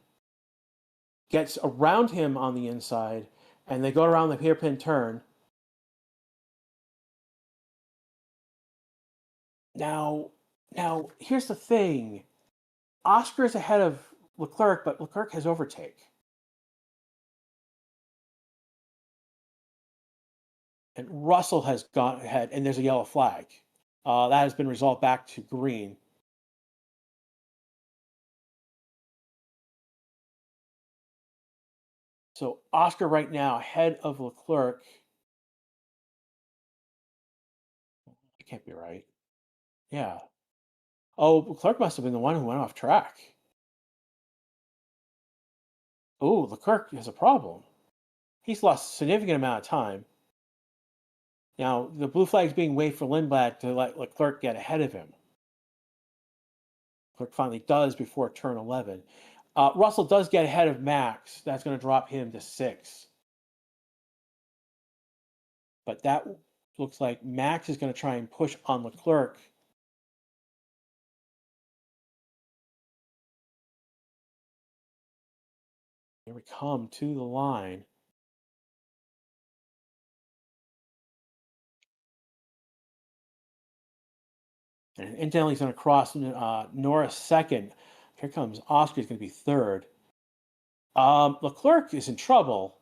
gets around him on the inside, and they go around the hairpin turn. Now, here's the thing. Oscar is ahead of Leclerc, but Leclerc has overtake. And Russell has gone ahead, and there's a yellow flag. That has been resolved back to green. So Oscar right now ahead of Leclerc. It can't be right. Yeah. Oh, Leclerc must have been the one who went off track. Oh, Leclerc has a problem. He's lost a significant amount of time. Now, the blue flag is being waved for Lindblad to let Leclerc get ahead of him. Leclerc finally does before turn 11. Russell does get ahead of Max. That's going to drop him to 6. But that looks like Max is going to try and push on Leclerc. Here we come to the line. And incidentally, he's going to cross Norris second. Here comes Oscar. He's going to be third. Leclerc is in trouble.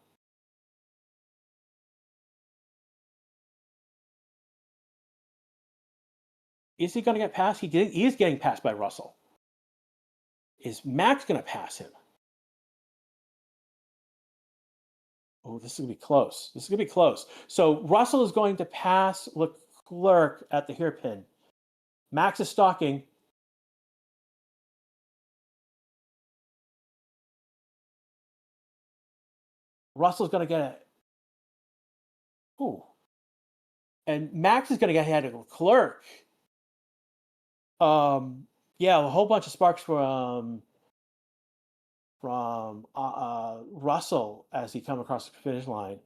Is he going to get past? He is getting passed by Russell. Is Max going to pass him? Oh, this is going to be close. This is going to be close. So Russell is going to pass Leclerc at the hairpin. Max is stalking. Russell's going to get it. Ooh. And Max is going to get ahead of Leclerc. Yeah, a whole bunch of sparks from Russell as he come across the finish line.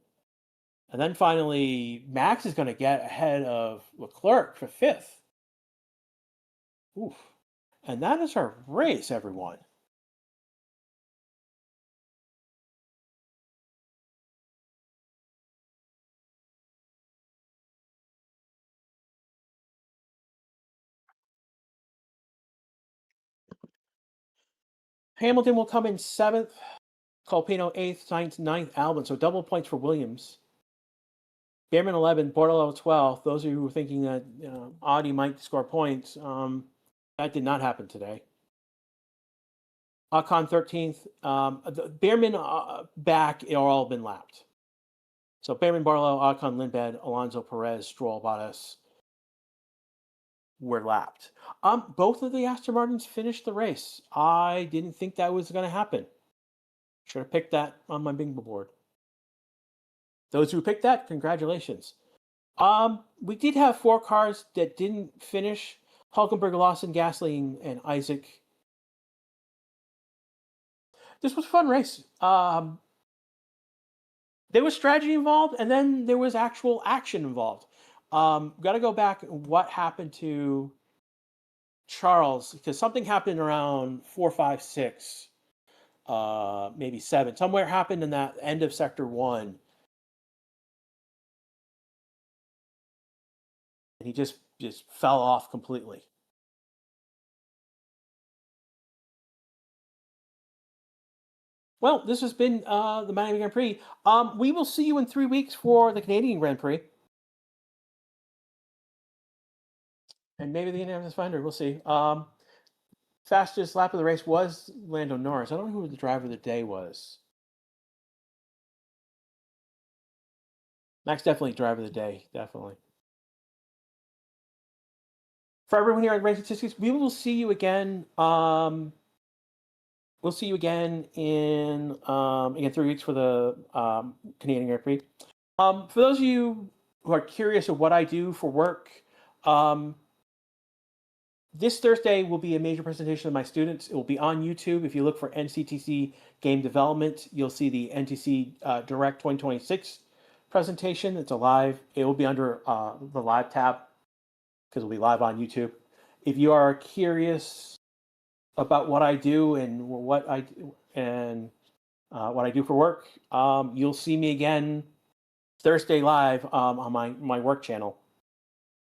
And then finally, Max is going to get ahead of Leclerc for fifth. Oof. And that is our race, everyone. Hamilton will come in 7th, Colpino 8th, Sainz 9th, Albon. So double points for Williams. Behrman 11th, Bordello 12th. Those of you who were thinking that Audi might score points, that did not happen today. Ocon 13th. Behrman back are all been lapped. So Behrman, Barlow, Ocon, Lindbad, Alonso, Perez, Stroll, Bottas were lapped. Both of the Aston Martins finished the race. I didn't think that was going to happen. Should have picked that on my bingo board. Those who picked that, congratulations. We did have 4 cars that didn't finish. Hulkenberg, Lawson, Gasly, and Isaac. This was a fun race. There was strategy involved, and then there was actual action involved. Got to go back what happened to Charles, because something happened around 4, 5, 6, maybe 7. Somewhere happened in that end of Sector 1. And he just fell off completely. Well, this has been the Miami Grand Prix. We will see you in 3 weeks for the Canadian Grand Prix. And maybe the Indianapolis 500. We'll see. Fastest lap of the race was Lando Norris. I don't know who the driver of the day was. Max definitely driver of the day, definitely. For everyone here at Race Statistics, we will see you again. We'll see you again in 3 weeks for the Canadian Grand Prix. For those of you who are curious of what I do for work, this Thursday will be a major presentation of my students. It will be on YouTube. If you look for NCTC Game Development, you'll see the NTC Direct 2026 presentation. It's a live. It will be under the live tab because it'll be live on YouTube. If you are curious about what I do and what I do for work, you'll see me again Thursday live on my work channel.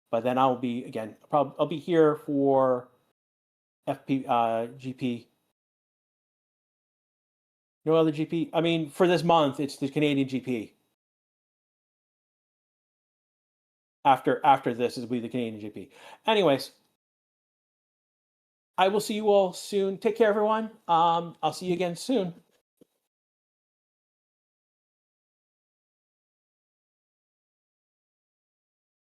But then I'll be I'll be here for GP. No other GP. I mean, for this month, it's the Canadian GP. After this, it'll be the Canadian GP. Anyways, I will see you all soon. Take care, everyone. I'll see you again soon.